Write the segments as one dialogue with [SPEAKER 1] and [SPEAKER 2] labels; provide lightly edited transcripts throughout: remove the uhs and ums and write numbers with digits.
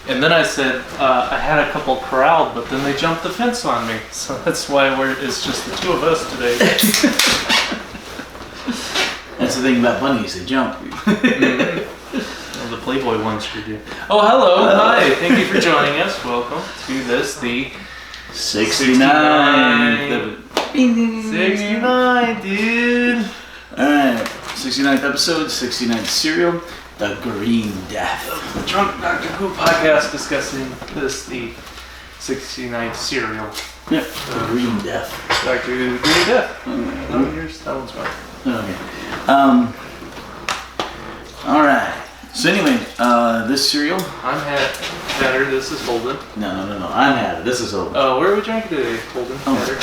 [SPEAKER 1] And then I said I had a couple corralled, but then they jumped the fence on me. So that's why it's just the two of us today.
[SPEAKER 2] That's the thing about bunnies, they jump.
[SPEAKER 1] Well, the Playboy ones sure do. Oh, hello. Hi. Thank you for joining us. Welcome to the
[SPEAKER 2] 69.
[SPEAKER 1] 69, dude.
[SPEAKER 2] Alright, 69th episode, 69th serial, The Green Death.
[SPEAKER 1] The Drunk Doctor Who podcast discussing the 69th serial.
[SPEAKER 2] Yep, The Green Death.
[SPEAKER 1] Doctor Who, The Green Death. Oh, yours, that one's fine.
[SPEAKER 2] Okay. Alright. So anyway, this cereal.
[SPEAKER 1] I'm Hatter, this is Holden.
[SPEAKER 2] No. I'm Hatter, this is Holden.
[SPEAKER 1] Oh, where are we drinking today, Holden? Hatter.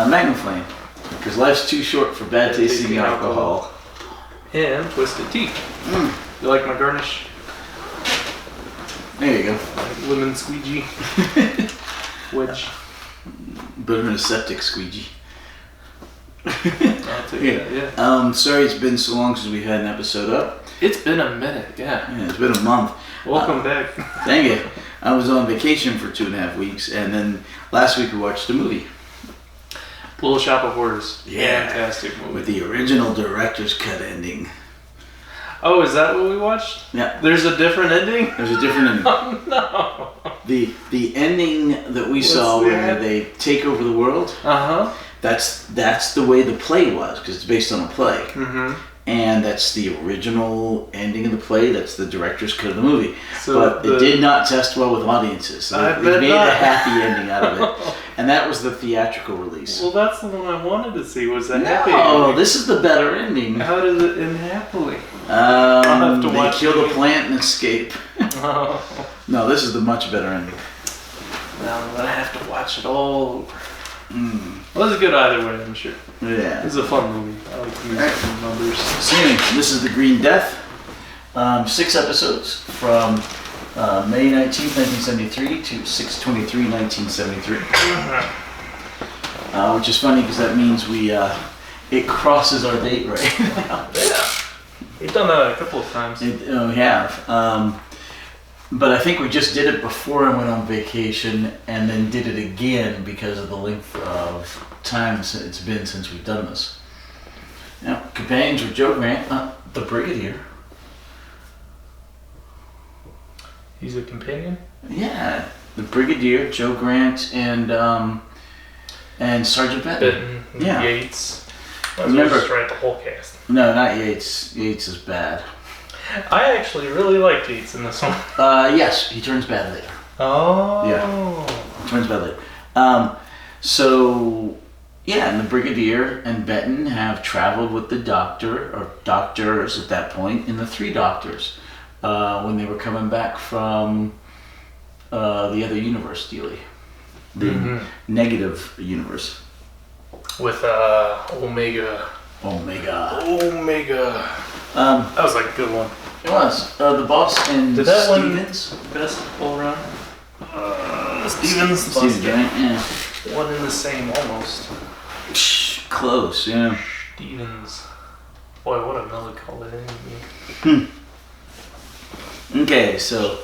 [SPEAKER 2] Magnum Flame. Because life's too short for bad tasting alcohol.
[SPEAKER 1] And Twisted Tea. You like my garnish?
[SPEAKER 2] There you go.
[SPEAKER 1] Lemon squeegee. Wedge.
[SPEAKER 2] Better than a septic squeegee.
[SPEAKER 1] I'll take that, yeah.
[SPEAKER 2] Sorry it's been so long since we had an episode up.
[SPEAKER 1] It's been a minute, yeah.
[SPEAKER 2] Yeah, it's been a month.
[SPEAKER 1] Welcome back.
[SPEAKER 2] Thank you. I was on vacation for 2.5 weeks, and then last week we watched a movie.
[SPEAKER 1] Little Shop of Horrors.
[SPEAKER 2] Yeah.
[SPEAKER 1] Fantastic movie.
[SPEAKER 2] With the original director's cut ending.
[SPEAKER 1] Oh, is that what we watched?
[SPEAKER 2] Yeah.
[SPEAKER 1] There's a different ending?
[SPEAKER 2] There's a different ending.
[SPEAKER 1] Oh, no.
[SPEAKER 2] The ending that we saw where they take over the world, that's the way the play was, because it's based on a play. Mm-hmm. And that's the original ending of the play. That's the director's cut of the movie. But it did not test well with audiences. So they made a happy ending out of it. And that was the theatrical release.
[SPEAKER 1] Well, that's the one I wanted to see, was the happy ending.
[SPEAKER 2] Oh, this is the better ending.
[SPEAKER 1] How does it end happily?
[SPEAKER 2] They kill the plant and escape.
[SPEAKER 1] Oh.
[SPEAKER 2] No, this is the much better ending.
[SPEAKER 1] Now I'm going to have to watch it all over. Well, it's good either way, I'm sure.
[SPEAKER 2] Yeah.
[SPEAKER 1] It's a fun movie. I like the music and numbers.
[SPEAKER 2] So anyway, this is The Green Death. 6 episodes from May 19th, 1973 to 6/23, 1973. Which is funny because that means it crosses our date right now.
[SPEAKER 1] Yeah. We've done that a couple of times.
[SPEAKER 2] We have. But I think we just did it before I went on vacation and then did it again because of the length of time it's been since we've done this. Now, companions were Joe Grant, the Brigadier.
[SPEAKER 1] He's a companion?
[SPEAKER 2] Yeah, the Brigadier, Joe Grant, and Sergeant Benton. Yeah.
[SPEAKER 1] Yates.
[SPEAKER 2] Remember,
[SPEAKER 1] just write the whole cast.
[SPEAKER 2] No, not Yates. Yates is bad.
[SPEAKER 1] I actually really liked Yates in this one.
[SPEAKER 2] Yes, he turns bad later.
[SPEAKER 1] Oh.
[SPEAKER 2] Yeah, he turns bad later. And the Brigadier and Benton have traveled with the Doctor, or doctors at that point, in the Three Doctors, when they were coming back from the other universe dealie. The negative universe.
[SPEAKER 1] With Omega. That was like a good one.
[SPEAKER 2] It was. The boss and
[SPEAKER 1] did that
[SPEAKER 2] Stevens.
[SPEAKER 1] One best all around? Stevens.
[SPEAKER 2] Stevens, right? Yeah.
[SPEAKER 1] One in the same almost.
[SPEAKER 2] Close, yeah.
[SPEAKER 1] Stevens. Boy, what a melody call that in.
[SPEAKER 2] Okay, so.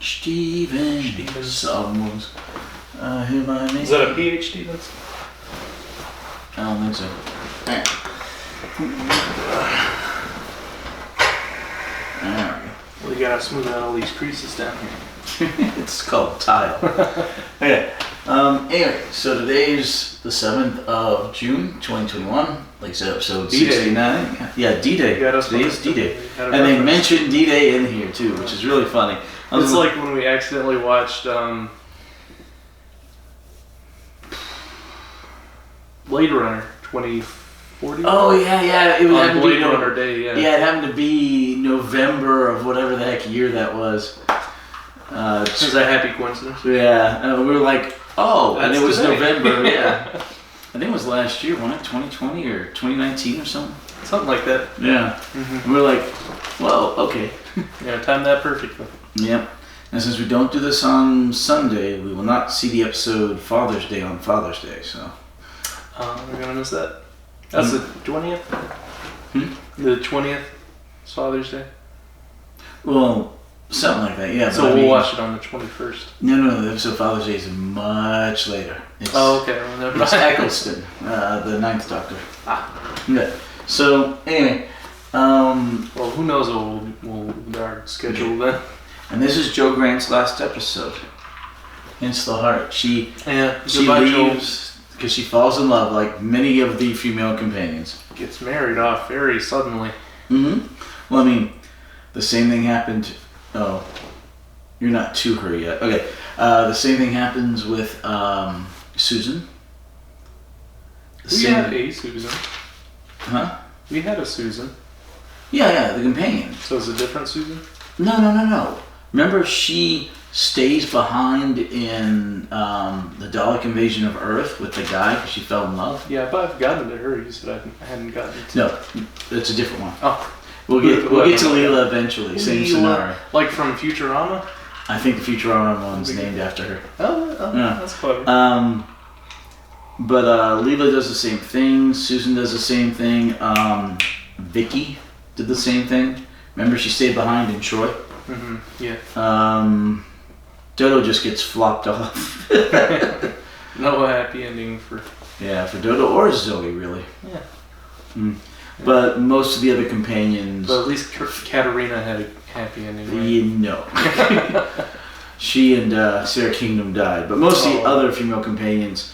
[SPEAKER 1] Stevens.
[SPEAKER 2] Someone's. Who am I?
[SPEAKER 1] Is that a PH Stevens?
[SPEAKER 2] I don't think so. Alright.
[SPEAKER 1] We gotta smooth out all these creases down here.
[SPEAKER 2] It's called tile. Okay. Anyway, so today's the 7th of June, 2021. Like I said, episode
[SPEAKER 1] D-Day.
[SPEAKER 2] 69. Yeah, D-Day. Today's D-Day. And they mentioned D-Day in here too, which is really funny.
[SPEAKER 1] It's like when we accidentally watched Blade Runner 2040.
[SPEAKER 2] Oh yeah. It was
[SPEAKER 1] on Blade Runner Day. Yeah,
[SPEAKER 2] it happened to be November of whatever the heck year that was.
[SPEAKER 1] Is that a happy coincidence?
[SPEAKER 2] Yeah, we were like, oh, and it was
[SPEAKER 1] today.
[SPEAKER 2] November. Yeah, I think it was last year, wasn't it? 2020 or 2019 or something.
[SPEAKER 1] Something like that.
[SPEAKER 2] Yeah, and we were like, whoa, okay.
[SPEAKER 1] Yeah, timed that perfectly.
[SPEAKER 2] Yep. And since we don't do this on Sunday, we will not see the episode Father's Day on Father's Day. So.
[SPEAKER 1] We're gonna miss that. That's the 20th? The 20th is Father's Day?
[SPEAKER 2] Well, Something like that, yeah.
[SPEAKER 1] So we'll watch it on the 21st.
[SPEAKER 2] No, the episode Father's Day is much later.
[SPEAKER 1] Okay. Well,
[SPEAKER 2] it's Eccleston, the 9th Doctor. Yeah. So, anyway.
[SPEAKER 1] Well, who knows what we'll our schedule then.
[SPEAKER 2] And this is Jo Grant's last episode. Hence the heart. She leaves because she falls in love like many of the female companions.
[SPEAKER 1] Gets married off very suddenly.
[SPEAKER 2] Mm-hmm. Well, I mean, the same thing happened. Oh, you're not to her yet. Okay. The same thing happens with Susan.
[SPEAKER 1] We had a Susan.
[SPEAKER 2] Huh?
[SPEAKER 1] We had a Susan.
[SPEAKER 2] Yeah, the companion.
[SPEAKER 1] So it's a different Susan?
[SPEAKER 2] No. Remember, she stays behind in the Dalek invasion of Earth with the guy because she fell in love.
[SPEAKER 1] Yeah, but I've gotten to her. You said I hadn't gotten to.
[SPEAKER 2] No, it's a different one.
[SPEAKER 1] Oh.
[SPEAKER 2] We'll get to Leela eventually. Same scenario.
[SPEAKER 1] Like from Futurama?
[SPEAKER 2] I think the Futurama one's named after her.
[SPEAKER 1] Oh, yeah. That's clever.
[SPEAKER 2] But Leela does the same thing. Susan does the same thing. Vicky did the same thing. Remember, she stayed behind in Troy.
[SPEAKER 1] Mm-hmm. Yeah.
[SPEAKER 2] Dodo just gets flopped off.
[SPEAKER 1] No happy ending for.
[SPEAKER 2] Yeah, for Dodo or Zoe, really.
[SPEAKER 1] Yeah.
[SPEAKER 2] Mm. But most of the other companions.
[SPEAKER 1] But at least Katarina had a happy ending. Right?
[SPEAKER 2] You know. She and Sarah Kingdom died. But most of the other female companions,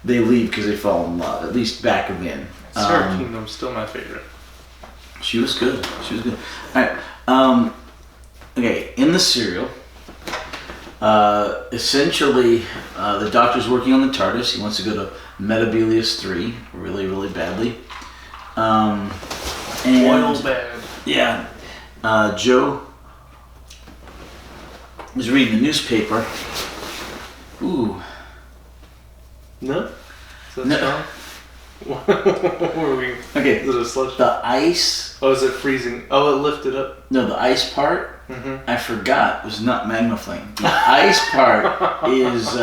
[SPEAKER 2] they leave because they fall in love. At least back then.
[SPEAKER 1] Sarah Kingdom's still my favorite.
[SPEAKER 2] She was good. All right. Okay, in the serial, essentially, the Doctor's working on the TARDIS. He wants to go to Metabelius 3 really, really badly. And
[SPEAKER 1] Oil bad.
[SPEAKER 2] Yeah. Jo was reading the newspaper. Ooh.
[SPEAKER 1] No? Is that
[SPEAKER 2] No.
[SPEAKER 1] What are we?
[SPEAKER 2] Okay.
[SPEAKER 1] Is it a slush?
[SPEAKER 2] The ice.
[SPEAKER 1] Oh, is it freezing? Oh, it lifted up.
[SPEAKER 2] No, the ice part.
[SPEAKER 1] Mm-hmm.
[SPEAKER 2] I forgot was not magma flame. The ice part is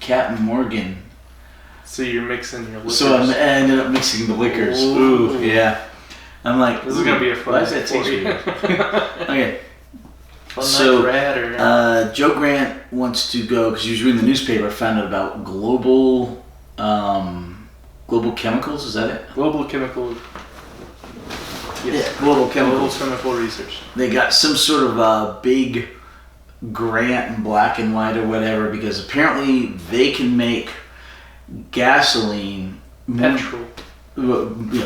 [SPEAKER 2] Captain Morgan.
[SPEAKER 1] So you're mixing your liquors.
[SPEAKER 2] So I ended up mixing the liquors. Ooh, yeah. I'm like,
[SPEAKER 1] this is gonna be a fun.
[SPEAKER 2] Why does that taste weird? Okay.
[SPEAKER 1] Fun
[SPEAKER 2] So,
[SPEAKER 1] night,
[SPEAKER 2] Jo Grant wants to go because he was reading the newspaper. Found out about global chemicals. Is that it?
[SPEAKER 1] Global chemical. Yes.
[SPEAKER 2] Yeah, global chemicals.
[SPEAKER 1] Global chemical research.
[SPEAKER 2] They got some sort of big grant in black and white or whatever because apparently they can make gasoline.
[SPEAKER 1] Petrol.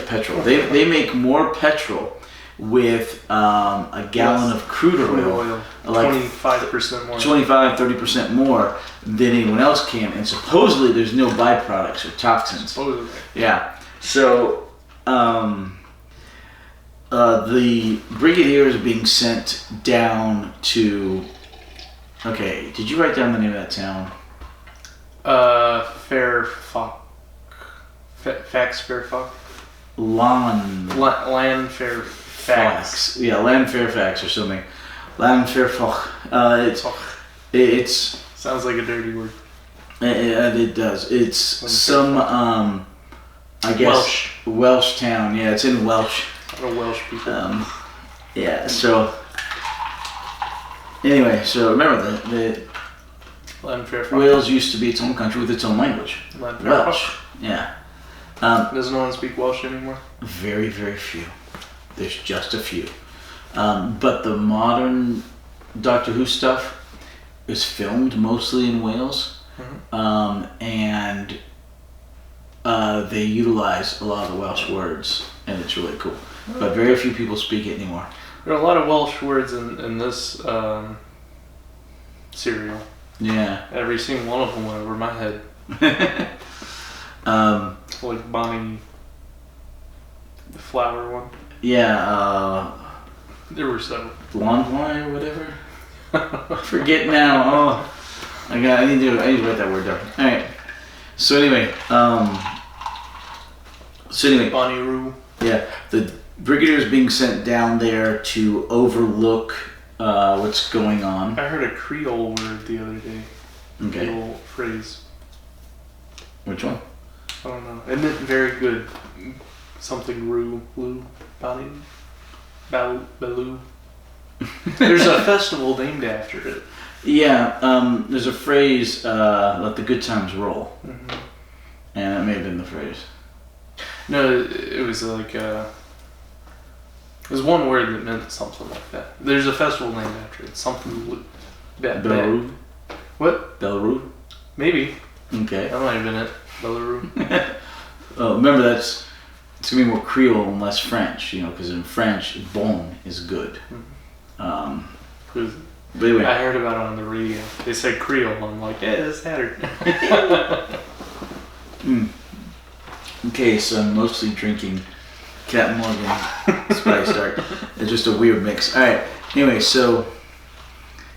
[SPEAKER 2] Petrol. They make more petrol with a gallon of crude oil. Like
[SPEAKER 1] 25% more.
[SPEAKER 2] 25-30% more than anyone else can, and supposedly there's no byproducts or toxins.
[SPEAKER 1] Supposedly.
[SPEAKER 2] Yeah. So the Brigadier is being sent down to. Okay, did you write down the name of that town?
[SPEAKER 1] Fairfox. Fairfox. Land Fairfax.
[SPEAKER 2] Yeah, Land Fairfax or something. Land Fairfax. It's
[SPEAKER 1] sounds like a dirty word.
[SPEAKER 2] It does. It's some I guess Welsh town. Yeah, it's in Welsh.
[SPEAKER 1] A lot of Welsh people.
[SPEAKER 2] Yeah. So anyway, so remember the
[SPEAKER 1] Land Fairfax.
[SPEAKER 2] Wales used to be its own country with its own language.
[SPEAKER 1] Land Fairfax.
[SPEAKER 2] Welsh. Yeah.
[SPEAKER 1] Does no one speak Welsh anymore?
[SPEAKER 2] Very, very few. There's just a few. But the modern Doctor Who stuff is filmed mostly in Wales.
[SPEAKER 1] Mm-hmm.
[SPEAKER 2] And they utilize a lot of the Welsh words, and it's really cool. But very few people speak it anymore.
[SPEAKER 1] There are a lot of Welsh words in this serial.
[SPEAKER 2] Yeah.
[SPEAKER 1] Every single one of them went over my head. Like Bonnie, the flower one.
[SPEAKER 2] Yeah.
[SPEAKER 1] There were several.
[SPEAKER 2] Blondie or whatever. Forget now. Oh, I need to write that word down. All right. So anyway,
[SPEAKER 1] Bonnie Roo.
[SPEAKER 2] Yeah, the Brigadier is being sent down there to overlook what's going on.
[SPEAKER 1] I heard a Creole word the other day.
[SPEAKER 2] Okay.
[SPEAKER 1] Creole phrase.
[SPEAKER 2] Which one?
[SPEAKER 1] I don't know. It meant very good. Something Roo, Blue, Bonnie, Baloo. There's a festival named after it.
[SPEAKER 2] Yeah, there's a phrase, let the good times roll. Mm-hmm. And that may have been the phrase.
[SPEAKER 1] No, it was like, it was one word that meant something like that. There's a festival named after it. Something
[SPEAKER 2] Belarus?
[SPEAKER 1] What?
[SPEAKER 2] Belarus?
[SPEAKER 1] Maybe.
[SPEAKER 2] Okay.
[SPEAKER 1] That might have been it. Belarus.
[SPEAKER 2] Remember, it's going to be more Creole and less French, because in French, bon is good.
[SPEAKER 1] Mm-hmm.
[SPEAKER 2] But anyway.
[SPEAKER 1] I heard about it on the radio. They said Creole. I'm like, yeah, that's Hatter.
[SPEAKER 2] Okay, so I'm mostly drinking Captain Morgan Spice Dark. It's just a weird mix. All right. Anyway, so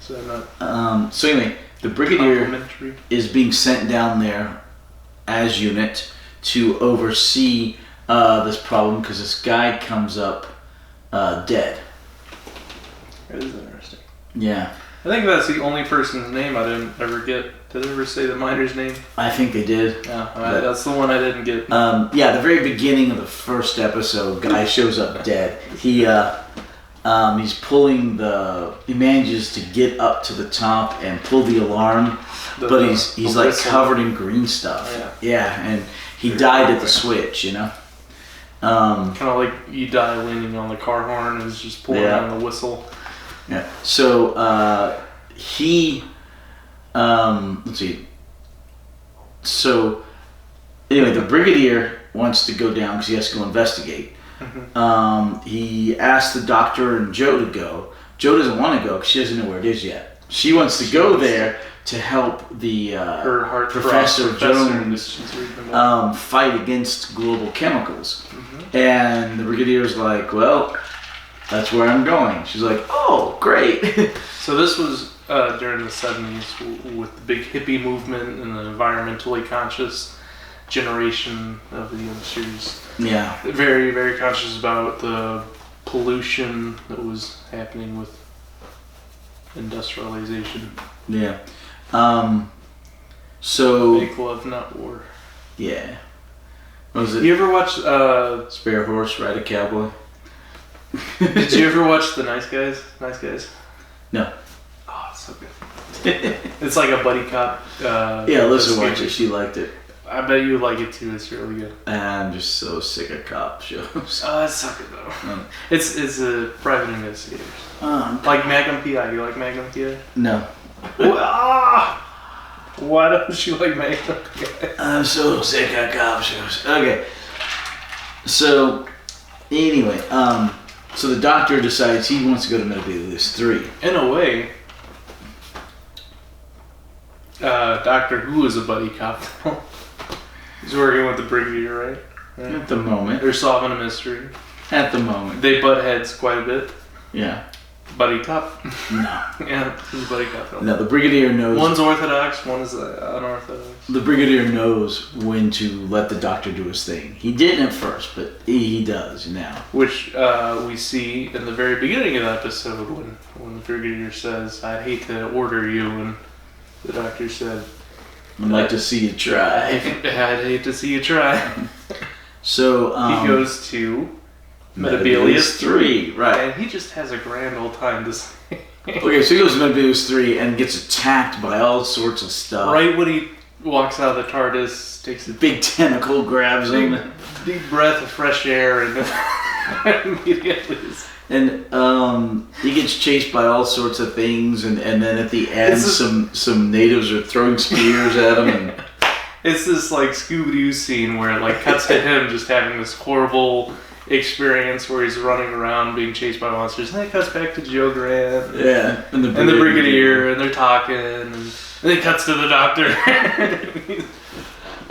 [SPEAKER 2] anyway, the Brigadier is being sent down there as unit to oversee this problem because this guy comes up dead.
[SPEAKER 1] That is interesting.
[SPEAKER 2] Yeah.
[SPEAKER 1] I think that's the only person's name I didn't ever get. Did they ever say the miner's name?
[SPEAKER 2] I think they did.
[SPEAKER 1] Yeah, that's the one I didn't get.
[SPEAKER 2] Yeah, the very beginning of the first episode, guy shows up dead. He's pulling he manages to get up to the top and pull the alarm, but he's like covered in green stuff.
[SPEAKER 1] Oh,
[SPEAKER 2] yeah, and he died at the switch,
[SPEAKER 1] kind of like you die leaning on the car horn and is just pulling on the whistle.
[SPEAKER 2] Yeah. So let's see. So anyway, the Brigadier wants to go down because he has to go investigate. Mm-hmm. He asked the doctor and Joe to go. Joe doesn't want to go because she doesn't know where it is yet. She wants to go there to help the Professor Jones fight against global chemicals. Mm-hmm. And the Brigadier's like, well, that's where I'm going. She's like, oh, great.
[SPEAKER 1] So this was during the 70s with the big hippie movement and the environmentally conscious generation of the youngsters.
[SPEAKER 2] Yeah. Very,
[SPEAKER 1] very conscious about the pollution that was happening with industrialization.
[SPEAKER 2] Yeah. So...
[SPEAKER 1] Make love, not war.
[SPEAKER 2] Yeah. What was it?
[SPEAKER 1] You ever watch...
[SPEAKER 2] Spare horse, ride a cowboy?
[SPEAKER 1] Did you ever watch The Nice Guys? Nice Guys?
[SPEAKER 2] No.
[SPEAKER 1] Oh, it's so good. It's like a buddy cop.
[SPEAKER 2] Yeah, Alyssa watched it. She liked it.
[SPEAKER 1] I bet you would like it too. It's really good.
[SPEAKER 2] I'm just so sick of cop shows.
[SPEAKER 1] Oh, that's so good though. It's a private investigators. Like Magnum PI. You like Magnum PI?
[SPEAKER 2] No.
[SPEAKER 1] Why don't you like Magnum PI?
[SPEAKER 2] I'm so sick of cop shows. Okay. So, anyway, so the doctor decides he wants to go to Metabelius 3.
[SPEAKER 1] In a way, Doctor Who is a buddy cop. He's working with the Brigadier, right?
[SPEAKER 2] At the moment.
[SPEAKER 1] They're solving a mystery.
[SPEAKER 2] At the moment.
[SPEAKER 1] They butt heads quite a bit.
[SPEAKER 2] Yeah.
[SPEAKER 1] Buddy cop?
[SPEAKER 2] No.
[SPEAKER 1] Yeah, he's a buddy cop.
[SPEAKER 2] No, the Brigadier knows...
[SPEAKER 1] One's orthodox, one is unorthodox.
[SPEAKER 2] The Brigadier knows when to let the doctor do his thing. He didn't at first, but he does now.
[SPEAKER 1] Which we see in the very beginning of the episode when the Brigadier says, I'd hate to order you, and the doctor said...
[SPEAKER 2] I'd like to see you try.
[SPEAKER 1] I'd hate to see you try.
[SPEAKER 2] So,
[SPEAKER 1] he goes to Metabelius 3.
[SPEAKER 2] Right.
[SPEAKER 1] And he just has a grand old time to say.
[SPEAKER 2] Okay, so he goes to Metabelius 3 and gets attacked by all sorts of stuff.
[SPEAKER 1] Right when he walks out of the TARDIS, takes a
[SPEAKER 2] big tentacle, grabs him.
[SPEAKER 1] Deep breath of fresh air, and immediately
[SPEAKER 2] and he gets chased by all sorts of things, and then at the end, some natives are throwing spears at him. And
[SPEAKER 1] it's this like Scooby-Doo scene where it like cuts to him just having this horrible experience where he's running around being chased by monsters, and then it cuts back to Joe Grant.
[SPEAKER 2] Yeah,
[SPEAKER 1] and the Brigadier, and they're talking, and then it cuts to the doctor.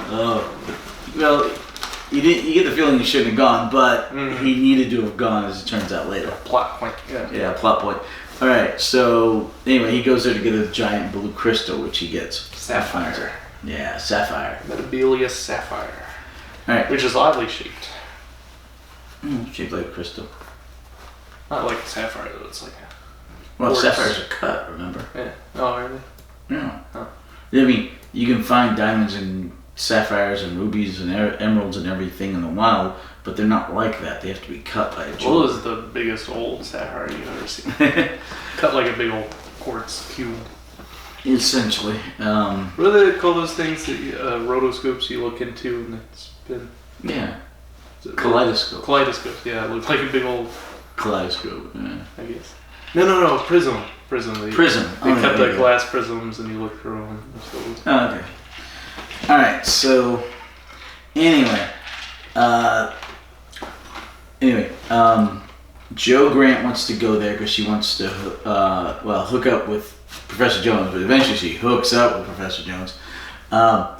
[SPEAKER 2] Oh, well. You get the feeling he shouldn't have gone, but he needed to have gone, as it turns out later.
[SPEAKER 1] Plot point.
[SPEAKER 2] Yeah, plot point. All right, so anyway, he goes there to get a giant blue crystal, which he gets.
[SPEAKER 1] Sapphire.
[SPEAKER 2] Yeah, sapphire.
[SPEAKER 1] Metabelius sapphire.
[SPEAKER 2] All right.
[SPEAKER 1] Which is oddly shaped.
[SPEAKER 2] Shaped like a crystal.
[SPEAKER 1] Not like a sapphire, though. It's like a...
[SPEAKER 2] Well, sapphires are cut, remember?
[SPEAKER 1] Yeah. Oh, really?
[SPEAKER 2] Yeah. Huh. I mean, you can find diamonds and sapphires and rubies and emeralds and everything in the wild, but they're not like that. They have to be cut by a jeweler.
[SPEAKER 1] What was the biggest old Sahara you've ever seen? Cut like a big old quartz cube.
[SPEAKER 2] Essentially.
[SPEAKER 1] What do they call those things that rotoscopes you look into and it's been...
[SPEAKER 2] Yeah. Kaleidoscope.
[SPEAKER 1] Kaleidoscope, yeah. It looked like a big old...
[SPEAKER 2] Kaleidoscope, yeah.
[SPEAKER 1] I guess. No. Prism. Prism. They cut the glass prisms and you look through them.
[SPEAKER 2] Oh, okay. Alright, so... Anyway, Joe Grant wants to go there because she wants to, hook up with Professor Jones, but eventually she hooks up with Professor Jones. And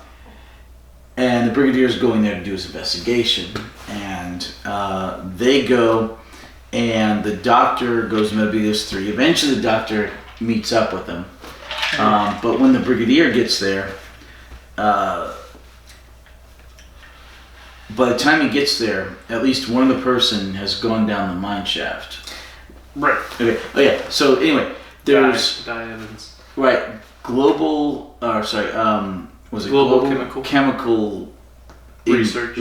[SPEAKER 2] the Brigadier's going there to do his investigation. And they go, and the doctor goes to maybe those three. Eventually the doctor meets up with them. But when the Brigadier gets there, by the time he gets there, at least one of the person has gone down the mine shaft.
[SPEAKER 1] Right.
[SPEAKER 2] Okay. Oh yeah. So anyway, there's
[SPEAKER 1] Di Evans.
[SPEAKER 2] Right. Global chemical
[SPEAKER 1] research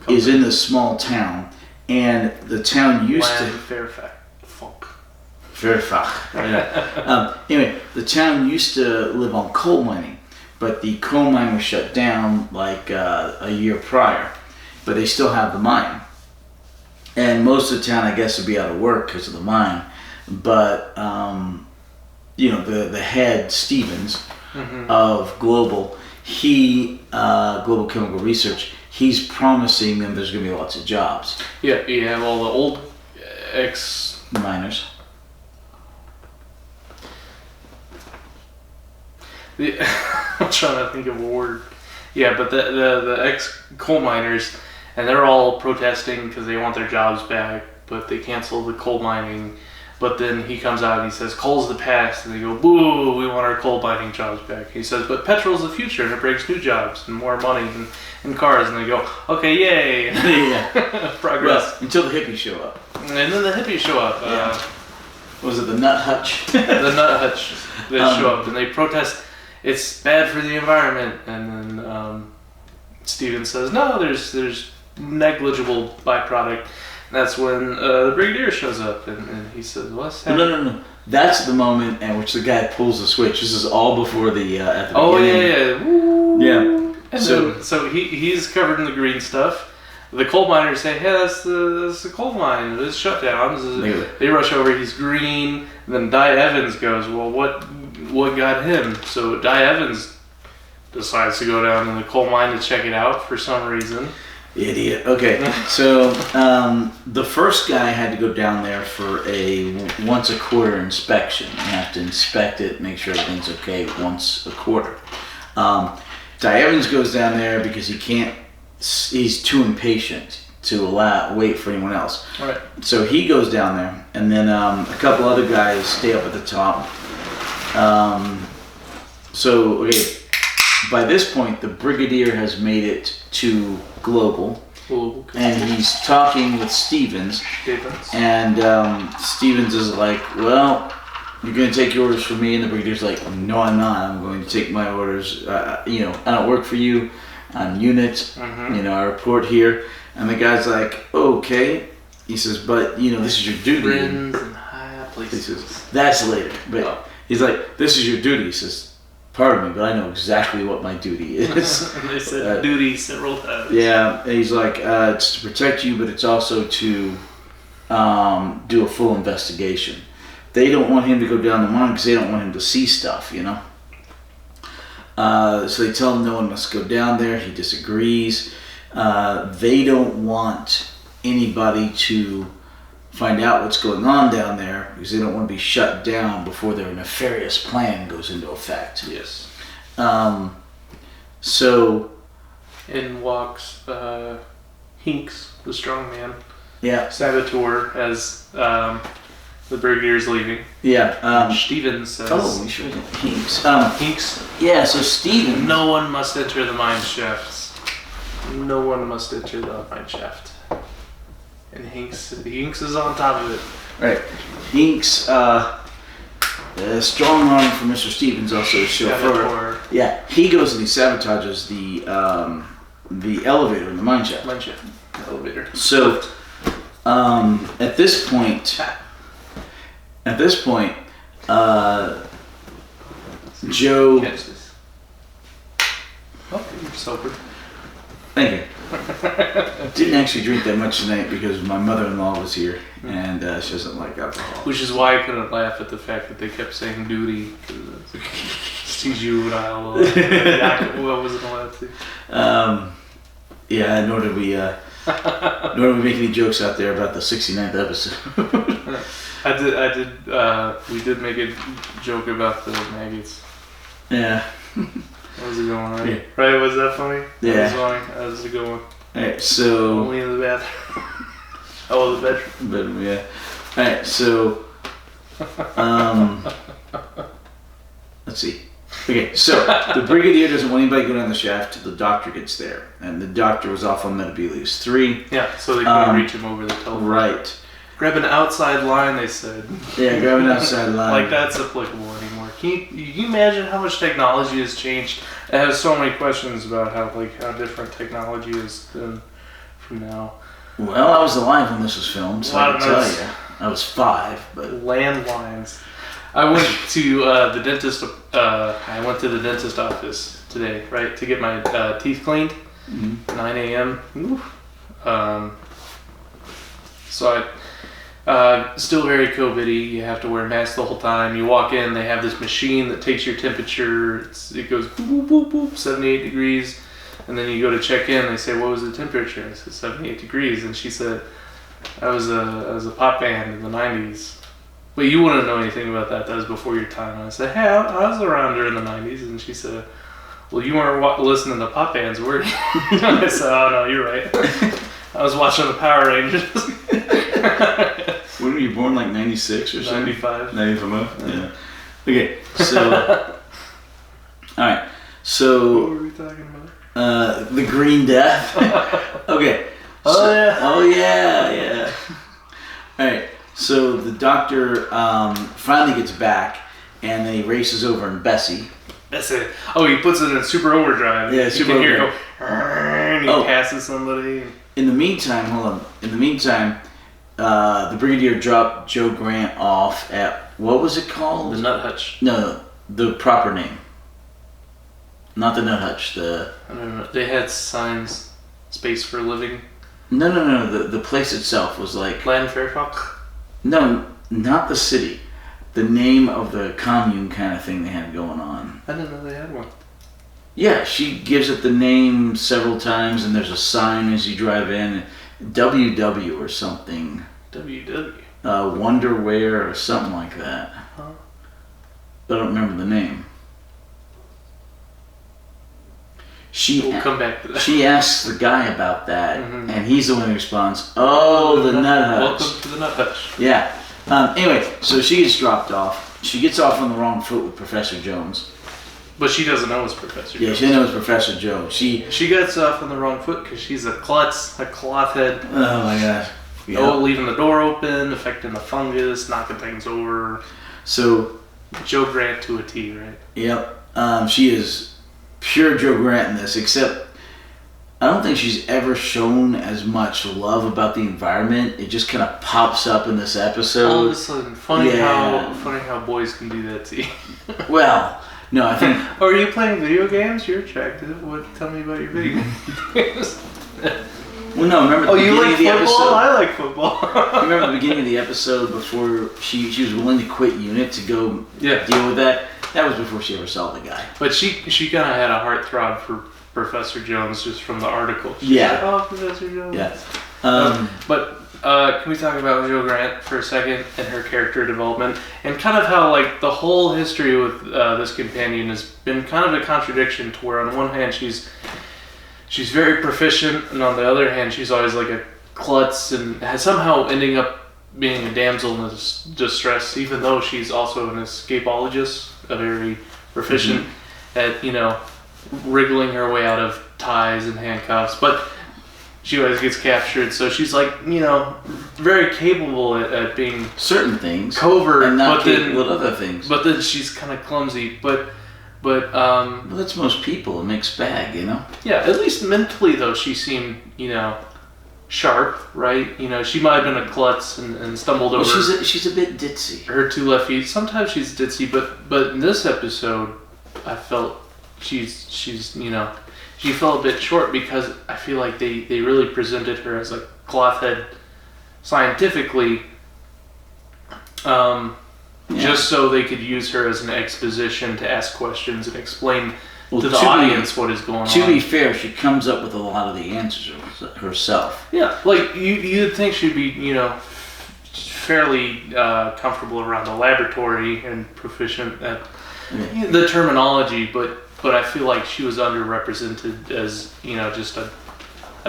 [SPEAKER 2] is in this small town, and the town used to Fairfax. Yeah. Anyway, the town used to live on coal mining. But the coal mine was shut down like a year prior. But they still have the mine. And most of the town, I guess, would be out of work because of the mine. But, the head, Stevens, of Global, Global Chemical Research, he's promising them there's going to be lots of jobs.
[SPEAKER 1] Yeah, you have all the old ex-miners. Yeah, I'm trying to think of a word. Yeah, but the ex-coal miners, and they're all protesting because they want their jobs back, but they cancel the coal mining. But then he comes out and he says, coal's the past, and they go, boo, we want our coal mining jobs back. He says, but petrol's the future, and it brings new jobs and more money and cars. And they go, okay, yay.
[SPEAKER 2] Yeah.
[SPEAKER 1] Progress.
[SPEAKER 2] Well, until the hippies show up.
[SPEAKER 1] And then the hippies show up.
[SPEAKER 2] Yeah. Was it the Nut Hutch?
[SPEAKER 1] The Nut Hutch. They show up and they protest. It's bad for the environment, and then Steven says, no, there's negligible byproduct. And that's when the Brigadier shows up, and he says, what's happening?
[SPEAKER 2] No. That's the moment at which the guy pulls the switch. This is all before the, at the beginning.
[SPEAKER 1] Oh, yeah. Woo.
[SPEAKER 2] Yeah.
[SPEAKER 1] And so he's covered in the green stuff. The coal miners say, hey, that's the coal mine. It's shut down. They rush over, he's green. And then Di Evans goes, well, what got him? So Di Evans decides to go down in the coal mine to check it out for some reason.
[SPEAKER 2] Idiot. Okay, so the first guy had to go down there for a once a quarter inspection. You have to inspect it, make sure everything's okay once a quarter. Di Evans goes down there because he's too impatient to wait for anyone else.
[SPEAKER 1] All right.
[SPEAKER 2] So he goes down there, and then a couple other guys stay up at the top. By this point, the Brigadier has made it to Global, and he's talking with Stevens. And Stevens is like, well, you're going to take your orders from me, and the Brigadier's like, no, I'm not. I'm going to take my orders. I don't work for you. I'm unit. I report here. And the guy's like, okay. He says, but, this is your duty.
[SPEAKER 1] Friends and high places.
[SPEAKER 2] He says, that's later. But he's like, this is your duty. He says, pardon me, but I know exactly what my duty is.
[SPEAKER 1] They said duty several times.
[SPEAKER 2] Yeah, and he's like, it's to protect you, but it's also to do a full investigation. They don't want him to go down the mine because they don't want him to see stuff, So they tell him no one must go down there. He disagrees. They don't want anybody to find out what's going on down there because they don't want to be shut down before their nefarious plan goes into effect.
[SPEAKER 1] Yes.
[SPEAKER 2] So.
[SPEAKER 1] In walks Hinks, the strong man.
[SPEAKER 2] Yeah.
[SPEAKER 1] Saboteur as the Brigadier's leaving.
[SPEAKER 2] Yeah.
[SPEAKER 1] Stevens says.
[SPEAKER 2] Oh, we should have Hinks.
[SPEAKER 1] Hinks.
[SPEAKER 2] Yeah. So Stevens.
[SPEAKER 1] No one must enter the mine shafts. No one must enter the mine shaft. And Hinks is on top of it. Right.
[SPEAKER 2] Hinks, strong arm for Mr. Stevens, also a chauffeur. Yeah, he goes and he sabotages the the elevator in the mine shaft.
[SPEAKER 1] Elevator.
[SPEAKER 2] So, at this point, Joe.
[SPEAKER 1] Catch this. Oh, you're sober.
[SPEAKER 2] Thank you. Didn't actually drink that much tonight because my mother-in-law was here and she doesn't like alcohol.
[SPEAKER 1] Which is why I couldn't laugh at the fact that they kept saying duty. It's juvenile. I wasn't allowed to.
[SPEAKER 2] Yeah, nor did we make any jokes out there about the 69th episode.
[SPEAKER 1] We did make a joke about the maggots.
[SPEAKER 2] Yeah.
[SPEAKER 1] That was a good one, right?
[SPEAKER 2] Yeah.
[SPEAKER 1] Right, was that funny?
[SPEAKER 2] Yeah.
[SPEAKER 1] That was funny. That was a good one.
[SPEAKER 2] Alright, so...
[SPEAKER 1] Only in the bathroom. Oh, the bedroom.
[SPEAKER 2] Bedroom, yeah. Alright, so... let's see. Okay, so the brigadier doesn't want anybody to go down the shaft till the doctor gets there. And the doctor was off on Medebelis 3.
[SPEAKER 1] Yeah, so they couldn't reach him over the telephone.
[SPEAKER 2] Right.
[SPEAKER 1] Grab an outside line, they said.
[SPEAKER 2] Yeah, grab an outside line.
[SPEAKER 1] Like, that's applicable anymore. Can you imagine how much technology has changed? It has so many questions about how different technology is than from now.
[SPEAKER 2] Well, I was alive when this was filmed, so I can tell you. I was 5, but...
[SPEAKER 1] Landlines. I went to the dentist. I went to the dentist office today, right, to get my teeth cleaned. 9 a.m. So I still very COVID-y. You have to wear a mask the whole time. You walk in, they have this machine that takes your temperature. It goes boop, boop, boop, 78 degrees. And then you go to check in. They say, "What was the temperature?" I said, 78 degrees. And she said, I was a pop band in the 90s. But you wouldn't know anything about that. That was before your time. And I said, "Hey, I was around during the 90s." And she said, "Well, you weren't listening to pop bands, were you?" And I said, "Oh, no, you're right. I was watching the Power Rangers."
[SPEAKER 2] When were you born, like 96 or something?
[SPEAKER 1] 95.
[SPEAKER 2] 95? Yeah. Okay, so... Alright, so...
[SPEAKER 1] What were we talking about?
[SPEAKER 2] The Green Death. Okay. Oh, yeah. Alright, so the doctor finally gets back, and then he races over in Bessie.
[SPEAKER 1] That's it. Oh, he puts it in super overdrive.
[SPEAKER 2] Yeah, super overdrive.
[SPEAKER 1] And he passes somebody.
[SPEAKER 2] In the meantime, the brigadier dropped Joe Grant off at, what was it called?
[SPEAKER 1] The Nut Hutch.
[SPEAKER 2] No, the proper name. Not the Nut Hutch.
[SPEAKER 1] I don't know. They had signs, space for living.
[SPEAKER 2] No. The place itself was like...
[SPEAKER 1] Land Fairfax?
[SPEAKER 2] No, not the city. The name of the commune kind of thing they had going on.
[SPEAKER 1] I didn't know they had one.
[SPEAKER 2] Yeah, she gives it the name several times, and there's a sign as you drive in. WW or something.
[SPEAKER 1] WW?
[SPEAKER 2] Wonderwear or something like that.
[SPEAKER 1] Huh?
[SPEAKER 2] But I don't remember the name.
[SPEAKER 1] We'll come back to that.
[SPEAKER 2] She asks the guy about that, and he's the one who responds, "Oh, the Nut Hutch."
[SPEAKER 1] Welcome to the Nut Hutch.
[SPEAKER 2] Yeah. Anyway, so she gets dropped off. She gets off on the wrong foot with Professor Jones.
[SPEAKER 1] But she doesn't know it's Professor Jones.
[SPEAKER 2] Yeah, she doesn't know it's Professor Jones. She
[SPEAKER 1] gets off on the wrong foot because she's a klutz, a cloth head.
[SPEAKER 2] Oh my gosh.
[SPEAKER 1] Yep. Oh, leaving the door open, affecting the fungus, knocking things over.
[SPEAKER 2] So...
[SPEAKER 1] Joe Grant to a T, right?
[SPEAKER 2] Yep. She is pure Joe Grant in this, except I don't think she's ever shown as much love about the environment. It just kind of pops up in this episode.
[SPEAKER 1] All of a sudden, funny how boys can do that to you.
[SPEAKER 2] Well, no, I think...
[SPEAKER 1] Are you playing video games? You're attractive. Tell me about your video games.
[SPEAKER 2] Well, no, remember the beginning of the episode?
[SPEAKER 1] I like football.
[SPEAKER 2] Remember the beginning of the episode before she was willing to quit unit to go deal with that? That was before she ever saw the guy.
[SPEAKER 1] But she kind of had a heartthrob for Professor Jones just from the article. She's like, "Oh, Professor Jones."
[SPEAKER 2] Yeah.
[SPEAKER 1] But can we talk about Joe Grant for a second and her character development and kind of how like the whole history with this companion has been kind of a contradiction to where on one hand she's very proficient and on the other hand she's always like a klutz and somehow ending up being a damsel in distress, even though she's also an escapologist, a very proficient at wriggling her way out of ties and handcuffs, but she always gets captured. So she's like, very capable at being
[SPEAKER 2] certain things,
[SPEAKER 1] covert,
[SPEAKER 2] and not capable at other things.
[SPEAKER 1] But then she's kind of clumsy. But But
[SPEAKER 2] well, that's most people. A mixed bag,
[SPEAKER 1] Yeah, at least mentally though, she seemed sharp, right? She might have been a klutz and stumbled over.
[SPEAKER 2] She's a bit ditzy.
[SPEAKER 1] Her 2 left feet. Sometimes she's ditzy, but in this episode, I felt she's she fell a bit short because I feel like they really presented her as like cloth head scientifically, just so they could use her as an exposition to ask questions and explain to the audience what is going on.
[SPEAKER 2] To be fair, she comes up with a lot of the answers herself.
[SPEAKER 1] Yeah, like you'd think she'd be, fairly comfortable around the laboratory and proficient at the terminology, but I feel like she was underrepresented as, just a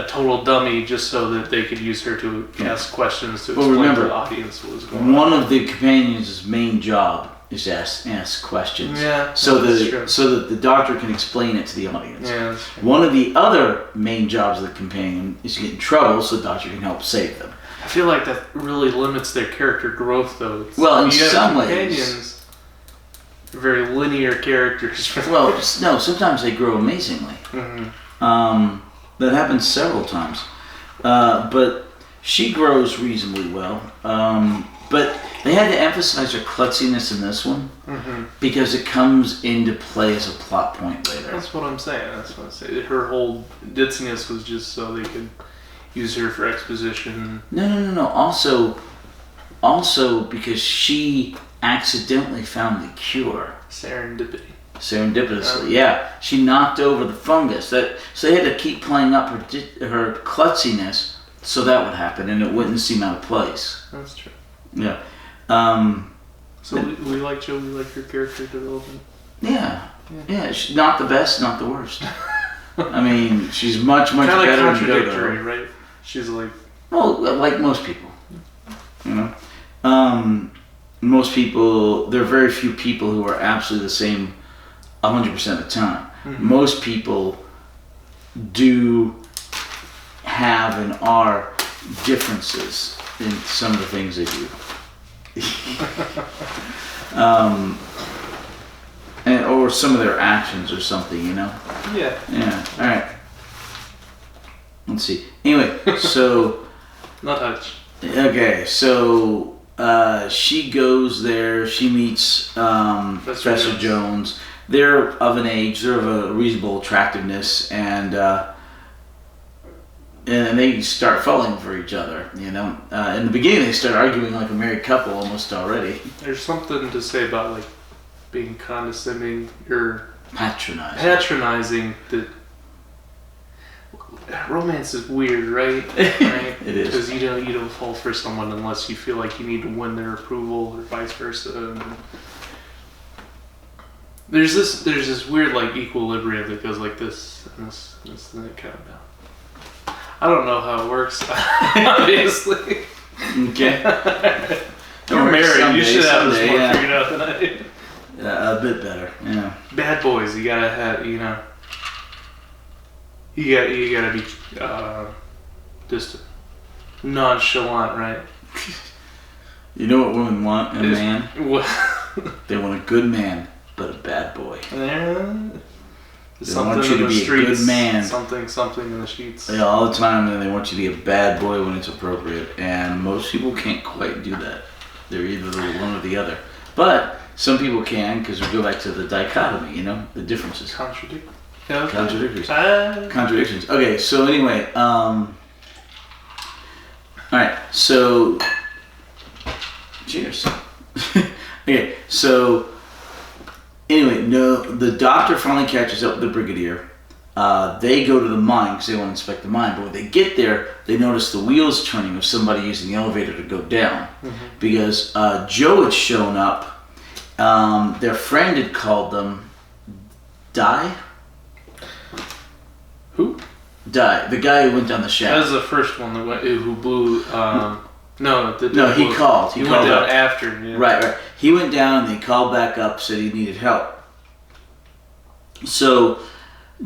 [SPEAKER 1] total dummy just so that they could use her to ask questions to explain to the audience what was going on.
[SPEAKER 2] One of the companions' main job is to ask questions.
[SPEAKER 1] Yeah,
[SPEAKER 2] so that the doctor can explain it to the audience.
[SPEAKER 1] Yeah, that's true.
[SPEAKER 2] One of the other main jobs of the companion is to get in trouble so the doctor can help save them.
[SPEAKER 1] I feel like that really limits their character growth, though.
[SPEAKER 2] In some ways.
[SPEAKER 1] Very linear characters.
[SPEAKER 2] Well, no, sometimes they grow amazingly.
[SPEAKER 1] Mm-hmm.
[SPEAKER 2] That happens several times. But she grows reasonably well. But they had to emphasize her klutziness in this one because it comes into play as a plot point later.
[SPEAKER 1] That's what I'm saying. Her whole ditziness was just so they could use her for exposition.
[SPEAKER 2] No. Also because she accidentally found the cure. Serendipitously, yeah. She knocked over the fungus. So they had to keep playing up her klutziness so that would happen and it wouldn't seem out of place.
[SPEAKER 1] That's true.
[SPEAKER 2] Yeah.
[SPEAKER 1] So we like Joe. We like her character development.
[SPEAKER 2] Yeah. She's not the best, not the worst. I mean, she's much better than Dodo.
[SPEAKER 1] Contradictory, right? She's like...
[SPEAKER 2] Well, like most people. Most people, there are very few people who are absolutely the same 100% of the time. Mm-hmm. Most people do have and are differences in some of the things they do. Or some of their actions or something,
[SPEAKER 1] Yeah.
[SPEAKER 2] All right. Let's see. Anyway, so...
[SPEAKER 1] Not touch.
[SPEAKER 2] Okay, so... she goes there, she meets Professor Jones. They're of an age, they're of a reasonable attractiveness, and they start falling for each other, In the beginning they start arguing like a married couple almost already.
[SPEAKER 1] There's something to say about like being condescending or patronizing that romance is weird, right?
[SPEAKER 2] It is.
[SPEAKER 1] Because you don't fall for someone unless you feel like you need to win their approval or vice versa. And there's this weird like equilibrium that goes like this and this and that kind of down. I don't know how it works, obviously.
[SPEAKER 2] Okay.
[SPEAKER 1] You're married. You should have this more figured out than I do.
[SPEAKER 2] Yeah, a bit better. Yeah.
[SPEAKER 1] Bad boys, you gotta have, You gotta be just nonchalant, right?
[SPEAKER 2] You know what women want in a man?
[SPEAKER 1] What?
[SPEAKER 2] They want a good man, but a bad boy.
[SPEAKER 1] They
[SPEAKER 2] want you to be a good man.
[SPEAKER 1] Something in the sheets.
[SPEAKER 2] Yeah, all the time, and they want you to be a bad boy when it's appropriate. And most people can't quite do that. They're either the one or the other. But some people can, because we go back to the dichotomy, the differences. Contradictions. Okay, so anyway, alright, so cheers. Okay, so anyway, the doctor finally catches up with the brigadier. They go to the mine because they want to inspect the mine, but when they get there, they notice the wheels turning of somebody using the elevator to go down. Because Joe had shown up, their friend had called them Die?
[SPEAKER 1] Who?
[SPEAKER 2] The guy who went down the shaft.
[SPEAKER 1] That was the first one who blew.
[SPEAKER 2] He called.
[SPEAKER 1] He went down after. Yeah.
[SPEAKER 2] Right. He went down and they called back up, said he needed help. So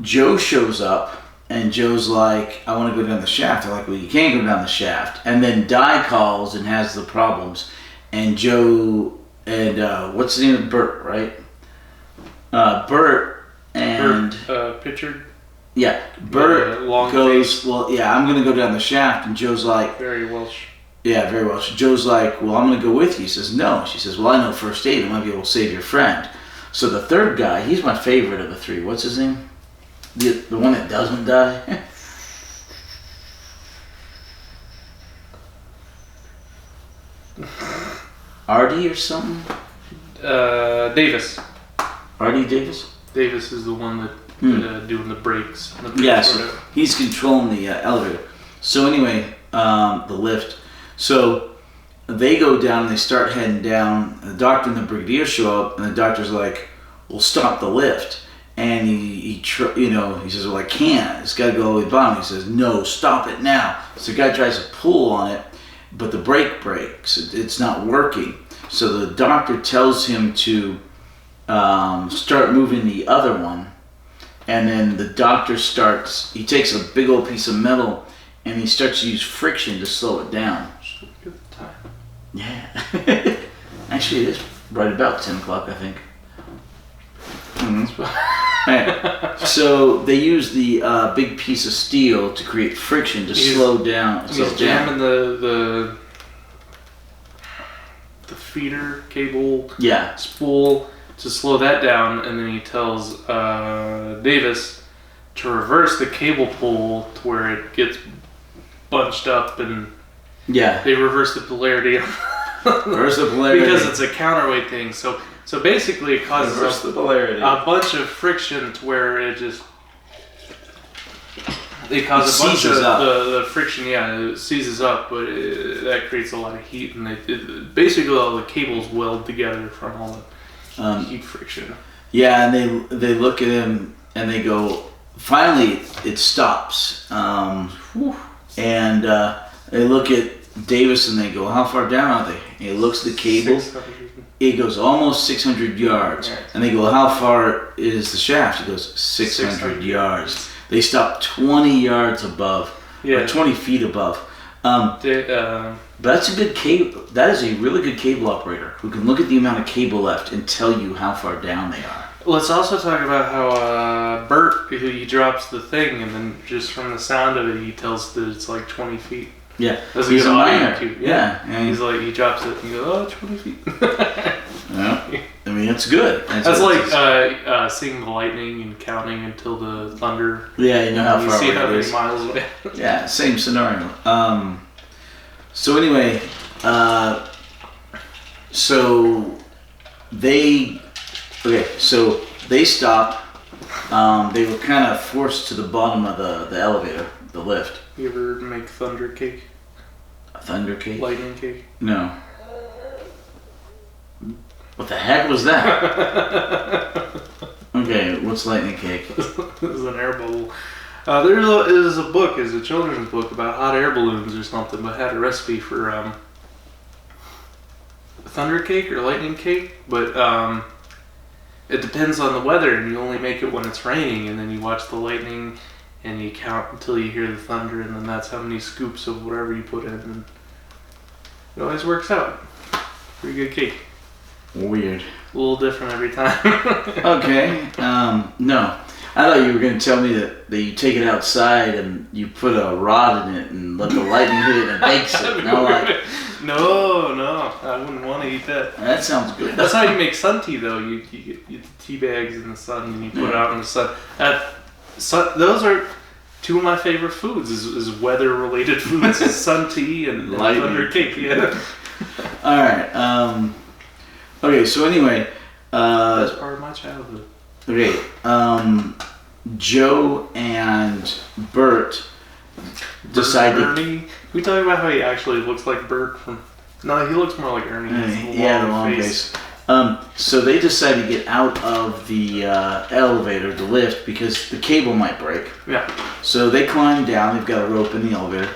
[SPEAKER 2] Joe shows up and Joe's like, I want to go down the shaft. They're like, well, you can't go down the shaft. And then Di calls and has the problems. And Joe and what's the name of Bert, right? Bert and
[SPEAKER 1] Pritchard.
[SPEAKER 2] Yeah, Bert goes.
[SPEAKER 1] Face.
[SPEAKER 2] Well, yeah, I'm gonna go down the shaft, and Joe's like,
[SPEAKER 1] very Welsh.
[SPEAKER 2] Yeah, very Welsh. Joe's like, well, I'm gonna go with you. He says, no. She says, well, I know first aid. I might be able to save your friend. So the third guy, he's my favorite of the three. What's his name? The one that doesn't die. Artie or something?
[SPEAKER 1] Davis.
[SPEAKER 2] Artie Davis?
[SPEAKER 1] Davis is the one that doing the brakes.
[SPEAKER 2] Yes, he's controlling the elevator. So anyway, the lift. So they go down and they start heading down. The doctor and the brigadier show up, and the doctor's like, "Well, stop the lift." And he says, "Well, I can't. It's got to go all the way down." He says, "No, stop it now." So the guy tries to pull on it, but the brake breaks. It's not working. So the doctor tells him to start moving the other one. And then the doctor he takes a big old piece of metal and he starts to use friction to slow it down.
[SPEAKER 1] Good time.
[SPEAKER 2] Yeah. Actually, it is right about 10 o'clock, I think. Right. So they use the big piece of steel to create friction to slow down.
[SPEAKER 1] He's jamming the feeder cable spool to slow that down, and then he tells Davis to reverse the cable pull to where it gets bunched up, and they reverse the polarity.
[SPEAKER 2] Reverse the polarity
[SPEAKER 1] because it's a counterweight thing. So basically, it causes a bunch of friction to where it just causes a bunch of the friction. Yeah, it seizes up, but that creates a lot of heat, and basically all the cables weld together from all the heat friction.
[SPEAKER 2] Yeah, and they look at him and they go, finally it stops. And they look at Davis and they go, how far down are they? And he looks at the cable. 600. It goes almost 600 yards. Yeah. And they go, how far is the shaft? He goes, 600 yards. They stop 20 yards above, or 20 feet above. But that's a good cable. That is a really good cable operator who can look at the amount of cable left and tell you how far down they are.
[SPEAKER 1] Let's also talk about how Bert, he drops the thing, and then just from the sound of it, he tells that it's like 20 feet.
[SPEAKER 2] Yeah,
[SPEAKER 1] that's a good audio cue.
[SPEAKER 2] Yeah.
[SPEAKER 1] He's like, he drops it and he goes, 20 feet.
[SPEAKER 2] Yeah. I mean, it's good.
[SPEAKER 1] That's like seeing the lightning and counting until the thunder.
[SPEAKER 2] Yeah, you know how far
[SPEAKER 1] away it is. You see how many
[SPEAKER 2] is.
[SPEAKER 1] miles away.
[SPEAKER 2] Yeah, same scenario. So anyway, so they stop. They were kind of forced to the bottom of the elevator, the lift.
[SPEAKER 1] You ever make thunder cake?
[SPEAKER 2] A thunder cake?
[SPEAKER 1] Lightning cake?
[SPEAKER 2] No. What the heck was that? Okay, what's lightning cake?
[SPEAKER 1] This is an air bubble. There is a book, is a children's book about hot air balloons or something, but had a recipe for thunder cake or lightning cake, but it depends on the weather, and you only make it when it's raining, and then you watch the lightning, and you count until you hear the thunder, and then that's how many scoops of whatever you put in, and it always works out. Pretty good cake.
[SPEAKER 2] Weird.
[SPEAKER 1] A little different every time.
[SPEAKER 2] Okay. No. I thought you were going to tell me that you take it outside and you put a rod in it and let the lightning hit it and it bakes it. And I'm like,
[SPEAKER 1] no, I wouldn't want to eat that.
[SPEAKER 2] That sounds good.
[SPEAKER 1] That's how you make sun tea, though. You get the tea bags in the sun and you put it out in the sun. Those are two of my favorite foods. Is weather-related foods: is sun tea and thunder cake. Yeah.
[SPEAKER 2] All right. Okay. So anyway.
[SPEAKER 1] That's part of my childhood.
[SPEAKER 2] Okay, Joe and Bert decide
[SPEAKER 1] Ernie. We talk about how he actually looks like Bert from. No, he looks more like Ernie.
[SPEAKER 2] The long face. So they decide to get out of the elevator, the lift, because the cable might break.
[SPEAKER 1] Yeah.
[SPEAKER 2] So they climb down. They've got a rope in the elevator.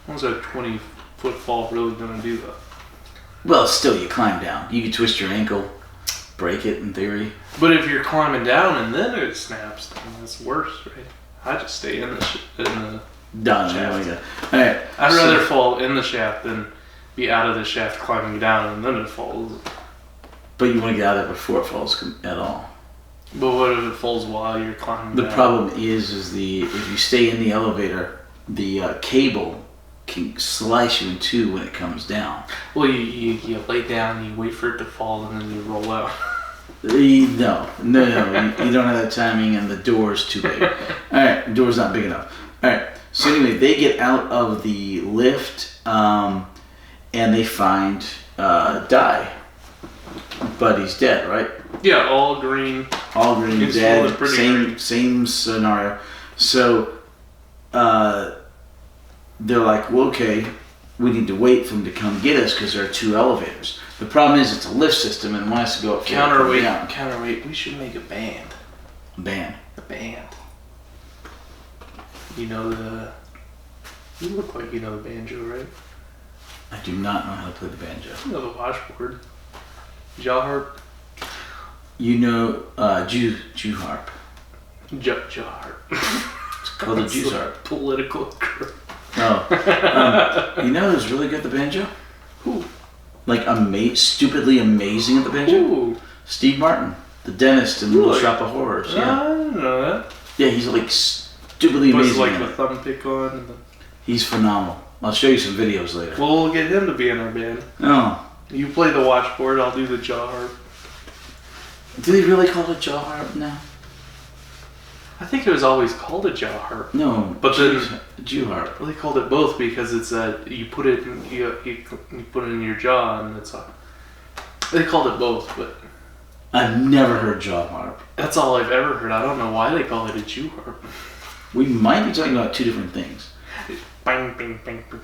[SPEAKER 1] What's a 20-foot fall really going to do, though?
[SPEAKER 2] Well, still, you climb down. You could twist your ankle. Break it in theory.
[SPEAKER 1] But if you're climbing down and then it snaps, then that's worse, right? I just stay in the shaft.
[SPEAKER 2] All right.
[SPEAKER 1] I'd rather fall in the shaft than be out of the shaft climbing down and then it falls.
[SPEAKER 2] But you want to get out of there before it falls at all.
[SPEAKER 1] But what if it falls while you're climbing
[SPEAKER 2] The
[SPEAKER 1] down?
[SPEAKER 2] problem is if you stay in the elevator, the cable can slice you in two when it comes down.
[SPEAKER 1] Well, you lay down, you wait for it to fall, and then you roll out.
[SPEAKER 2] No, you don't have that timing, and the door's too big. Alright, the door's not big enough. Alright, so anyway, they get out of the lift, and they find Di. But he's dead, right?
[SPEAKER 1] Yeah, all green.
[SPEAKER 2] All green, dead, same scenario. So, they're like, well, okay, we need to wait for him to come get us because there are two elevators. The problem is it's a lift system and one has to go up.
[SPEAKER 1] Counterweight. We should make a band.
[SPEAKER 2] A band.
[SPEAKER 1] You look like you know the banjo, right?
[SPEAKER 2] I do not know how to play the banjo.
[SPEAKER 1] You know the washboard. Jaw harp.
[SPEAKER 2] You know, Jew harp.
[SPEAKER 1] Jaw harp.
[SPEAKER 2] It's called a Jew harp.
[SPEAKER 1] Political correct.
[SPEAKER 2] Oh. You know who's really good at the banjo?
[SPEAKER 1] Who?
[SPEAKER 2] Like, stupidly amazing at the banjo?
[SPEAKER 1] Ooh.
[SPEAKER 2] Steve Martin, the dentist in Little Shop of Horrors. Yeah.
[SPEAKER 1] I didn't know that.
[SPEAKER 2] Yeah, he's like stupidly amazing.
[SPEAKER 1] Was like the thumb pick on? And
[SPEAKER 2] He's phenomenal. I'll show you some videos later.
[SPEAKER 1] Well, we'll get him to be in our band.
[SPEAKER 2] Oh.
[SPEAKER 1] You play the washboard, I'll do the jaw harp.
[SPEAKER 2] Do they really call it a jaw harp now?
[SPEAKER 1] I think it was always called a jaw harp.
[SPEAKER 2] No,
[SPEAKER 1] but then
[SPEAKER 2] Jew harp.
[SPEAKER 1] Well, they called it both because it's you put it in, you put it in your jaw and it's they called it both, but
[SPEAKER 2] I've never heard jaw harp.
[SPEAKER 1] That's all I've ever heard. I don't know why they call it a Jew harp.
[SPEAKER 2] We might be talking about two different things.
[SPEAKER 1] Bang, bang, bang, bang.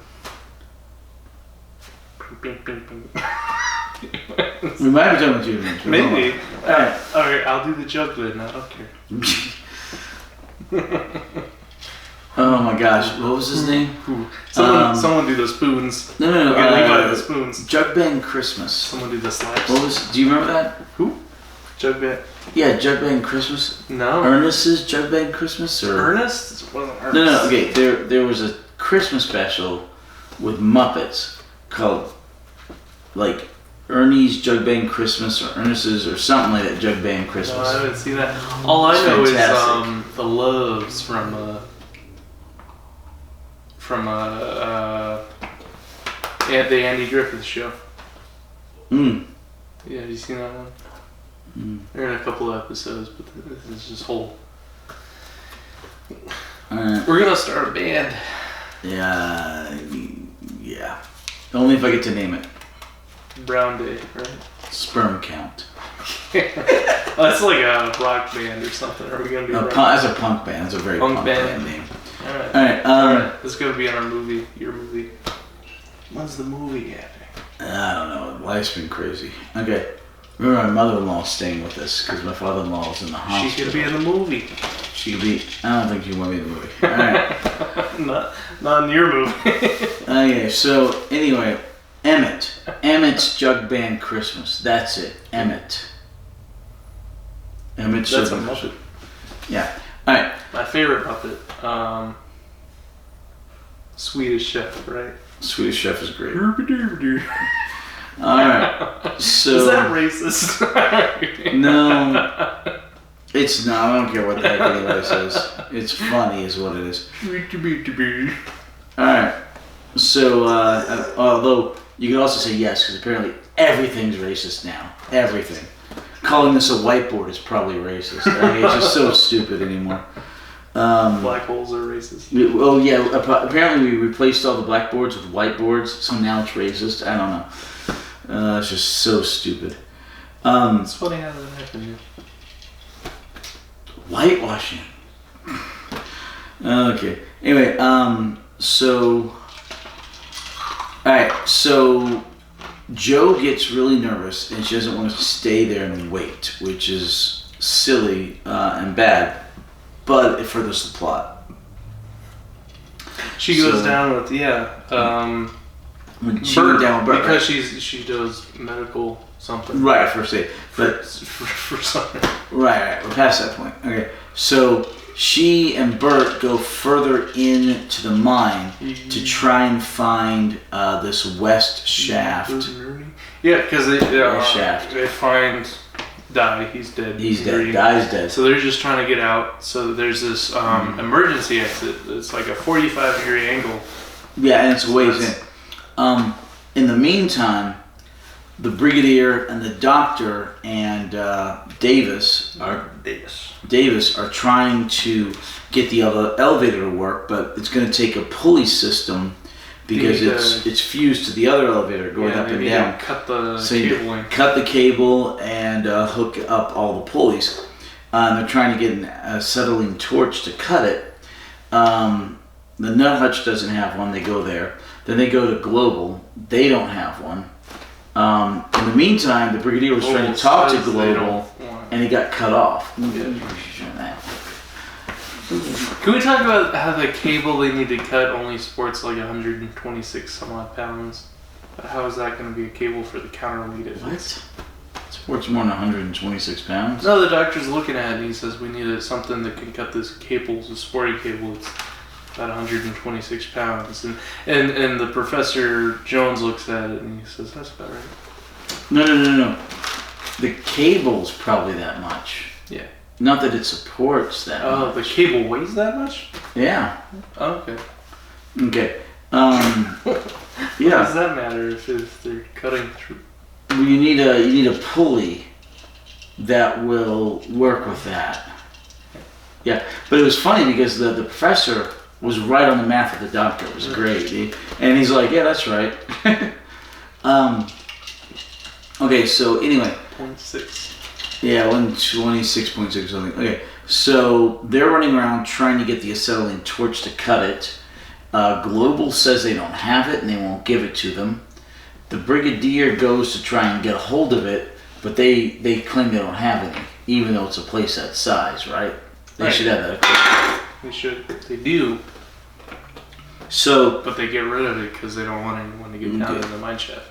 [SPEAKER 1] Bing, bing, bing.
[SPEAKER 2] We might be talking about two different things.
[SPEAKER 1] Maybe. Alright, I'll do the jug then. I don't care.
[SPEAKER 2] Oh my gosh, what was his name?
[SPEAKER 1] Someone do the spoons.
[SPEAKER 2] No.
[SPEAKER 1] Levi the spoons.
[SPEAKER 2] Jug Band Christmas.
[SPEAKER 1] Someone do the slaps.
[SPEAKER 2] Do you remember that?
[SPEAKER 1] Who? Jug Band.
[SPEAKER 2] Yeah, Jug Band Christmas.
[SPEAKER 1] No.
[SPEAKER 2] Ernest's Jug Band Christmas?
[SPEAKER 1] Ernest? It wasn't Ernest.
[SPEAKER 2] No, okay, there was a Christmas special with Muppets called, like, Ernie's Jug Band Christmas or Ernest's or something like that, Jug Band Christmas.
[SPEAKER 1] No, I haven't seen that. All I know is the Loves from the Andy Griffith Show.
[SPEAKER 2] Mm.
[SPEAKER 1] Yeah, have you seen that one?
[SPEAKER 2] Mm.
[SPEAKER 1] They're in a couple of episodes, but this is just whole.
[SPEAKER 2] We're
[SPEAKER 1] gonna start a band.
[SPEAKER 2] Yeah. Only if I get to name it.
[SPEAKER 1] Brown Day, right?
[SPEAKER 2] Sperm Count.
[SPEAKER 1] That's like a rock band or something. Are we gonna do
[SPEAKER 2] that's a punk band. That's a very punk band name.
[SPEAKER 1] Alright. This is gonna be in our movie. Your movie. When's the movie happening?
[SPEAKER 2] I don't know. Life's been crazy. Okay. Remember, my mother-in-law is staying with us because my father-in-law is in the hospital.
[SPEAKER 1] She could be in the movie.
[SPEAKER 2] She could be. I don't think she want to be in the movie. All right.
[SPEAKER 1] not in your movie.
[SPEAKER 2] Okay. So anyway, Emmett's Jug Band Christmas. That's it. Emmett's
[SPEAKER 1] That's
[SPEAKER 2] Jug
[SPEAKER 1] a
[SPEAKER 2] Band
[SPEAKER 1] Muppet.
[SPEAKER 2] Christmas. Yeah. All right.
[SPEAKER 1] My favorite Muppet. Swedish Chef, right?
[SPEAKER 2] Swedish Chef is great. Alright, so...
[SPEAKER 1] Is that racist?
[SPEAKER 2] No, it's not. I don't care what the heck anybody says. It's funny is what it is. Alright, so, although you could also say yes, because apparently everything's racist now. Everything. Calling this a whiteboard is probably racist. I mean, it's just so stupid anymore.
[SPEAKER 1] Black holes are racist.
[SPEAKER 2] Apparently we replaced all the blackboards with whiteboards, so now it's racist. I don't know. It's just so stupid.
[SPEAKER 1] It's funny how that happened.
[SPEAKER 2] Whitewashing. Okay. Anyway, alright, so Joe gets really nervous and she doesn't want to stay there and wait, which is silly and bad, but it furthers the plot.
[SPEAKER 1] She goes down with Bert, because she does medical something.
[SPEAKER 2] Right, first aid.
[SPEAKER 1] For something.
[SPEAKER 2] Right, we're past that point. Okay, so she and Bert go further into the mine to try and find this west shaft.
[SPEAKER 1] Yeah, because
[SPEAKER 2] shaft.
[SPEAKER 1] They find Die. He's dead.
[SPEAKER 2] He's dead. Die's dead.
[SPEAKER 1] So they're just trying to get out. So there's this emergency exit. It's like a 45-degree angle.
[SPEAKER 2] Yeah, and it's ways in. In the meantime, the Brigadier and the Doctor and Davis are trying to get the elevator to work, but it's going to take a pulley system because it's fused to the other elevator going up and down.
[SPEAKER 1] Cut the cable link.
[SPEAKER 2] Cut the cable and hook up all the pulleys. They're trying to get an acetylene torch to cut it. The nut hutch doesn't have one. They go there. Then they go to Global. They don't have one. In the meantime, the Brigadier was trying to talk to Global, and he got cut off.
[SPEAKER 1] Can we talk about how the cable they need to cut only sports like 126 some odd pounds? How is that going to be a cable for the counter lead?
[SPEAKER 2] What? Sports more than 126 pounds?
[SPEAKER 1] No, the doctor's looking at it and he says we need something that can cut this cable, a sporting cable. It's about 126 pounds. And the Professor Jones looks at it and he says, that's about right.
[SPEAKER 2] No. The cable's probably that much.
[SPEAKER 1] Yeah.
[SPEAKER 2] Not that it supports that much.
[SPEAKER 1] Oh, the cable weighs that much?
[SPEAKER 2] Yeah.
[SPEAKER 1] Oh, okay.
[SPEAKER 2] Okay.
[SPEAKER 1] What
[SPEAKER 2] Yeah.
[SPEAKER 1] does that matter if they're cutting through?
[SPEAKER 2] Well, you need a pulley that will work with that. Yeah. But it was funny because the professor was right on the math of the doctor. It was great. And he's like, yeah, that's right. Okay, so anyway.
[SPEAKER 1] 0.6.
[SPEAKER 2] Yeah, 126.6 something. Okay, so they're running around trying to get the acetylene torch to cut it. Global says they don't have it and they won't give it to them. The Brigadier goes to try and get a hold of it, but they claim they don't have any, even though it's a place that size, right? They should have that equipment.
[SPEAKER 1] They should. They do.
[SPEAKER 2] So,
[SPEAKER 1] but they get rid of it because they don't want anyone to get down in the mine shaft.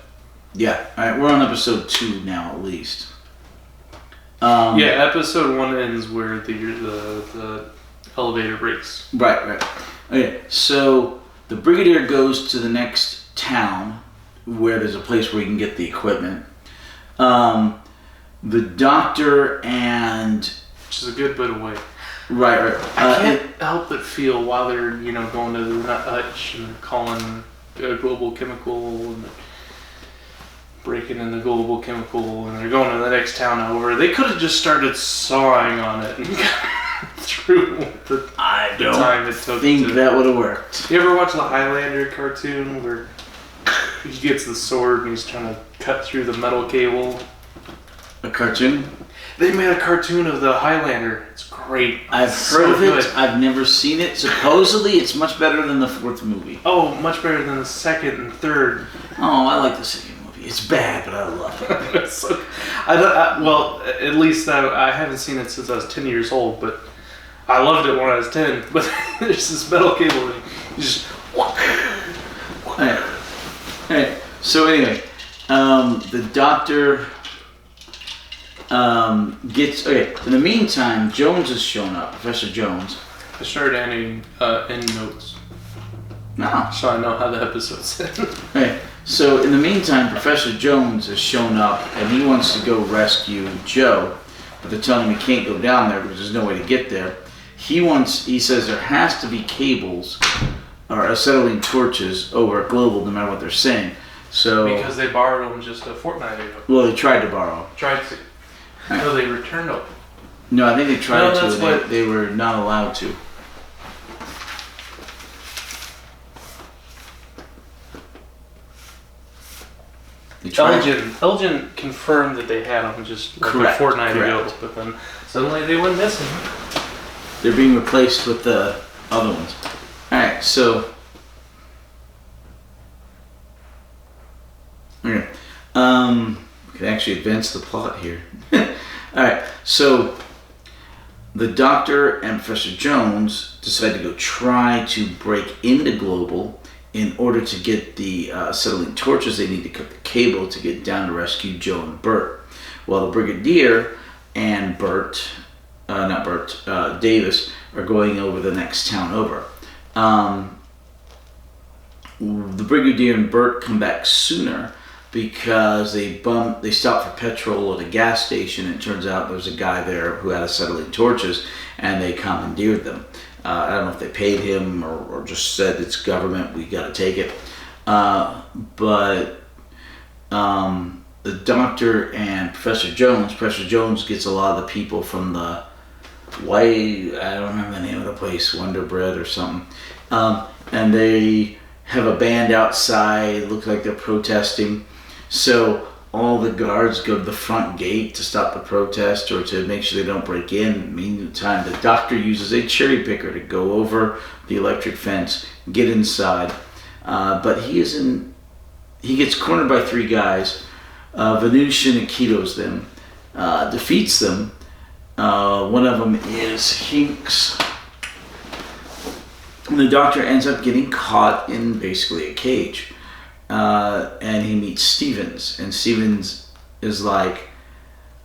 [SPEAKER 2] Yeah. All right, we're on episode 2 now, at least.
[SPEAKER 1] Episode 1 ends where the elevator breaks.
[SPEAKER 2] Right. Okay, so the Brigadier goes to the next town where there's a place where you can get the equipment. The Doctor and...
[SPEAKER 1] Which is a good bit away.
[SPEAKER 2] Right.
[SPEAKER 1] I can't help but feel while they're, going to the nut hutch and calling Global Chemical and breaking in the Global Chemical and they're going to the next town over. They could have just started sawing on it and got through the time it took. I think
[SPEAKER 2] that would have worked.
[SPEAKER 1] You ever watch the Highlander cartoon where he gets the sword and he's trying to cut through the metal cable?
[SPEAKER 2] A cartoon?
[SPEAKER 1] They made a cartoon of the Highlander. It's great.
[SPEAKER 2] I've heard of it. I've never seen it. Supposedly, it's much better than the 4th movie.
[SPEAKER 1] Oh, much better than the 2nd and 3rd.
[SPEAKER 2] Oh, I like the 2nd movie. It's bad, but I love it.
[SPEAKER 1] Well, at least I haven't seen it since I was 10 years old, but I loved it when I was 10. But there's this metal cable and you just...
[SPEAKER 2] Alright. So anyway, the Doctor... gets in the meantime, Jones has shown up. Professor Jones.
[SPEAKER 1] I started adding end notes.
[SPEAKER 2] No.
[SPEAKER 1] So I know how the episode's end.
[SPEAKER 2] Okay. So in the meantime, Professor Jones has shown up and he wants to go rescue Joe, but they're telling him he can't go down there because there's no way to get there. He says there has to be cables or acetylene torches over at Global, no matter what they're saying. So
[SPEAKER 1] because they borrowed them just a fortnight ago.
[SPEAKER 2] Well, they tried to borrow.
[SPEAKER 1] Tried to. No, they returned them.
[SPEAKER 2] No, I think they tried to. And they were not allowed to.
[SPEAKER 1] Elgin confirmed that they had them just a fortnight ago, but then suddenly they went missing.
[SPEAKER 2] They're being replaced with the other ones. Alright, so... Okay. We can actually advance the plot here. Alright, so... The Doctor and Professor Jones decide to go try to break into Global in order to get the acetylene torches. They need to cut the cable to get down to rescue Joe and Bert. While the Brigadier and Bert Davis are going over the next town over. The Brigadier and Bert come back sooner because they stopped for petrol at a gas station, and it turns out there was a guy there who had acetylene torches, and they commandeered them. I don't know if they paid him or just said, it's government, we got to take it. But the doctor and Professor Jones gets a lot of the people from the I don't remember the name of the place, Wonder Bread or something. And they have a band outside, looks like they're protesting. So all the guards go to the front gate to stop the protest or to make sure they don't break in. Meantime, the doctor uses a cherry picker to go over the electric fence, get inside. But he gets cornered by 3 guys. Venusian Aikidos them, defeats them. One of them is Hinks. And the doctor ends up getting caught in basically a cage. And he meets Stevens. And Stevens is like,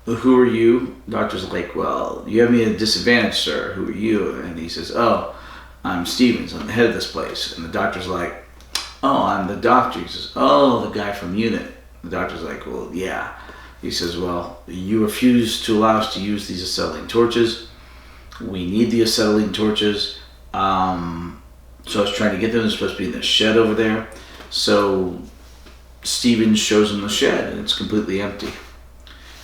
[SPEAKER 2] who are you? The doctor's like, well, you have me at a disadvantage, sir. Who are you? And he says, oh, I'm Stevens. I'm the head of this place. And the doctor's like, oh, I'm the doctor. He says, oh, the guy from unit. The doctor's like, well, yeah. He says, well, you refuse to allow us to use these acetylene torches. We need the acetylene torches. So I was trying to get them. They're supposed to be in the shed over there. So Stevens shows him the shed, and it's completely empty.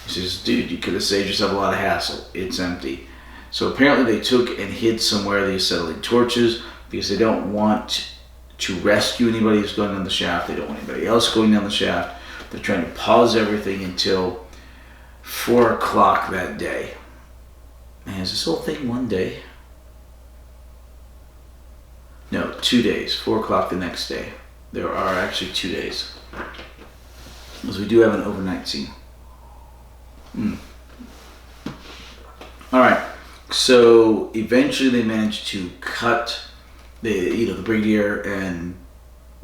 [SPEAKER 2] He says, dude, you could have saved yourself a lot of hassle. It's empty. So apparently they took and hid somewhere the acetylene torches because they don't want to rescue anybody who's going down the shaft. They don't want anybody else going down the shaft. They're trying to pause everything until 4 o'clock that day. Man, is this whole thing one day? No, 2 days. 4 o'clock the next day. There are actually 2 days. Because we do have an overnight scene. Alright, so eventually they managed to cut the Brigadier and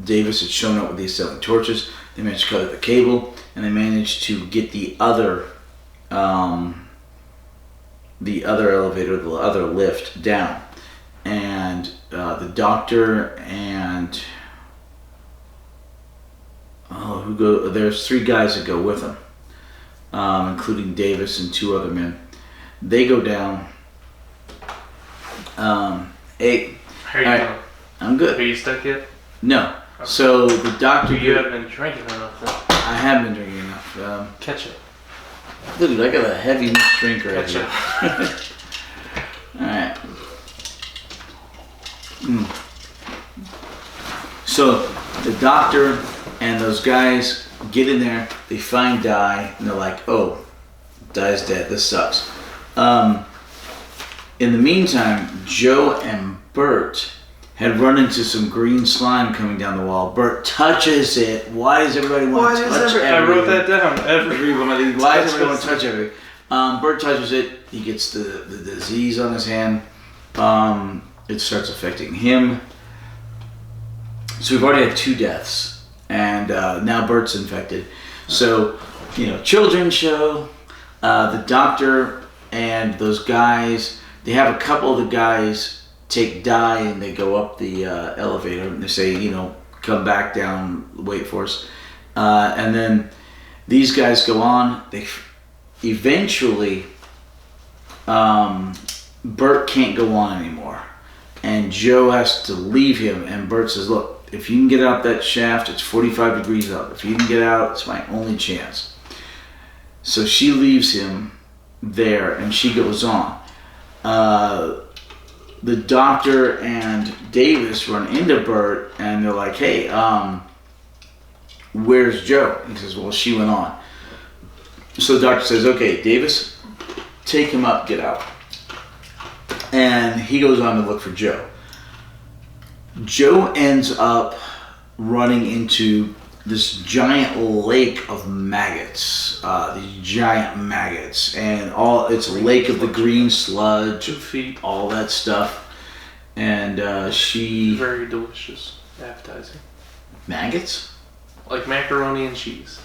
[SPEAKER 2] Davis had shown up with the acetylene torches. They managed to cut the cable, and they managed to get the other elevator, the other lift down. And the doctor and there's 3 guys that go with them, including Davis and 2 other men. They go down. Hey,
[SPEAKER 1] how are you doing?
[SPEAKER 2] I'm good.
[SPEAKER 1] Are you stuck yet?
[SPEAKER 2] No. So the doctor.
[SPEAKER 1] You haven't been drinking enough, though.
[SPEAKER 2] I have been drinking enough.
[SPEAKER 1] Ketchup.
[SPEAKER 2] Dude, I got a heavy drink right
[SPEAKER 1] Ketchup.
[SPEAKER 2] here. Alright. So the doctor and those guys get in there, they find Di, and they're like, oh, Di's dead, this sucks. In the meantime, Joe and Bert had run into some green slime coming down the wall. Bert touches it. Why does everybody want to touch everything?
[SPEAKER 1] I wrote that down. Every one of these.
[SPEAKER 2] Why does everyone want to touch everything? Bert touches it. He gets the disease on his hand. It starts affecting him. So we've already had 2 deaths. And now Bert's infected. So, children's show. The doctor and those guys, they have a couple of the guys take Di and they go up the elevator and they say, come back down, wait for us. And then these guys go on. They eventually, Bert can't go on anymore. And Joe has to leave him. And Bert says, look, if you can get out that shaft, it's 45 degrees up. If you can get out, it's my only chance. So she leaves him there and she goes on. The doctor and Davis run into Bert and they're like, hey, where's Joe? He says, well, she went on. So the doctor says, okay, Davis, take him up, get out. And he goes on to look for Joe. Joe ends up running into this giant lake of maggots, these giant maggots, and it's a lake of the green sludge,
[SPEAKER 1] 2 feet,
[SPEAKER 2] all that stuff, and she
[SPEAKER 1] very delicious, appetizing.
[SPEAKER 2] Maggots?
[SPEAKER 1] Like macaroni and cheese.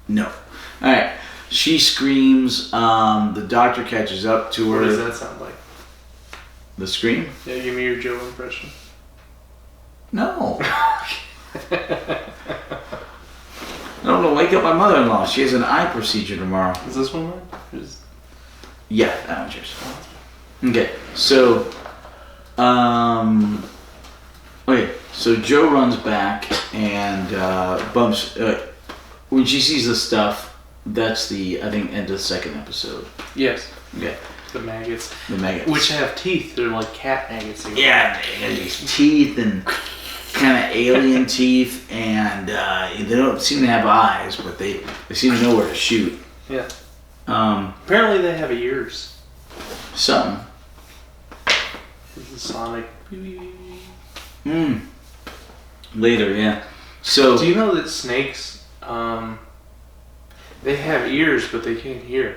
[SPEAKER 2] No. All right. She screams. The doctor catches up to her.
[SPEAKER 1] What does that sound like?
[SPEAKER 2] The scream?
[SPEAKER 1] Yeah, give me your Joe impression.
[SPEAKER 2] No. No, to wake up my mother-in-law. She has an eye procedure tomorrow.
[SPEAKER 1] Is this one mine?
[SPEAKER 2] Yeah, that one's yours. Okay, so, okay, so Joe runs back and bumps. When she sees the stuff, that's the, I think, end of the second episode.
[SPEAKER 1] Yes.
[SPEAKER 2] Okay.
[SPEAKER 1] The maggots.
[SPEAKER 2] The maggots.
[SPEAKER 1] Which have teeth. They're like cat maggots.
[SPEAKER 2] Yeah, they have these teeth and kind of alien teeth, and they don't seem to have eyes, but they seem to know where to shoot.
[SPEAKER 1] Yeah. Apparently they have ears.
[SPEAKER 2] Something.
[SPEAKER 1] This is Sonic.
[SPEAKER 2] Later, yeah. So.
[SPEAKER 1] Do you know that snakes, they have ears, but they can't hear?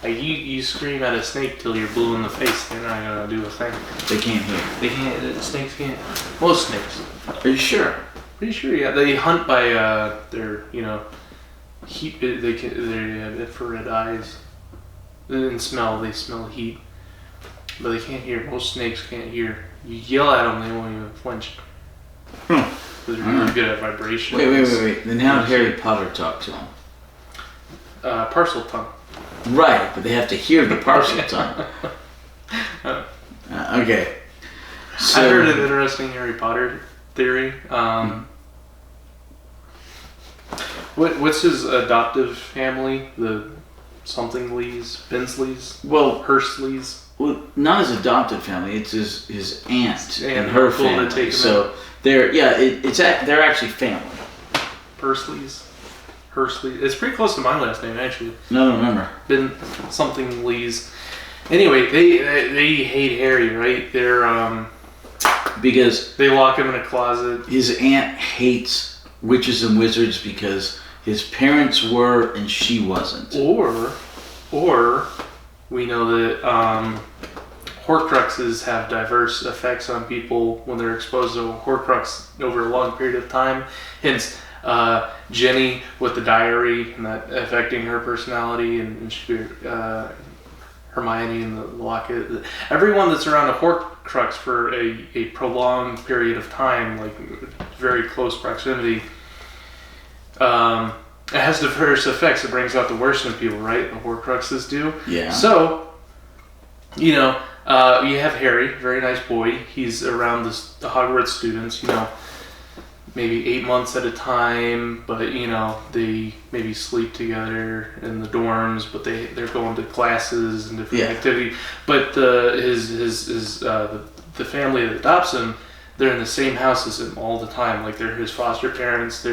[SPEAKER 1] Like you scream at a snake till you're blue in the face, they're not gonna do a thing.
[SPEAKER 2] They can't hear.
[SPEAKER 1] They can't. Snakes can't. Most snakes.
[SPEAKER 2] Are you sure?
[SPEAKER 1] Pretty sure. Yeah, they hunt by their heat. They have infrared eyes. And smell. They smell heat, but they can't hear. Most snakes can't hear. You yell at them, they won't even flinch. Because they're really good at vibration.
[SPEAKER 2] Wait. Then how did Harry Potter talk to him?
[SPEAKER 1] Parcel tongue.
[SPEAKER 2] Right, but they have to hear the parcel tongue. Okay. So,
[SPEAKER 1] I heard an interesting Harry Potter theory. What's his adoptive family? The something Lees, Binsleys?
[SPEAKER 2] Well,
[SPEAKER 1] Hurstleys?
[SPEAKER 2] Well, not his adopted family. It's his aunt and
[SPEAKER 1] her
[SPEAKER 2] her family.
[SPEAKER 1] To take
[SPEAKER 2] so they're they're actually family.
[SPEAKER 1] Pursleys. Hursley. It's pretty close to my last name, actually.
[SPEAKER 2] No, I don't remember.
[SPEAKER 1] Been something Lees. Anyway, they hate Harry, right? They're
[SPEAKER 2] because
[SPEAKER 1] they lock him in a closet.
[SPEAKER 2] His aunt hates witches and wizards because his parents were and she wasn't.
[SPEAKER 1] Or we know that Horcruxes have diverse effects on people when they're exposed to a Horcrux over a long period of time. Hence, Jenny with the diary and that affecting her personality, and Hermione and the locket. Everyone that's around a Horcrux for a prolonged period of time, like very close proximity, it has diverse effects. It brings out the worst in people, right? The Horcruxes do.
[SPEAKER 2] Yeah.
[SPEAKER 1] So, you have Harry, very nice boy. He's around the Hogwarts students, maybe 8 months at a time, but they maybe sleep together in the dorms, but they're going to classes and different activity. But the family that adopts him, they're in the same house as him all the time, like they're his foster parents.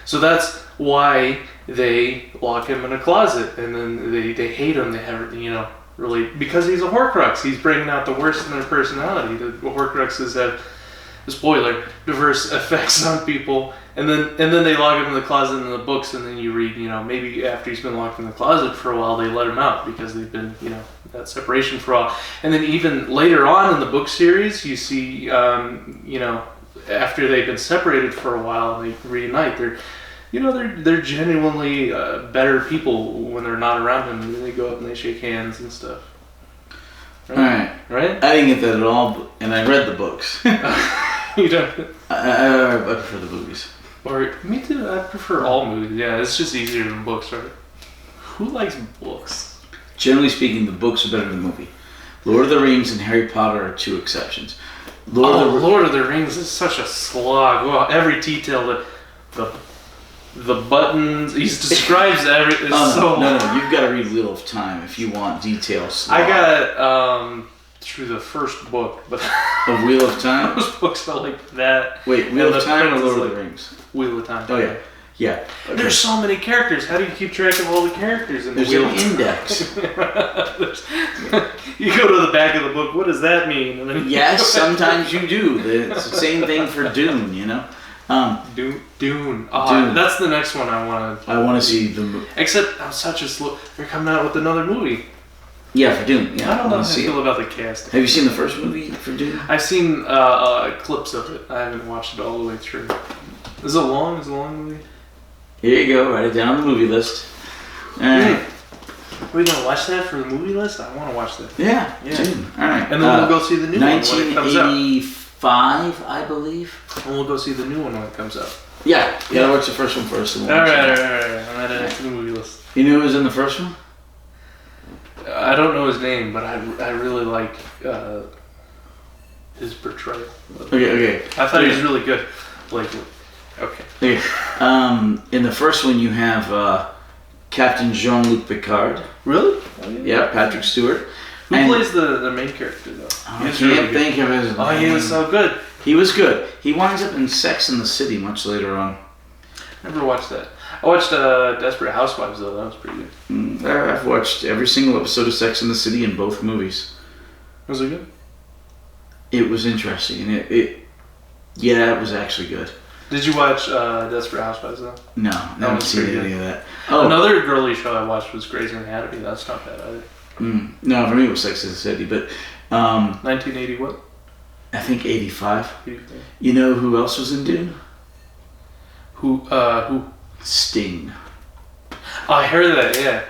[SPEAKER 1] So that's why they lock him in a closet, and then they hate him. They have really, because he's a Horcrux. He's bringing out the worst in their personality. The Horcruxes have, spoiler, diverse effects on people, and then they lock him in the closet in the books, and then you read, maybe after he's been locked in the closet for a while, they let him out because they've been, that separation for a while. And then even later on in the book series, you see, after they've been separated for a while and they reunite, they're genuinely better people when they're not around him. And they go up and they shake hands and stuff. Right?
[SPEAKER 2] I didn't get that at all, and I read the books.
[SPEAKER 1] You don't?
[SPEAKER 2] I prefer the movies.
[SPEAKER 1] Or me too. I prefer all movies. Yeah, it's just easier than books, right? Who likes books?
[SPEAKER 2] Generally speaking, the books are better than the movie. Lord of the Rings and Harry Potter are two exceptions.
[SPEAKER 1] Lord of the Rings is such a slog. Well, every detail, the buttons. He describes everything.
[SPEAKER 2] No, you've got to read Wheel of Time if you want details.
[SPEAKER 1] I got it through the first book, but
[SPEAKER 2] of Wheel of Time.
[SPEAKER 1] Those books are like that.
[SPEAKER 2] Wait, Wheel of Time or Lord of the Rings?
[SPEAKER 1] Wheel of Time.
[SPEAKER 2] Oh yeah. Yeah. Okay.
[SPEAKER 1] There's so many characters. How do you keep track of all the characters in the
[SPEAKER 2] Wheel of Time? There's an
[SPEAKER 1] index. You go to the back of the book. What does that mean? And then
[SPEAKER 2] yes, sometimes you do. It's the same thing for Dune.
[SPEAKER 1] Dune. That's the next one I want to.
[SPEAKER 2] I want to see the movie.
[SPEAKER 1] Except I'm such a slow. They're coming out with another movie.
[SPEAKER 2] Yeah, for Dune. Yeah,
[SPEAKER 1] I don't know how I feel about the casting.
[SPEAKER 2] Have you seen the first movie for Dune?
[SPEAKER 1] I've seen clips of it. I haven't watched it all the way through. Is it long? Is it a long movie?
[SPEAKER 2] Here you go. Write it down on the movie list. Alright.
[SPEAKER 1] Are we gonna watch that for the movie list? I want to watch that.
[SPEAKER 2] Yeah. June. Alright.
[SPEAKER 1] And then we'll go see the new one when it comes out.
[SPEAKER 2] 1985, I believe.
[SPEAKER 1] And we'll go see the new one when it comes out.
[SPEAKER 2] Yeah. You gotta watch the first one first.
[SPEAKER 1] Alright. I'm adding it to the movie list.
[SPEAKER 2] You know who was in the first one?
[SPEAKER 1] I don't know his name, but I really like his portrayal.
[SPEAKER 2] Okay.
[SPEAKER 1] I thought he was really good. Okay.
[SPEAKER 2] In the first one, you have Captain Jean-Luc Picard.
[SPEAKER 1] Really?
[SPEAKER 2] Yeah, Patrick Stewart.
[SPEAKER 1] Who plays the main character though?
[SPEAKER 2] I can't think of his name.
[SPEAKER 1] Oh, he was so good.
[SPEAKER 2] He was good. He winds up in Sex and the City much later on.
[SPEAKER 1] Never watched that. I watched Desperate Housewives though. That was pretty good.
[SPEAKER 2] I've watched every single episode of Sex and the City in both movies.
[SPEAKER 1] Was it good?
[SPEAKER 2] It was interesting, and it was actually good.
[SPEAKER 1] Did you watch Desperate Housewives though?
[SPEAKER 2] No, I haven't seen any of that.
[SPEAKER 1] Oh. Another girly show I watched was Grey's Anatomy. That's not bad either.
[SPEAKER 2] No, for me it was Sex and the City, but
[SPEAKER 1] 1980 what?
[SPEAKER 2] I think 85. You know who else was in Dune?
[SPEAKER 1] Who?
[SPEAKER 2] Sting.
[SPEAKER 1] Oh, I heard that. Yeah.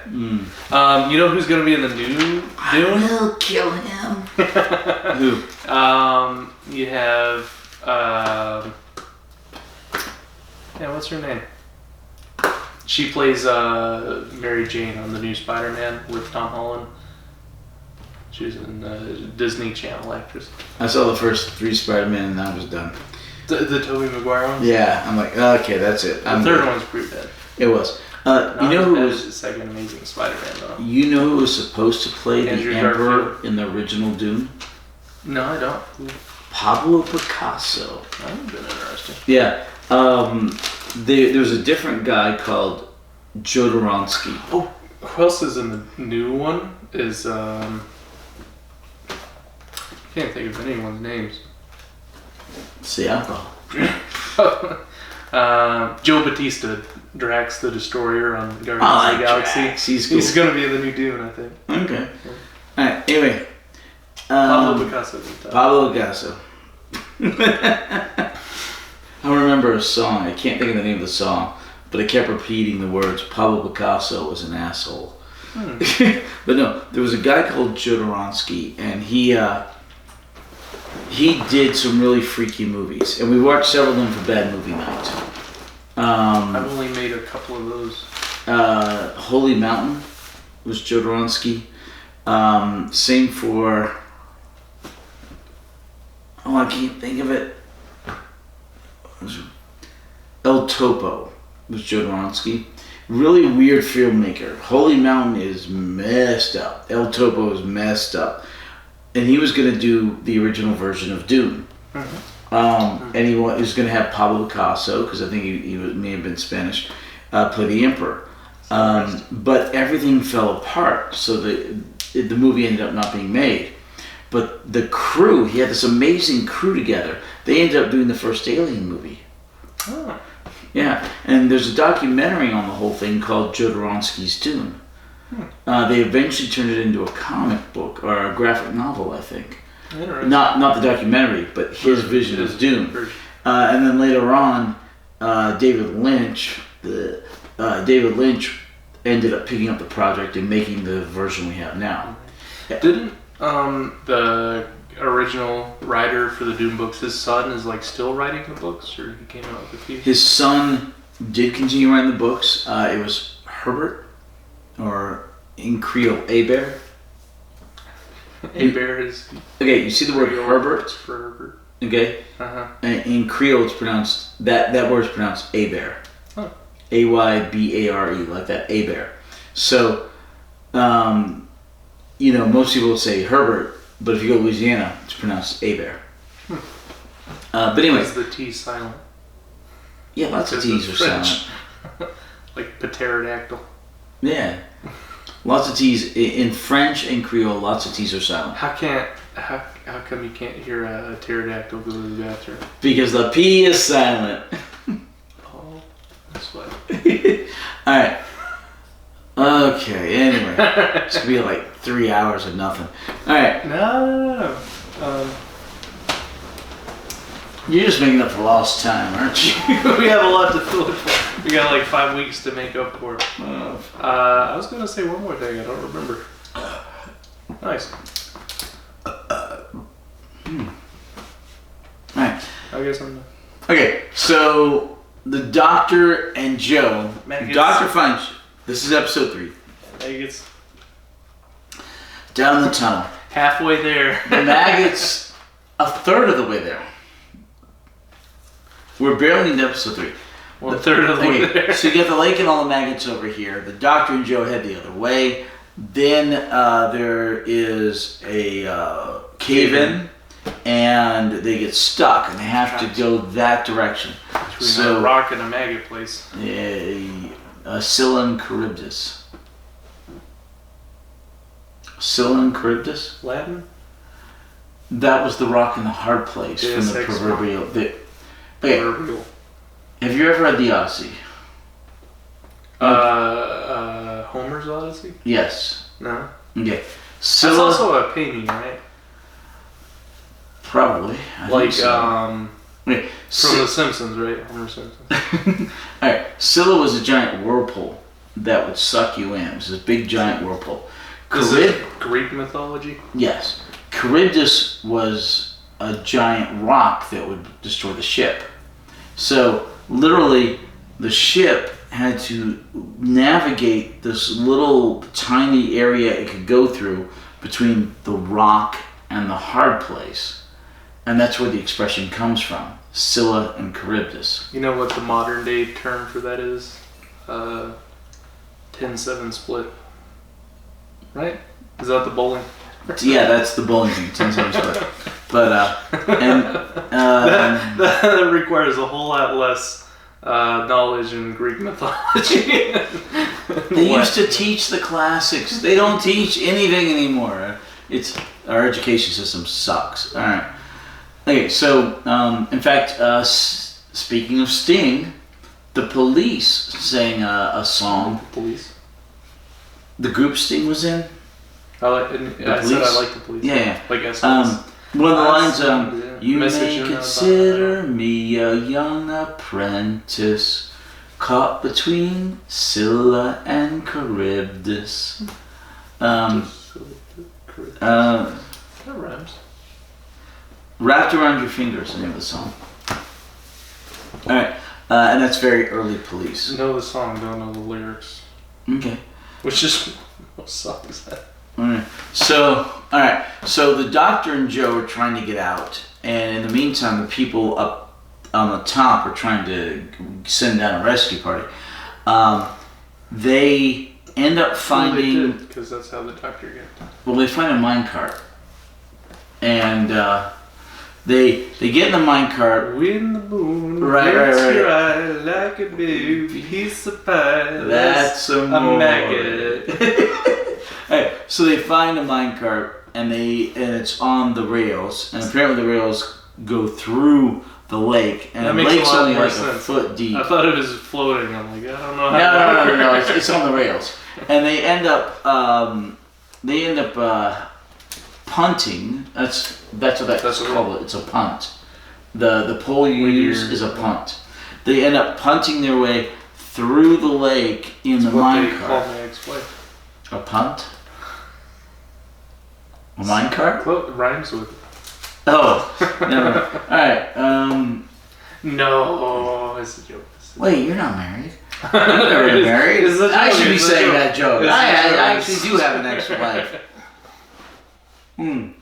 [SPEAKER 1] You know who's gonna be in the new Dune?
[SPEAKER 2] I will kill him. Who?
[SPEAKER 1] You have. Yeah, what's her name? She plays Mary Jane on the new Spider-Man with Tom Holland. She was in the Disney Channel actress.
[SPEAKER 2] I saw the first 3 Spider-Man and that was done.
[SPEAKER 1] The Tobey Maguire one?
[SPEAKER 2] Yeah, I'm like, okay, that's it.
[SPEAKER 1] The third one's pretty bad.
[SPEAKER 2] It was. You know who was
[SPEAKER 1] the second Amazing Spider-Man though?
[SPEAKER 2] You know who was supposed to play
[SPEAKER 1] Andrew
[SPEAKER 2] the Emperor
[SPEAKER 1] Garfield.
[SPEAKER 2] in the original Dune?
[SPEAKER 1] No, I don't.
[SPEAKER 2] Pablo Picasso.
[SPEAKER 1] That would have been interesting.
[SPEAKER 2] Yeah. There was a different guy called Jodorowsky.
[SPEAKER 1] Oh, who else is in the new one? Can't think of anyone's names.
[SPEAKER 2] See, alcohol.
[SPEAKER 1] Joe Batista, Drax the Destroyer on Guardians of the Galaxy.
[SPEAKER 2] Drax. He's cool.
[SPEAKER 1] He's gonna be in the new Dune, I think.
[SPEAKER 2] Okay. Yeah. Alright, anyway.
[SPEAKER 1] Pablo Picasso.
[SPEAKER 2] Pablo Picasso. I remember a song, I can't think of the name of the song, but I kept repeating the words, Pablo Picasso was an asshole. But no, there was a guy called Jodorowsky, and he did some really freaky movies, and we watched several of them for Bad Movie Night.
[SPEAKER 1] I've only made a couple of those.
[SPEAKER 2] Holy Mountain was Jodorowsky. Same for... Oh, I can't think of it. El Topo was Jodorowsky. Really weird filmmaker. Holy Mountain is messed up. El Topo is messed up. And he was going to do the original version of Dune. And he was going to have Pablo Picasso, because I think he may have been Spanish, play the Emperor. But everything fell apart, so the movie ended up not being made. But the crew, he had this amazing crew together. They ended up doing the first Alien movie.
[SPEAKER 1] Oh.
[SPEAKER 2] Yeah, and there's a documentary on the whole thing called Jodorowsky's Dune. They eventually turned it into a comic book or a graphic novel, I think. Not the documentary, but his vision of Dune. And then later on, David Lynch ended up picking up the project and making the version we have now.
[SPEAKER 1] Didn't the original writer for the Dune books, his son is still writing the books, or he came out with a few?
[SPEAKER 2] His son did continue writing the books. It was Herbert, or in Creole, Hébert.
[SPEAKER 1] Hébert is...
[SPEAKER 2] Okay, you see the word Herbert?
[SPEAKER 1] It's for Herbert.
[SPEAKER 2] Okay? And in Creole, it's pronounced... That word is pronounced Hébert.
[SPEAKER 1] Huh.
[SPEAKER 2] A-Y-B-A-R-E, like that, Hébert. So, most people say Herbert, but if you go to Louisiana, it's pronounced Hébert. But anyway...
[SPEAKER 1] Is the T silent?
[SPEAKER 2] Yeah, lots of T's are silent.
[SPEAKER 1] Like pterodactyl.
[SPEAKER 2] Yeah. Lots of T's. In French and Creole, lots of T's are silent.
[SPEAKER 1] How come you can't hear a pterodactyl go to the bathroom?
[SPEAKER 2] Because the P is silent.
[SPEAKER 1] Oh, that's why.
[SPEAKER 2] Alright. Okay, anyway. It's going to be 3 hours of nothing. Alright.
[SPEAKER 1] No.
[SPEAKER 2] You're just making up for lost time, aren't you?
[SPEAKER 1] We have a lot to look for. We got like 5 weeks to make up for. I was gonna say one more thing. I don't remember. Nice.
[SPEAKER 2] Alright.
[SPEAKER 1] I guess I'm done.
[SPEAKER 2] Okay, so the Doctor and Joe.
[SPEAKER 1] Maggots.
[SPEAKER 2] Doctor finds. This is episode 3.
[SPEAKER 1] Maggots.
[SPEAKER 2] Down the tunnel.
[SPEAKER 1] Halfway there.
[SPEAKER 2] The maggots, a third of the way there. We're barely into episode 3.
[SPEAKER 1] One third of the way there.
[SPEAKER 2] So you get the lake and all the maggots over here. The Doctor and Joe head the other way. Then there is a cave-in, and they get stuck, and they have to go that direction.
[SPEAKER 1] Between a rock and a maggot place.
[SPEAKER 2] Scylla and Charybdis. Scylla and Charybdis?
[SPEAKER 1] Latin?
[SPEAKER 2] That was the rock in the hard place from the proverbial.
[SPEAKER 1] Proverbial.
[SPEAKER 2] Have you ever read the Odyssey?
[SPEAKER 1] Homer's Odyssey?
[SPEAKER 2] Yes.
[SPEAKER 1] No.
[SPEAKER 2] Okay.
[SPEAKER 1] That's also a painting, right?
[SPEAKER 2] Probably.
[SPEAKER 1] Like,
[SPEAKER 2] so. Okay.
[SPEAKER 1] From The Simpsons, right? Homer Simpson.
[SPEAKER 2] Alright. Scylla was a giant whirlpool that would suck you in. It was this big giant whirlpool.
[SPEAKER 1] Is it Greek mythology?
[SPEAKER 2] Yes. Charybdis was a giant rock that would destroy the ship. So, literally, the ship had to navigate this little tiny area it could go through between the rock and the hard place. And that's where the expression comes from. Scylla and Charybdis.
[SPEAKER 1] You know what the modern day term for that is? 10-7 split. Right? Is that the bowling?
[SPEAKER 2] Yeah, that's the bowling thing, 10-7 split. But,
[SPEAKER 1] that requires a whole lot less knowledge in Greek mythology.
[SPEAKER 2] They used to teach the classics. They don't teach anything anymore. Our education system sucks. All right. Okay, so in fact, speaking of Sting, the Police sang a song.
[SPEAKER 1] The Police.
[SPEAKER 2] The group Sting was in.
[SPEAKER 1] I said I like the Police.
[SPEAKER 2] Yeah.
[SPEAKER 1] Like SOS.
[SPEAKER 2] One of the lines, you may consider me a young apprentice caught between Scylla and Charybdis.
[SPEAKER 1] That rhymes.
[SPEAKER 2] Wrapped Around Your Finger is the name of the song. Alright, and that's very early Police.
[SPEAKER 1] Know the song, don't know the lyrics.
[SPEAKER 2] Okay.
[SPEAKER 1] Which is, what song is that?
[SPEAKER 2] Alright, so the Doctor and Joe are trying to get out, and in the meantime, the people up on the top are trying to send down a rescue party. They end up finding...
[SPEAKER 1] because that's how the Doctor gets.
[SPEAKER 2] Well, they find a minecart, and they get in the minecart.
[SPEAKER 1] When the moon
[SPEAKER 2] right.
[SPEAKER 1] your eye like a big piece of pie.
[SPEAKER 2] That's a
[SPEAKER 1] maggot.
[SPEAKER 2] Hey, so they find a minecart, and it's on the rails, and apparently the rails go through the lake, and the lake's only like a foot deep.
[SPEAKER 1] I thought it was floating. I'm like, I don't know how.
[SPEAKER 2] No. It's on the rails, and they end up punting. That's what that's called. It's a punt. The pole you use is a punt. They end up punting their way through the lake in the minecart. They call my
[SPEAKER 1] ex-wife.
[SPEAKER 2] A punt. A minecart?
[SPEAKER 1] Well, rhymes with.
[SPEAKER 2] Oh, never. All right.
[SPEAKER 1] No, it's a joke.
[SPEAKER 2] Wait, you're not married. You've never been married. I should be saying that joke. I actually do have an ex-wife. And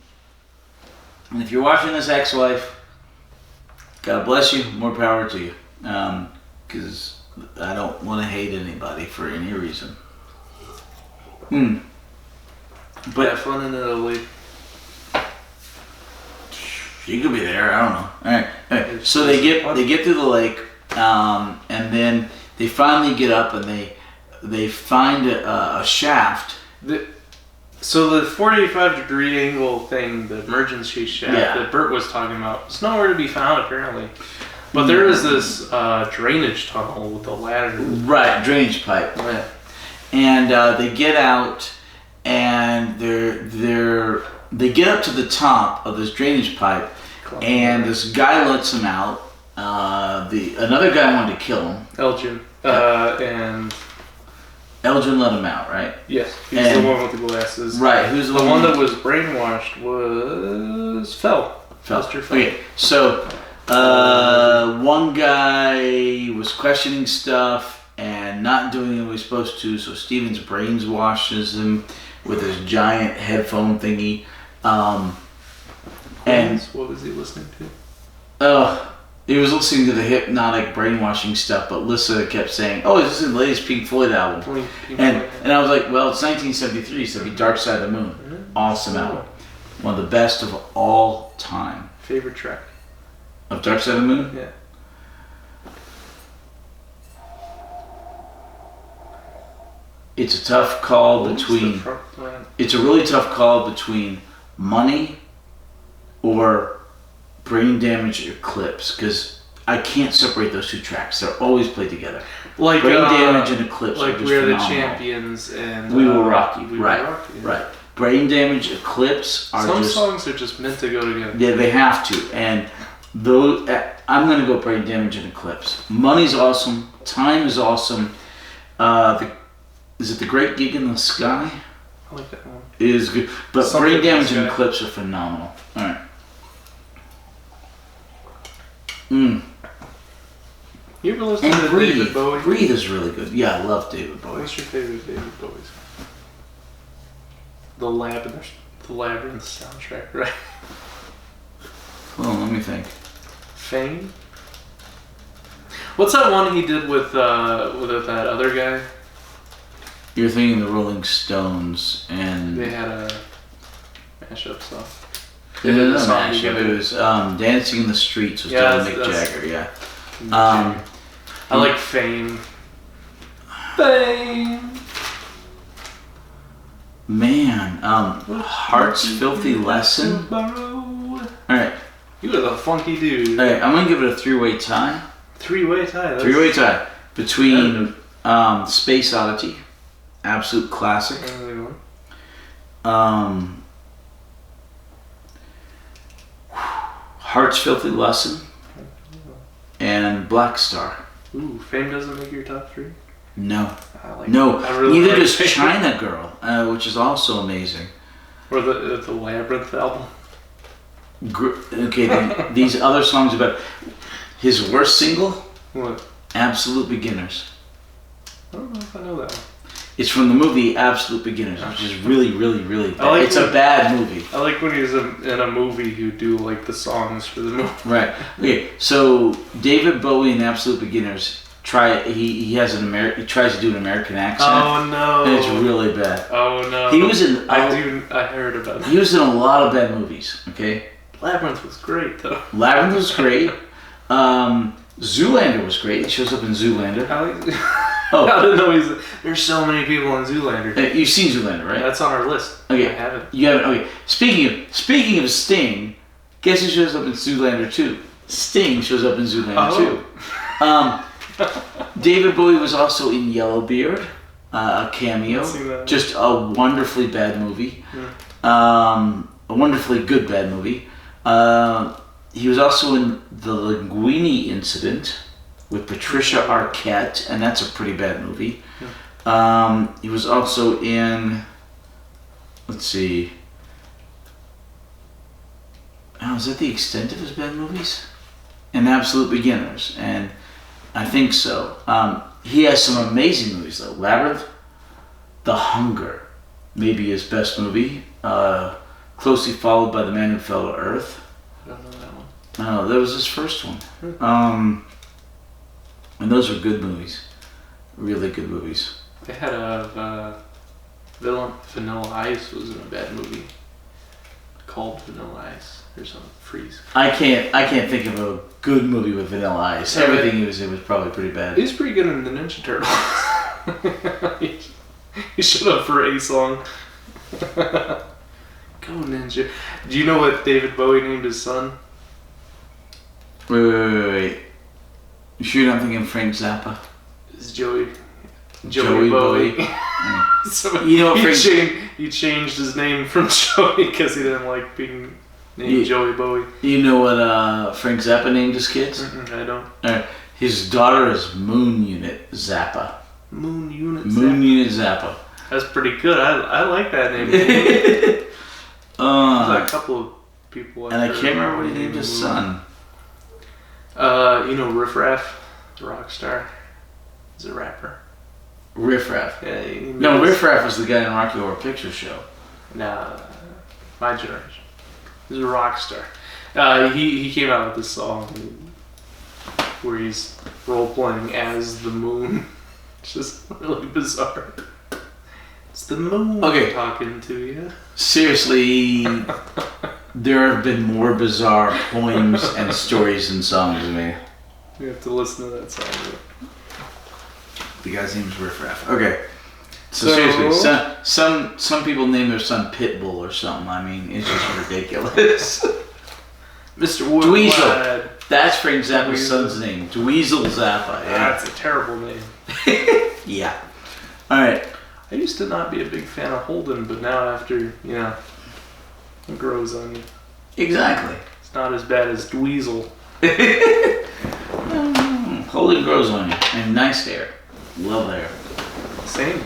[SPEAKER 2] if you're watching this, ex-wife, God bless you. More power to you. Because I don't want to hate anybody for any reason.
[SPEAKER 1] But have fun in Italy.
[SPEAKER 2] You could be there. I don't know. All right. So they get through the lake, and then they finally get up and they find a shaft.
[SPEAKER 1] So the 45-degree angle thing, the emergency shaft that Bert was talking about, it's nowhere to be found apparently. But there is this drainage tunnel with a ladder.
[SPEAKER 2] Right, drainage pipe.
[SPEAKER 1] Yeah.
[SPEAKER 2] And they get out, and they get up to the top of this drainage pipe, And this guy lets him out. Another guy wanted to kill him.
[SPEAKER 1] Elgin. And
[SPEAKER 2] Elgin let him out, right?
[SPEAKER 1] Yes. He's the one with the glasses.
[SPEAKER 2] Right. Who's
[SPEAKER 1] the one that was brainwashed was Fell. Mr. Fell.
[SPEAKER 2] Okay. So one guy was questioning stuff and not doing what he was supposed to. So Steven's brains washes him with his giant headphone thingy. And
[SPEAKER 1] what was he listening to?
[SPEAKER 2] He was listening to the hypnotic brainwashing stuff, but Lissa kept saying, "Oh, this is the latest Pink Floyd album." And I was like, "Well, it's 1973, so it'd be Dark Side of the Moon." Awesome album. One of the best of all time.
[SPEAKER 1] Favorite track?
[SPEAKER 2] Of Dark Side of the Moon?
[SPEAKER 1] Yeah.
[SPEAKER 2] It's a tough call between... It's a really tough call between Money or Brain Damage Eclipse, because I can't separate those two tracks. They're always played together.
[SPEAKER 1] Like
[SPEAKER 2] Brain Damage and Eclipse
[SPEAKER 1] like
[SPEAKER 2] are just
[SPEAKER 1] We're
[SPEAKER 2] phenomenal.
[SPEAKER 1] the Champions and
[SPEAKER 2] We Will Rock You.
[SPEAKER 1] We
[SPEAKER 2] Right,
[SPEAKER 1] Will Rock You.
[SPEAKER 2] right. Brain Damage, Eclipse are
[SPEAKER 1] Some
[SPEAKER 2] just...
[SPEAKER 1] songs are just meant to go together.
[SPEAKER 2] Yeah, they have to. And those, I'm going to go Brain Damage and Eclipse. Money's awesome. Time is awesome. Is it The Great Gig in the Sky?
[SPEAKER 1] I like that one.
[SPEAKER 2] It is good. But
[SPEAKER 1] Something
[SPEAKER 2] Brain Damage and Eclipse are phenomenal. Alright.
[SPEAKER 1] You ever listen to David Bowie?
[SPEAKER 2] Breathe is really good. Yeah, I love David Bowie.
[SPEAKER 1] What's your favorite David Bowie song? The Labyrinth soundtrack, right?
[SPEAKER 2] Hold on, let me think.
[SPEAKER 1] Fame? What's that one he did with that other guy?
[SPEAKER 2] You're thinking the Rolling Stones and...
[SPEAKER 1] They had a mashup song.
[SPEAKER 2] They did a mashup. It was Dancing in the Streets with John Mick Jagger, yeah.
[SPEAKER 1] I like Fame. Fame!
[SPEAKER 2] Man, Heart's Filthy Lesson. Alright.
[SPEAKER 1] You are the funky dude.
[SPEAKER 2] Alright, I'm going to give it a three-way tie.
[SPEAKER 1] Three-way tie?
[SPEAKER 2] Three-way tie. Between Space Oddity, absolute classic. Heart's Filthy Lesson. And Black Star.
[SPEAKER 1] Ooh, Fame doesn't make your top three?
[SPEAKER 2] No.
[SPEAKER 1] No.
[SPEAKER 2] Neither does China Girl, which is also amazing.
[SPEAKER 1] Or the Labyrinth album.
[SPEAKER 2] Okay, then these other songs about his worst single.
[SPEAKER 1] What?
[SPEAKER 2] Absolute Beginners.
[SPEAKER 1] I don't know if I know that one.
[SPEAKER 2] It's from the movie Absolute Beginners, which is really, really, really bad.
[SPEAKER 1] Like
[SPEAKER 2] it's a bad movie.
[SPEAKER 1] I like when he's in a movie who do like the songs for the movie.
[SPEAKER 2] Right. Okay. So David Bowie in Absolute Beginners he tries to do an American accent.
[SPEAKER 1] Oh no.
[SPEAKER 2] And it's really bad.
[SPEAKER 1] Oh no.
[SPEAKER 2] He was in.
[SPEAKER 1] I heard about it.
[SPEAKER 2] He was in a lot of bad movies. Okay.
[SPEAKER 1] Labyrinth was great though.
[SPEAKER 2] Labyrinth was great. Zoolander was great. He shows up in Zoolander.
[SPEAKER 1] I didn't know there's so many people in Zoolander.
[SPEAKER 2] You've seen Zoolander, right?
[SPEAKER 1] That's on our list.
[SPEAKER 2] Okay.
[SPEAKER 1] I haven't.
[SPEAKER 2] You haven't. Okay. Speaking of Sting, guess who shows up in Zoolander 2? Sting shows up in Zoolander 2. David Bowie was also in Yellowbeard, a cameo. Just a wonderfully bad movie. Yeah. A wonderfully good bad movie. He was also in The Linguini Incident with Patricia Arquette, and that's a pretty bad movie. Yeah. He was also in, let's see, is that the extent of his bad movies? And Absolute Beginners, and I think so. He has some amazing movies though. Labyrinth, The Hunger, maybe his best movie, closely followed by The Man Who Fell to Earth.
[SPEAKER 1] I don't know that one.
[SPEAKER 2] No, that was his first one. And those were good movies. Really good movies.
[SPEAKER 1] They had Vanilla Ice was in a bad movie called Vanilla Ice or something. Freeze.
[SPEAKER 2] I can't think of a good movie with Vanilla Ice. Yeah, everything he was in was probably pretty bad.
[SPEAKER 1] He was pretty good in the Ninja Turtles. He showed up for a song. Go Ninja. Do you know what David Bowie named his son?
[SPEAKER 2] Wait. You sure you're not thinking Frank Zappa?
[SPEAKER 1] It's Joey Bowie.
[SPEAKER 2] So you know,
[SPEAKER 1] he changed his name from Joey because he didn't like being named Joey Bowie.
[SPEAKER 2] You know what Frank Zappa named his kids?
[SPEAKER 1] I don't.
[SPEAKER 2] His daughter is Moon Unit Zappa.
[SPEAKER 1] Moon Unit
[SPEAKER 2] Zappa.
[SPEAKER 1] That's pretty good. I like that name. There's a couple of people.
[SPEAKER 2] And I can't remember what he named his son.
[SPEAKER 1] You know Riff Raff, the rock star. He's a rapper.
[SPEAKER 2] Riff Raff.
[SPEAKER 1] Yeah.
[SPEAKER 2] Riff Raff was the guy in Rocky Horror Picture Show.
[SPEAKER 1] Nah, my generation. He's a rock star. He came out with this song where he's role playing as the moon. It's just really bizarre. It's the moon talking to you.
[SPEAKER 2] Seriously, there have been more bizarre poems and stories and songs than me.
[SPEAKER 1] You have to listen to that song.
[SPEAKER 2] The guy's name is Riff Raff. Okay. So seriously, some people name their son Pitbull or something. I mean, it's just ridiculous.
[SPEAKER 1] Mr.
[SPEAKER 2] Dweezil. That's Frank Zappa's son's name. Dweezil Zappa. Yeah.
[SPEAKER 1] That's a terrible name.
[SPEAKER 2] Yeah. All right.
[SPEAKER 1] I used to not be a big fan of Holden, but now after, it grows on you.
[SPEAKER 2] Exactly.
[SPEAKER 1] It's not as bad as Dweezil.
[SPEAKER 2] Holden grows on you. And nice hair. Love hair.
[SPEAKER 1] Same.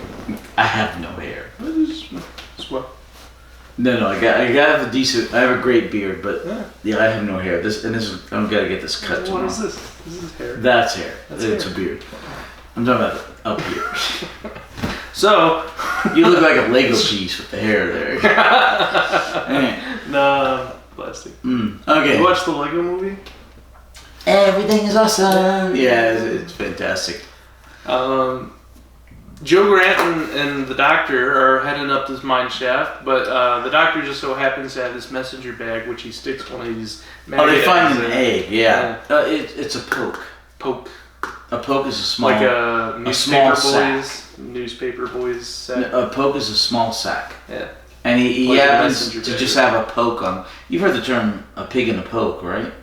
[SPEAKER 2] I have no hair.
[SPEAKER 1] It's what?
[SPEAKER 2] No, I gotta have a decent. I have a great beard, but yeah, I have no hair. I'm gotta get this cut tomorrow.
[SPEAKER 1] What is this? This is hair.
[SPEAKER 2] That's hair. It's a beard. I'm talking about up here.
[SPEAKER 1] So
[SPEAKER 2] you look like a Lego piece with the hair there.
[SPEAKER 1] No, plastic.
[SPEAKER 2] Okay.
[SPEAKER 1] You watched the Lego movie?
[SPEAKER 2] Everything is awesome. Yeah, it's fantastic.
[SPEAKER 1] Joe Grant and the doctor are heading up this mine shaft, but the doctor just so happens to have this messenger bag, which he sticks one of these.
[SPEAKER 2] They find an egg. Yeah. It's a poke.
[SPEAKER 1] Poke.
[SPEAKER 2] A poke is a small,
[SPEAKER 1] like a newspaper boys sack.
[SPEAKER 2] A poke is a small sack.
[SPEAKER 1] Yeah.
[SPEAKER 2] And he like happens to just have a poke on. You've heard the term "a pig in a poke," right?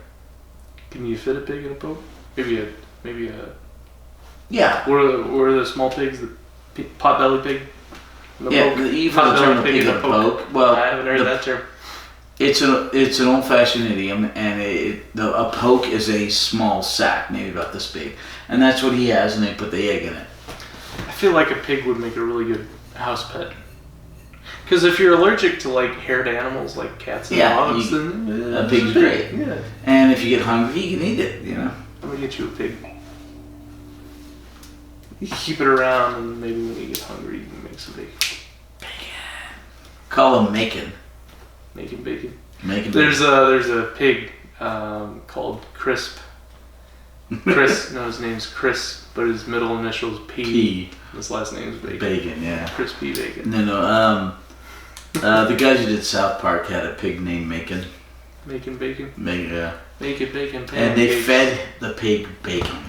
[SPEAKER 1] Can you fit a pig in a poke? Maybe a.
[SPEAKER 2] Yeah.
[SPEAKER 1] What are the small pigs? The pot-belly pig?
[SPEAKER 2] You've heard the term "a pig in a poke." Well,
[SPEAKER 1] I haven't heard that term.
[SPEAKER 2] It's an old-fashioned idiom, and a poke is a small sack, maybe about this big, and that's what he has, and they put the egg in it.
[SPEAKER 1] I feel like a pig would make a really good house pet. Because if you're allergic to like haired animals like cats and dogs, then
[SPEAKER 2] a pig's great. Yeah. And if you get hungry, you can eat it.
[SPEAKER 1] I'm gonna get you a pig. You keep it around, and maybe when you get hungry, you can make some bacon.
[SPEAKER 2] Call him Macon.
[SPEAKER 1] Making bacon.
[SPEAKER 2] There's
[SPEAKER 1] a pig called Crisp. Chris. No, his name's Chris, but his middle initial is P. His last name is Bacon.
[SPEAKER 2] Bacon, yeah.
[SPEAKER 1] Crispy Bacon.
[SPEAKER 2] No. The guys who did South Park had a pig named Macon.
[SPEAKER 1] Making bacon.
[SPEAKER 2] Yeah.
[SPEAKER 1] Making bacon.
[SPEAKER 2] And they fed the pig bacon.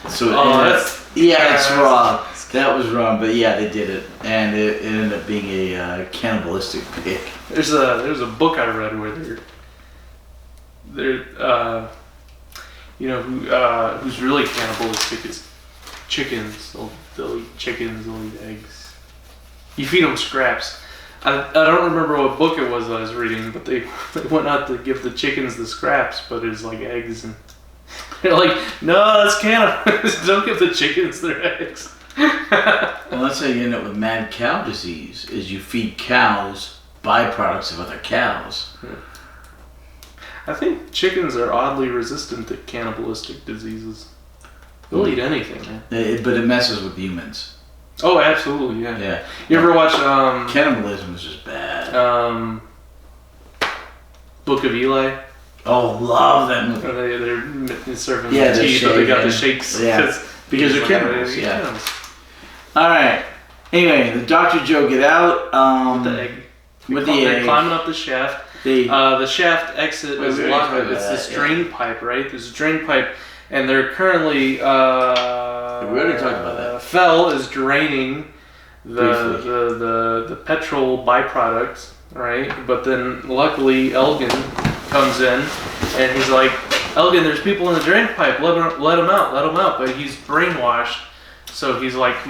[SPEAKER 2] So
[SPEAKER 1] that's
[SPEAKER 2] wrong. That was wrong, but yeah, they did it, and it ended up being a cannibalistic pig.
[SPEAKER 1] There's a book I read where who's really cannibalistic is chickens. They'll eat chickens. They'll eat eggs. You feed them scraps. I don't remember what book it was I was reading, but they went out to give the chickens the scraps, but it's like eggs, and they're like, no, that's cannibalism. Don't give the chickens their eggs.
[SPEAKER 2] Well, that's how you end up with mad cow disease, is you feed cows byproducts of other cows.
[SPEAKER 1] I think chickens are oddly resistant to cannibalistic diseases. They'll eat anything, man.
[SPEAKER 2] But it messes with humans.
[SPEAKER 1] Oh, absolutely, yeah.
[SPEAKER 2] Yeah.
[SPEAKER 1] You ever watch...
[SPEAKER 2] cannibalism is just bad.
[SPEAKER 1] Book of Eli?
[SPEAKER 2] Oh, love that movie.
[SPEAKER 1] They're serving teeth, but they got the shakes.
[SPEAKER 2] Yeah. Because they're cannibals, yeah. Alright. Anyway, the Dr. Joe get out.
[SPEAKER 1] With the egg.
[SPEAKER 2] They're
[SPEAKER 1] climbing up the shaft. The shaft exit is locked. It's this drain pipe, right? There's a drain pipe, and they're currently...
[SPEAKER 2] we already talked about that.
[SPEAKER 1] Fell is draining the petrol byproduct, right? But then luckily Elgin comes in, and he's like, Elgin, there's people in the drain pipe. Let him out. But he's brainwashed, so he's like,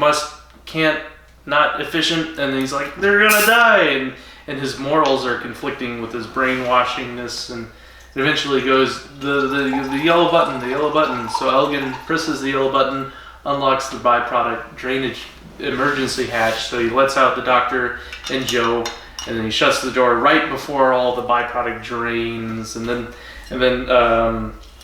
[SPEAKER 1] not efficient, and he's like, they're gonna die, and his morals are conflicting with his brainwashingness, and it eventually goes the yellow button. So Elgin presses the yellow button, unlocks the byproduct drainage emergency hatch, so he lets out the doctor and Joe, and then he shuts the door right before all the byproduct drains, and then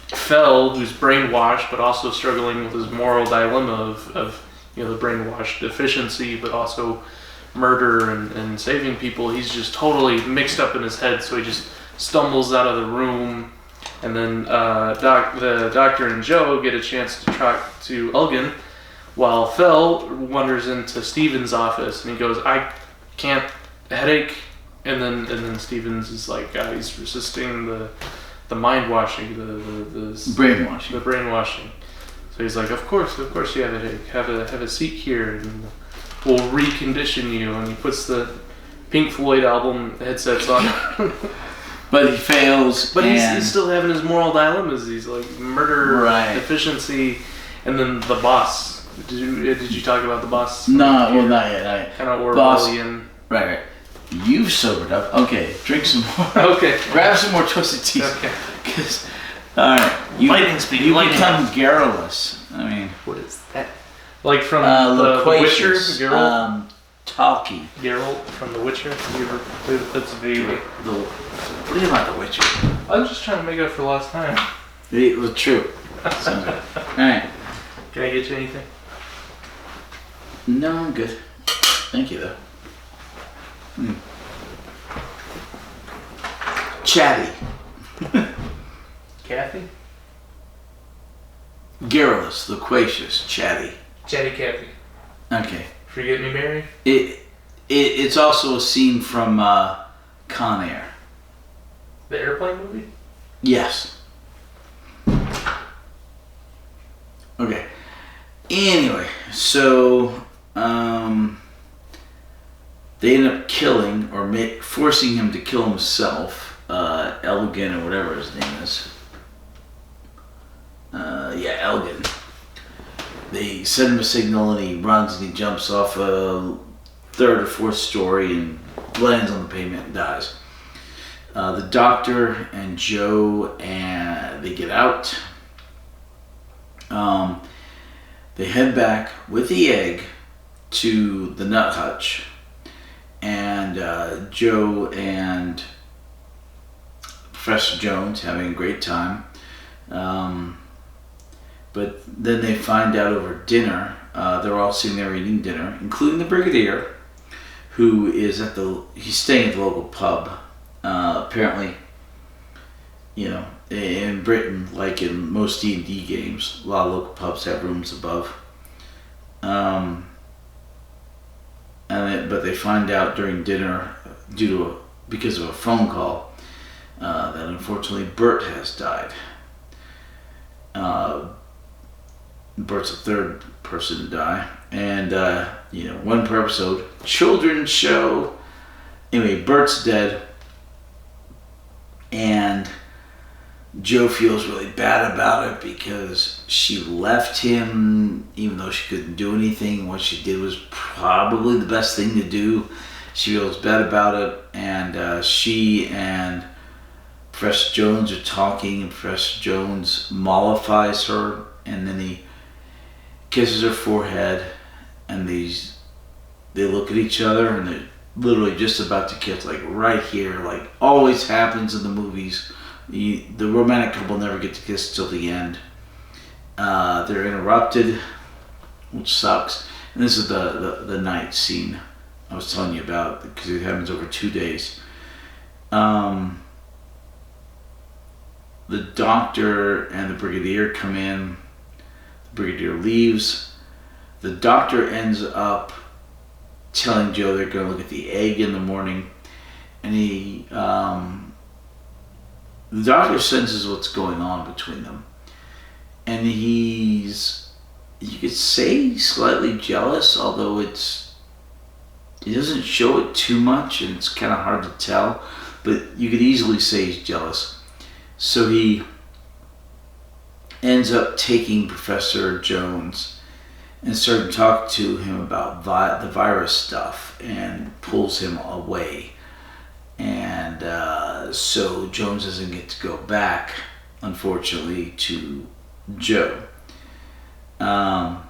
[SPEAKER 1] Fell, who's brainwashed but also struggling with his moral dilemma of the brainwashed deficiency, but also murder and saving people. He's just totally mixed up in his head, so he just stumbles out of the room, and then the doctor and Joe get a chance to talk to Elgin, while Fell wanders into Steven's office, and he goes, "I can't, headache," and then Stevens is like, he's resisting the mind washing, the brainwashing. So he's like, of course you have a headache. Have a seat here, and we'll recondition you. And he puts the Pink Floyd album headsets on.
[SPEAKER 2] But he fails.
[SPEAKER 1] But he's still having his moral dilemmas. He's like murder, deficiency, and then the boss. Did you talk about the boss?
[SPEAKER 2] No, well, not yet.
[SPEAKER 1] Kind of Orwellian.
[SPEAKER 2] Right. You've sobered up. Okay, drink some more.
[SPEAKER 1] Okay.
[SPEAKER 2] Grab some more Twisted Teas.
[SPEAKER 1] Okay.
[SPEAKER 2] Because, alright. You become garrulous. I mean.
[SPEAKER 1] What is that? Like from the Witcher?
[SPEAKER 2] Geralt? Talky.
[SPEAKER 1] Geralt from The Witcher? Have you ever played that's video?
[SPEAKER 2] What do you like The Witcher?
[SPEAKER 1] I was just trying to make up for last time.
[SPEAKER 2] It was true. Sounds good. Alright.
[SPEAKER 1] Can I get you anything?
[SPEAKER 2] No, I'm good. Thank you, though. Chatty.
[SPEAKER 1] Kathy?
[SPEAKER 2] Garrulous, loquacious, chatty.
[SPEAKER 1] Chatty Kathy.
[SPEAKER 2] Okay.
[SPEAKER 1] Forget Me Mary?
[SPEAKER 2] It's also a scene from Con Air.
[SPEAKER 1] The airplane movie?
[SPEAKER 2] Yes. Okay. Anyway, so they end up killing or forcing him to kill himself. Elgin or whatever his name is. Elgin. They send him a signal and he runs and he jumps off a third or fourth story and lands on the pavement and dies. The doctor and Joe they get out. They head back with the egg to the nut hutch, and Joe and Professor Jones having a great time. But then they find out over dinner, they're all sitting there eating dinner, including the Brigadier, who is he's staying at the local pub. Apparently, in Britain, like in most D&D games, a lot of local pubs have rooms above. But they find out during dinner, because of a phone call, that unfortunately Bert has died. Bert's the third person to die, and one per episode, children's show. Anyway, Bert's dead, and Joe feels really bad about it because she left him even though she couldn't do anything. What she did was probably the best thing to do. She feels bad about it, and she and Professor Jones are talking, and Professor Jones mollifies her, and then he kisses her forehead, and they look at each other, and they're literally just about to kiss, like right here, like always happens in the movies. The romantic couple never get to kiss till the end. They're interrupted, which sucks. And this is the night scene I was telling you about, because it happens over 2 days. The doctor and the Brigadier come in. The Brigadier leaves. The doctor ends up telling Joe they're going to look at the egg in the morning, and the doctor senses what's going on between them, and you could say slightly jealous, although he doesn't show it too much, and it's kind of hard to tell, but you could easily say he's jealous. So he ends up taking Professor Jones and started to talk to him about the virus stuff, and pulls him away. And so Jones doesn't get to go back, unfortunately, to Joe. Her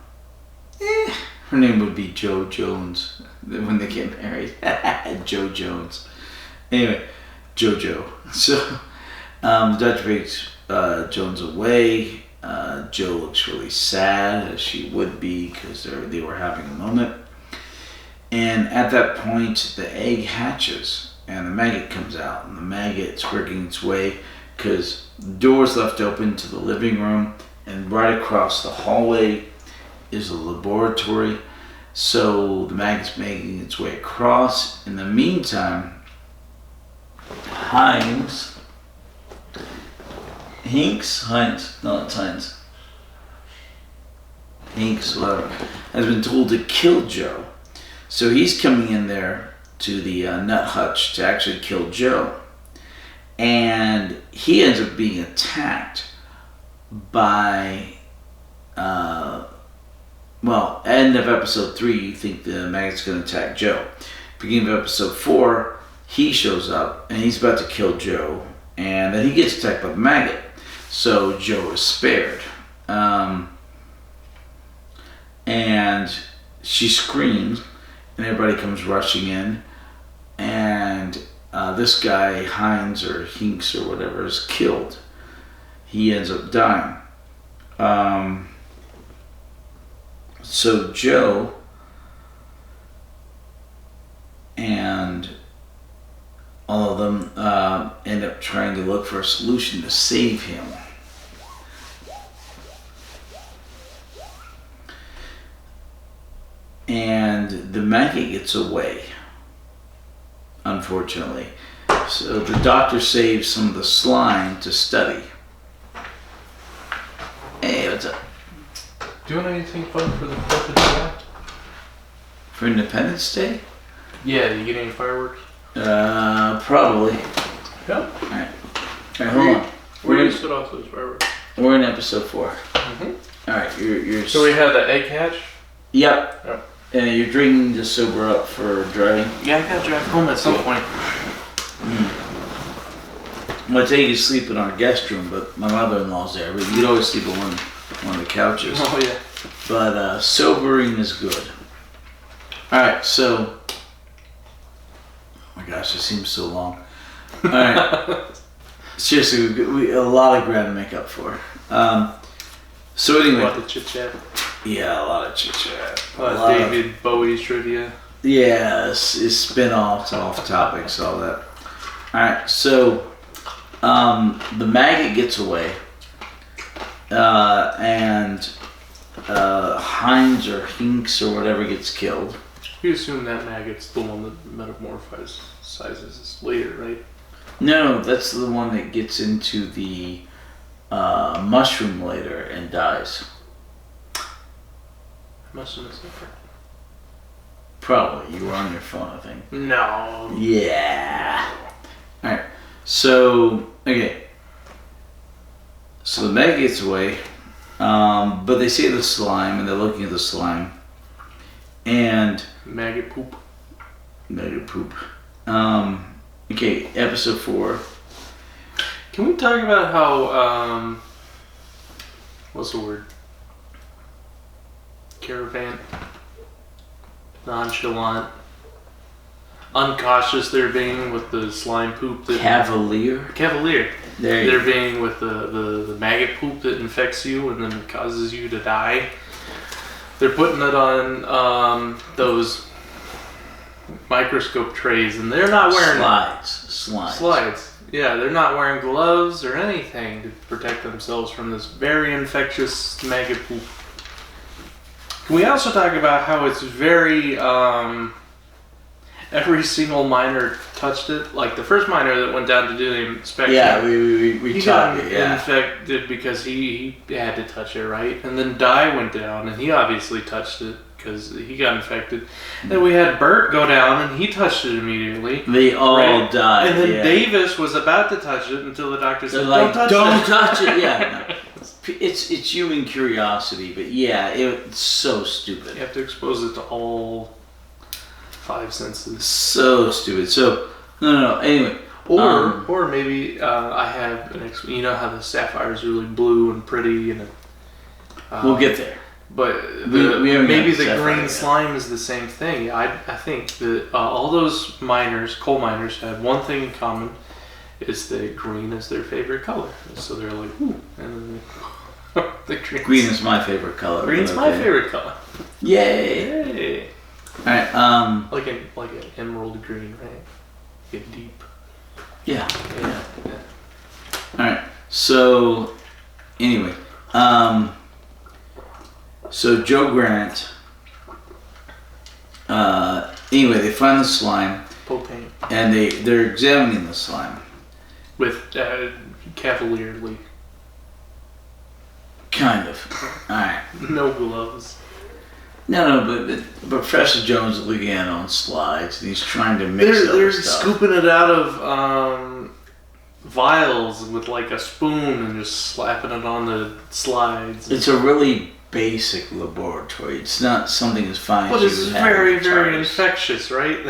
[SPEAKER 2] name would be Joe Jones when they get married. Joe Jones. Anyway, JoJo. So the doctor takes Jones away. Joe looks really sad, as she would be, because they were having a moment. And at that point, the egg hatches, and the maggot comes out. And the maggot's working its way, because the door's left open to the living room, and right across the hallway is a laboratory. So the maggot's making its way across. In the meantime, Hinks, whatever, has been told to kill Joe. So he's coming in there to the nut hutch to actually kill Joe. And he ends up being attacked by, end of episode 3, you think the maggot's going to attack Joe. Beginning of episode 4, he shows up and he's about to kill Joe, and then he gets attacked by the maggot. So Joe is spared. And she screams, and everybody comes rushing in, and this guy, Hinks or whatever, is killed. He ends up dying. So Joe and all of them end up trying to look for a solution to save him. And the maggot gets away, unfortunately. So the doctor saves some of the slime to study. Hey, what's up?
[SPEAKER 1] Doing anything fun for the 4th of July?
[SPEAKER 2] For Independence Day?
[SPEAKER 1] Yeah, you get any fireworks?
[SPEAKER 2] Probably.
[SPEAKER 1] Yeah.
[SPEAKER 2] Alright, hold on.
[SPEAKER 1] Where do you set off those fireworks?
[SPEAKER 2] We're in episode 4.
[SPEAKER 1] Mm-hmm.
[SPEAKER 2] Alright, you're...
[SPEAKER 1] So we have the egg hatch?
[SPEAKER 2] Yep.
[SPEAKER 1] Yep.
[SPEAKER 2] And you're drinking to sober up for driving?
[SPEAKER 1] Yeah, I gotta drive home at some point.
[SPEAKER 2] I'm gonna take you to sleep in our guest room, but my mother-in-law's there. But you could always sleep on one of the couches.
[SPEAKER 1] Oh, yeah.
[SPEAKER 2] But sobering is good. Alright, so... Oh my gosh, it seems so long. Alright. Seriously, we a lot of ground to make up for. So anyway...
[SPEAKER 1] A lot of chit-chat.
[SPEAKER 2] Yeah, a lot of chit-chat.
[SPEAKER 1] A lot of David Bowie's trivia.
[SPEAKER 2] Yeah, it's spin-offs, off-topics, all that. Alright, so... the maggot gets away, and Hinks or whatever gets killed.
[SPEAKER 1] You assume that maggot's the one that metamorphizes later, right?
[SPEAKER 2] No, that's the one that gets into the mushroom later and dies.
[SPEAKER 1] Must have missed it.
[SPEAKER 2] Probably. You were on your phone, I think.
[SPEAKER 1] No.
[SPEAKER 2] Yeah. Alright. So, okay. So the maggot gets away, but they see the slime, and they're looking at the slime, and...
[SPEAKER 1] Maggot poop.
[SPEAKER 2] Maggot poop. Okay, episode 4.
[SPEAKER 1] Can we talk about how, what's the word? Caravan? Nonchalant. Uncautious they're being with the slime poop that...
[SPEAKER 2] Cavalier.
[SPEAKER 1] They're being with the maggot poop that infects you and then causes you to die. They're putting it on those microscope trays, and they're not wearing...
[SPEAKER 2] Slides.
[SPEAKER 1] Yeah, they're not wearing gloves or anything to protect themselves from this very infectious maggot poop. Can we also talk about how it's very... every single miner touched it. Like the first miner that went down to do the inspection.
[SPEAKER 2] Yeah, we
[SPEAKER 1] got infected because he had to touch it, right? And then Dye went down, and he obviously touched it because he got infected. Then we had Bert go down, and he touched it immediately.
[SPEAKER 2] They all died.
[SPEAKER 1] And then Davis was about to touch it until the doctor said,
[SPEAKER 2] like,
[SPEAKER 1] "Don't touch it."
[SPEAKER 2] Yeah. No. It's human curiosity, but yeah, it's so stupid.
[SPEAKER 1] You have to expose it to all 5 senses.
[SPEAKER 2] So stupid. So, No. Anyway.
[SPEAKER 1] Or maybe I have you know how the sapphire is really blue and pretty, and
[SPEAKER 2] we'll get there.
[SPEAKER 1] But
[SPEAKER 2] maybe
[SPEAKER 1] the green slime is the same thing. I think that all those coal miners, had one thing in common: is that green is their favorite color. So they're like, ooh, and then the
[SPEAKER 2] green is my favorite color.
[SPEAKER 1] Green's my favorite color.
[SPEAKER 2] Yay! All right.
[SPEAKER 1] Like an emerald green, right? Get deep.
[SPEAKER 2] Yeah. All right. So, anyway, so Joe Grant. Anyway, they find the slime.
[SPEAKER 1] Propane.
[SPEAKER 2] And they're examining the slime.
[SPEAKER 1] With cavalierly.
[SPEAKER 2] Kind of. All right.
[SPEAKER 1] No gloves.
[SPEAKER 2] No, but Professor Jones is looking at it on slides, and he's trying to mix it.
[SPEAKER 1] They're scooping it out of vials with like a spoon and just slapping it on the slides.
[SPEAKER 2] It's a really basic laboratory. It's not something as fine as you would have.
[SPEAKER 1] But it's very, very infectious, right?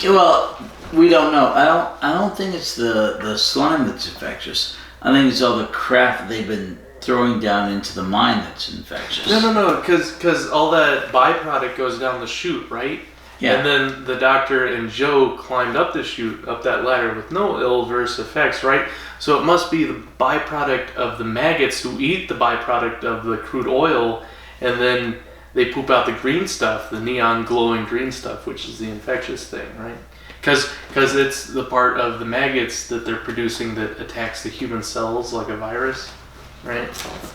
[SPEAKER 2] Well, we don't know. I don't think it's the slime that's infectious. I think it's all the crap they've been throwing down into the mine that's infectious.
[SPEAKER 1] No, because all that byproduct goes down the chute, right?
[SPEAKER 2] Yeah.
[SPEAKER 1] And then the doctor and Joe climbed up the chute, up that ladder with no ill-verse effects, right? So it must be the byproduct of the maggots who eat the byproduct of the crude oil, and then they poop out the green stuff, the neon glowing green stuff, which is the infectious thing, right? Because it's the part of the maggots that they're producing that attacks the human cells like a virus. Right.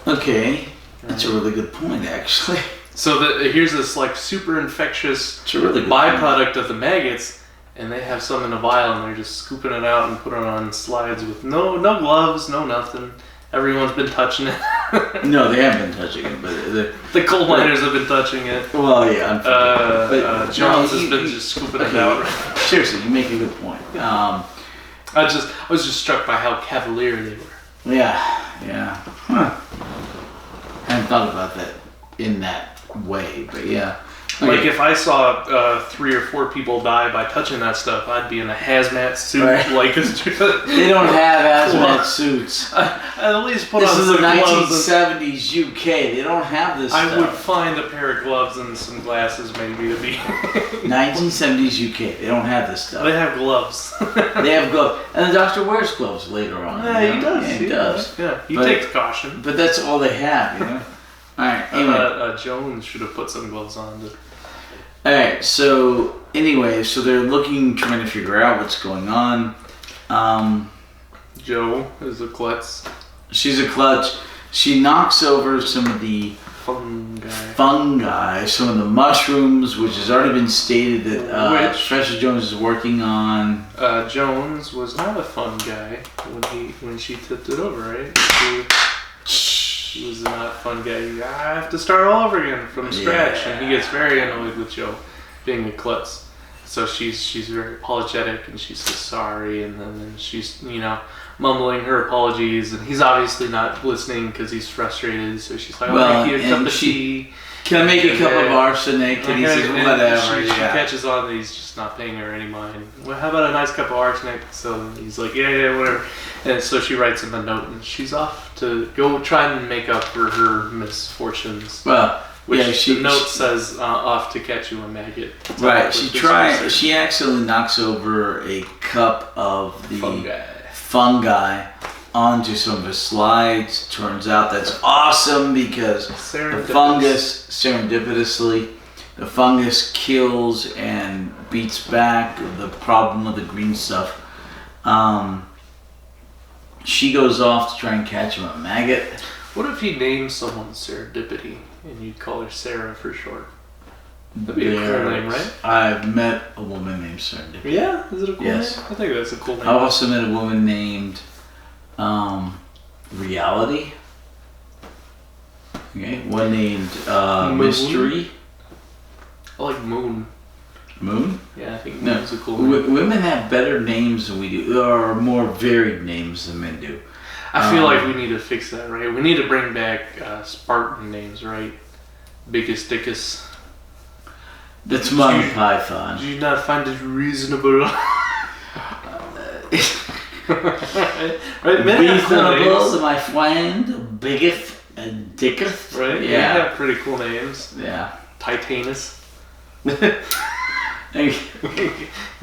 [SPEAKER 2] Okay, that's a really good point, actually.
[SPEAKER 1] So here's this like super infectious byproduct of the maggots, and they have some in a vial, and they're just scooping it out and putting it on slides with no gloves, no nothing. Everyone's been touching it.
[SPEAKER 2] No, they haven't been touching it, but
[SPEAKER 1] the coal miners have been touching it.
[SPEAKER 2] Well, yeah.
[SPEAKER 1] Jones has been just scooping it out.
[SPEAKER 2] Seriously, you make a good point.
[SPEAKER 1] I was just struck by how cavalier they were.
[SPEAKER 2] Yeah. Huh. I hadn't thought about that in that way, but yeah. Okay.
[SPEAKER 1] Like if I saw 3 or 4 people die by touching that stuff, I'd be in a hazmat suit.
[SPEAKER 2] Right.
[SPEAKER 1] Like
[SPEAKER 2] they don't have hazmat suits.
[SPEAKER 1] I'd at least put
[SPEAKER 2] this
[SPEAKER 1] on
[SPEAKER 2] is
[SPEAKER 1] some
[SPEAKER 2] the
[SPEAKER 1] gloves.
[SPEAKER 2] 1970s UK. They don't have this stuff.
[SPEAKER 1] I would find a pair of gloves and some glasses maybe to be.
[SPEAKER 2] 1970s UK. They don't have this stuff.
[SPEAKER 1] They have gloves.
[SPEAKER 2] They have gloves, and the doctor wears gloves later on.
[SPEAKER 1] Yeah, he does.
[SPEAKER 2] Yeah, he does.
[SPEAKER 1] Yeah, he takes caution.
[SPEAKER 2] But that's all they have, you know. All right. Anyway.
[SPEAKER 1] Jones should have put some gloves on.
[SPEAKER 2] Alright, so anyway, so they're trying to figure out what's going on.
[SPEAKER 1] Joe is a klutz.
[SPEAKER 2] She's a klutz. She knocks over some of the fungi, some of the mushrooms, which has already been stated that Professor Jones is working on.
[SPEAKER 1] Jones was not a fun guy when she tipped it over, right? He was not a fun guy. I have to start all over again from scratch, and he gets very annoyed with Joe being a klutz. So she's very apologetic, and she says sorry, and then she's mumbling her apologies, and he's obviously not listening because he's frustrated. So she's like, "I'll make you a cup of tea.
[SPEAKER 2] Can I make a cup of arsenic?" And he says, "Whatever."
[SPEAKER 1] She catches on that he's just not paying her any mind. Well, how about a nice cup of arsenic? So he's like, yeah, whatever. And so she writes him a note, and she's off to go try and make up for her misfortunes.
[SPEAKER 2] Well,
[SPEAKER 1] the note says, off to catch you a maggot.
[SPEAKER 2] Right, she accidentally knocks over a cup of the fungi onto some of his slides. Turns out that's awesome because the fungus, serendipitously, the fungus kills and beats back the problem of the green stuff. She goes off to try and catch him a maggot.
[SPEAKER 1] What if he named someone Serendipity and you'd call her Sarah for short? That'd be a cool name, right?
[SPEAKER 2] I've met a woman named Serendipity.
[SPEAKER 1] Yeah? Is it a cool name? I think that's a cool name.
[SPEAKER 2] I've also met a woman named Reality. Okay, one named Mystery.
[SPEAKER 1] I like Moon.
[SPEAKER 2] Moon?
[SPEAKER 1] Yeah, I think Moon's a cool name.
[SPEAKER 2] Women have better names than we do, or more varied names than men do.
[SPEAKER 1] I feel like we need to fix that, right? We need to bring back Spartan names, right? Biggest Dickus.
[SPEAKER 2] That's Monty Python.
[SPEAKER 1] Do you not find it reasonable? Right?
[SPEAKER 2] Reasonable, my friend. Biggest and dickest.
[SPEAKER 1] Right? Yeah. They have pretty cool names.
[SPEAKER 2] Yeah.
[SPEAKER 1] Titanus.
[SPEAKER 2] Get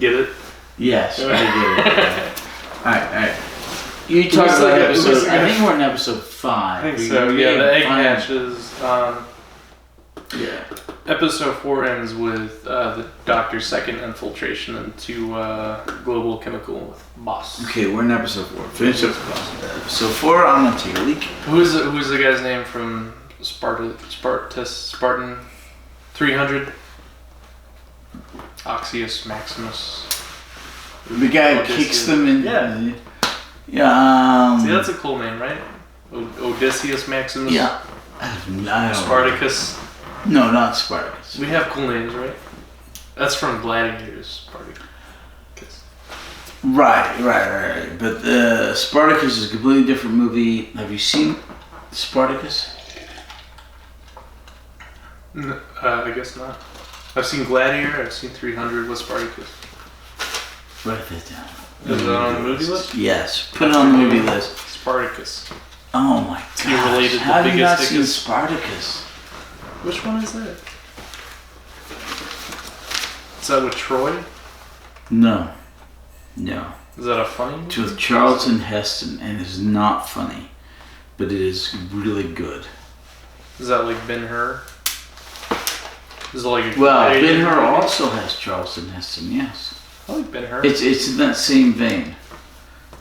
[SPEAKER 1] it?
[SPEAKER 2] Yes, I get it. Alright. You talked about episode. I think we're in episode 5.
[SPEAKER 1] I think so. Yeah, the egg hatches.
[SPEAKER 2] Yeah.
[SPEAKER 1] Episode 4 ends with the Doctor's second infiltration into Global Chemical with Boss.
[SPEAKER 2] Okay, we're in episode 4. Finish up episode 4. I'm gonna take a leak.
[SPEAKER 1] Who's the guy's name from Spartan 300? Oxyus Maximus.
[SPEAKER 2] The guy who kicks them in.
[SPEAKER 1] Yeah.
[SPEAKER 2] Yeah.
[SPEAKER 1] See, that's a cool name, right? Odysseus Maximus.
[SPEAKER 2] Yeah.
[SPEAKER 1] Spartacus.
[SPEAKER 2] No, not Spartacus.
[SPEAKER 1] We have cool names, right? That's from Gladiators, Spartacus.
[SPEAKER 2] Right. But Spartacus is a completely different movie. Have you seen Spartacus?
[SPEAKER 1] I guess not. I've seen Gladiator. I've seen 300. What's Spartacus?
[SPEAKER 2] Write that down.
[SPEAKER 1] Is it on the movie list?
[SPEAKER 2] Yes. Put it on the movie list.
[SPEAKER 1] Spartacus.
[SPEAKER 2] Oh my god.
[SPEAKER 1] You related
[SPEAKER 2] How
[SPEAKER 1] the
[SPEAKER 2] have you not
[SPEAKER 1] biggest
[SPEAKER 2] seen Spartacus?
[SPEAKER 1] Which one is that? Is that with Troy?
[SPEAKER 2] No.
[SPEAKER 1] Is that a funny movie?
[SPEAKER 2] It's with Charlton Heston, and it's not funny, but it is really good.
[SPEAKER 1] Is that like Ben-Hur? Is it like a
[SPEAKER 2] Ben-Hur also has Charlton Heston, yes.
[SPEAKER 1] I like Ben-Hur.
[SPEAKER 2] It's in that same vein.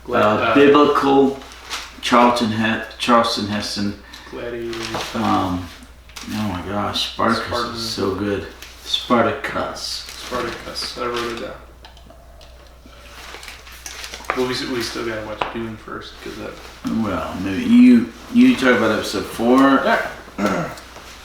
[SPEAKER 2] Biblical Charlton Heston.
[SPEAKER 1] Gladiator.
[SPEAKER 2] Oh my gosh, Spartacus is so good. Spartacus.
[SPEAKER 1] I wrote it down. But we still gotta watch Dune first, because that.
[SPEAKER 2] Well, maybe you talk about episode 4.
[SPEAKER 1] Yeah.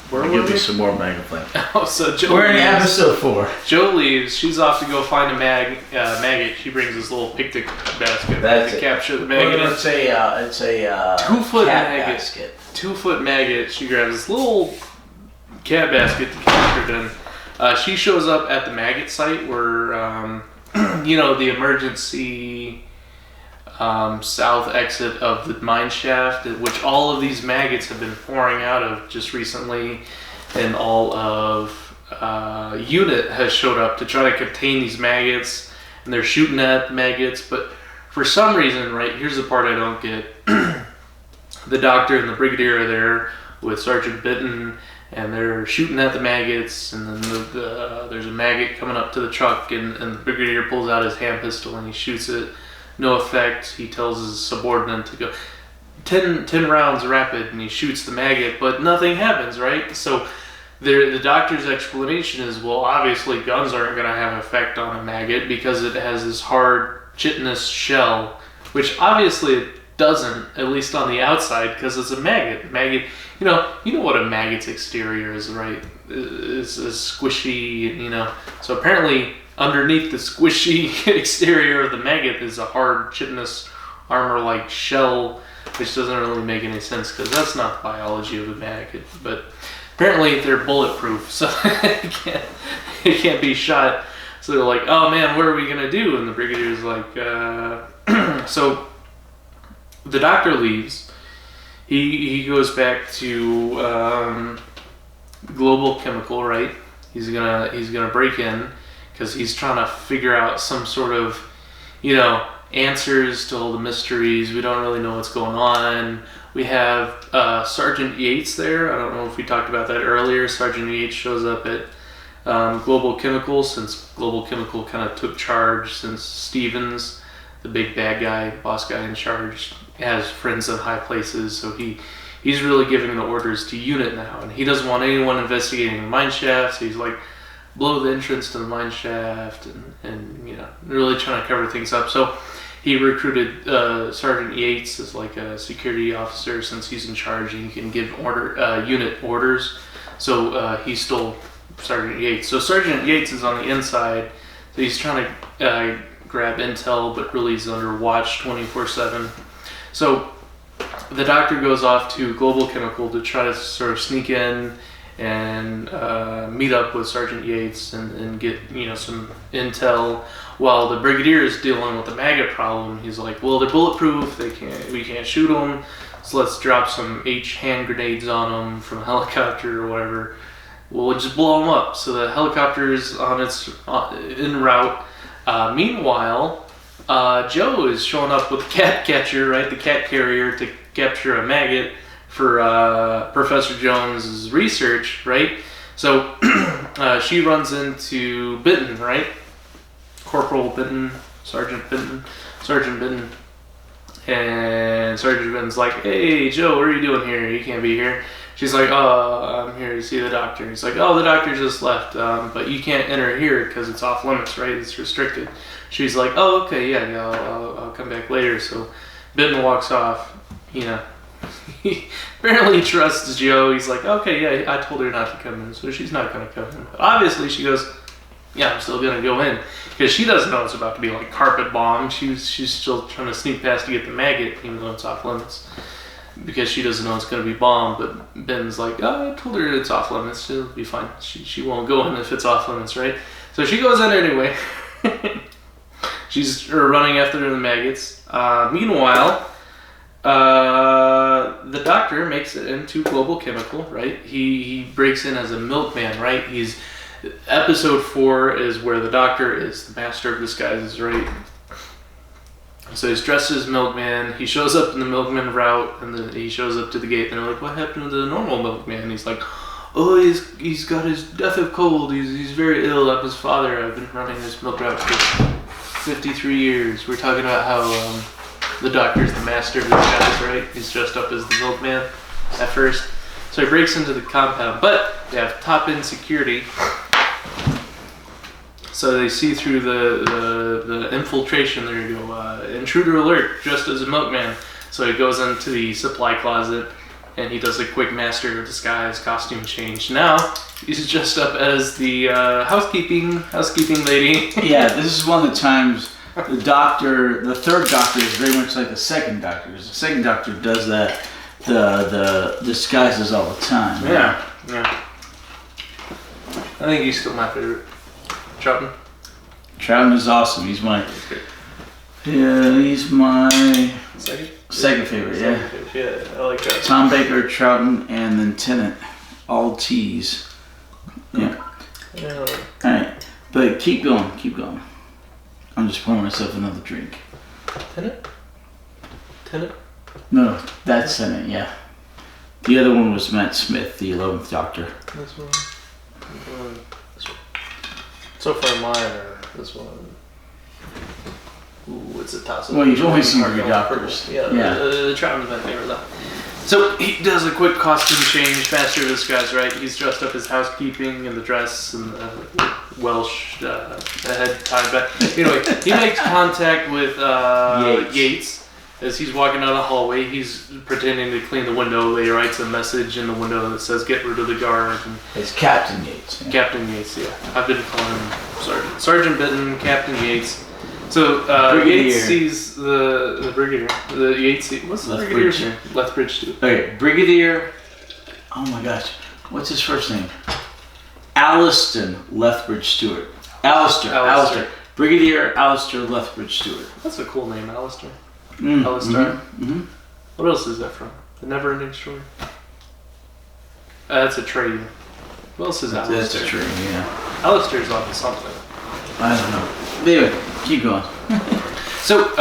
[SPEAKER 2] Where will give me some more magazine?
[SPEAKER 1] Oh, so Joe.
[SPEAKER 2] We're in episode 4.
[SPEAKER 1] Joe leaves. She's off to go find a maggot. She brings this little picnic basket to capture the maggot.
[SPEAKER 2] It's a
[SPEAKER 1] 2-foot maggot.
[SPEAKER 2] Basket.
[SPEAKER 1] 2-foot maggot. She grabs this little cat basket to capture it in. She shows up at the maggot site where, the emergency south exit of the mine shaft, which all of these maggots have been pouring out of just recently, and all of UNIT has showed up to try to contain these maggots, and they're shooting at maggots, but for some reason, right, here's the part I don't get. The doctor and the brigadier are there with Sergeant Benton, and they're shooting at the maggots, and then there's a maggot coming up to the truck, and the brigadier pulls out his hand pistol and he shoots it. No effect. He tells his subordinate to go 10 rounds rapid, and he shoots the maggot, but nothing happens, right? So the doctor's explanation is, well, obviously guns aren't going to have effect on a maggot because it has this hard chitinous shell, which obviously it doesn't, at least on the outside, because it's a maggot. Maggot, you know what a maggot's exterior is, right? It's squishy, So apparently, underneath the squishy exterior of the maggot is a hard chitinous armor-like shell, which doesn't really make any sense because that's not the biology of a maggot. But apparently, they're bulletproof, so it can't be shot. So they're like, "Oh man, what are we gonna do?" And the brigadier's like, So the doctor leaves. He goes back to Global Chemical, right? He's gonna break in because he's trying to figure out some sort of, answers to all the mysteries. We don't really know what's going on. We have Sergeant Yates there. I don't know if we talked about that earlier. Sergeant Yates shows up at Global Chemical, since Global Chemical kind of took charge, since Stevens, the big bad guy, boss guy in charge, has friends in high places, so he's really giving the orders to UNIT now, and he doesn't want anyone investigating the mine shaft, so he's like, blow the entrance to the mine shaft, and really trying to cover things up. So he recruited Sergeant Yates as like a security officer, since he's in charge and he can give UNIT orders. So he stole Sergeant Yates. So Sergeant Yates is on the inside, so he's trying to grab intel, but really he's under watch 24/7. So the doctor goes off to Global Chemical to try to sort of sneak in and meet up with Sergeant Yates and get some intel. While the brigadier is dealing with the maggot problem, he's like, well, they're bulletproof. We can't shoot them, so let's drop some hand grenades on them from a helicopter or whatever. We'll just blow them up. So the helicopter is en route. Meanwhile, Joe is showing up with the cat catcher, right? The cat carrier to capture a maggot for Professor Jones's research, right? So she runs into Benton, right? Corporal Benton, Sergeant Benton, and Sergeant Benton's like, hey, Joe, what are you doing here? You can't be here. She's like, oh, I'm here to see the doctor. He's like, oh, the doctor just left, but you can't enter here because it's off limits, right? It's restricted. She's like, oh, okay, yeah, I'll come back later. So Benton walks off, He apparently trusts Joe. He's like, okay, yeah, I told her not to come in, so she's not going to come in. But obviously she goes, yeah, I'm still going to go in. Because she doesn't know it's about to be like carpet bomb. She's still trying to sneak past to get the maggot, even though it's off limits. Because she doesn't know it's going to be bombed. But Ben's like, oh, I told her it's off limits. She'll be fine. She won't go in if it's off limits, right? So she goes in anyway. She's running after the maggots. Meanwhile, the doctor makes it into Global Chemical, right? He breaks in as a milkman, right? Episode 4 is where the doctor is the master of disguises, right? So he's dressed as milkman. He shows up in the milkman route, and then he shows up to the gate, and they're like, what happened to the normal milkman? And he's like, oh, he's got his death of cold. He's very ill. I'm his father. I've been running this milk route for 53 years. We're talking about how the doctor's the master of disguise, right? He's dressed up as the milkman at first. So he breaks into the compound, but they have top-end security. So they see through the infiltration. There you go. Intruder alert, dressed as a milkman. So he goes into the supply closet, and he does a quick master of disguise costume change. Now he's dressed up as the housekeeping lady.
[SPEAKER 2] Yeah, this is one of the times the third doctor is very much like the second doctor. Because the second doctor does that, the disguises all the time.
[SPEAKER 1] Yeah. I think he's still my favorite. Troughton.
[SPEAKER 2] Troughton is awesome. He's my second favorite. Yeah.
[SPEAKER 1] Yeah, I like that.
[SPEAKER 2] Tom Baker, Troughton, and then Tennant, all T's. Yeah. All right, but keep going. I'm just pouring myself another drink.
[SPEAKER 1] Tennant? No,
[SPEAKER 2] that's Tennant. Yeah. The other one was Matt Smith, the 11th Doctor.
[SPEAKER 1] This one. So far, mine or this one. Ooh, it's a toss-up.
[SPEAKER 2] Well, you've only seen 3 doctors.
[SPEAKER 1] Yeah. The Troughton's my favorite though. So he does a quick costume change, master of disguise, right? He's dressed up as housekeeping in the dress and the Welsh head tie. But anyway, he makes contact with Yates as he's walking down the hallway. He's pretending to clean the window. He writes a message in the window that says, "Get rid of the guard." And
[SPEAKER 2] it's Captain Yates.
[SPEAKER 1] Yeah. Captain Yates, yeah. I've been calling him Sergeant Benton, Captain Yates. So Yates sees the brigadier. The Yates. What's the brigadier's name? Lethbridge Stewart.
[SPEAKER 2] Okay, Brigadier. Oh my gosh, what's his first name? Alliston Lethbridge Stewart. Alistair. Brigadier Alistair Lethbridge Stewart.
[SPEAKER 1] That's a cool name, Alistair. Alistair.
[SPEAKER 2] Mm-hmm.
[SPEAKER 1] What else is that from? The Never-Ending Story. That's a trade. What else is Alistair?
[SPEAKER 2] That's a trade. Yeah.
[SPEAKER 1] Alistair's on something.
[SPEAKER 2] I don't know. Anyway, keep going.
[SPEAKER 1] So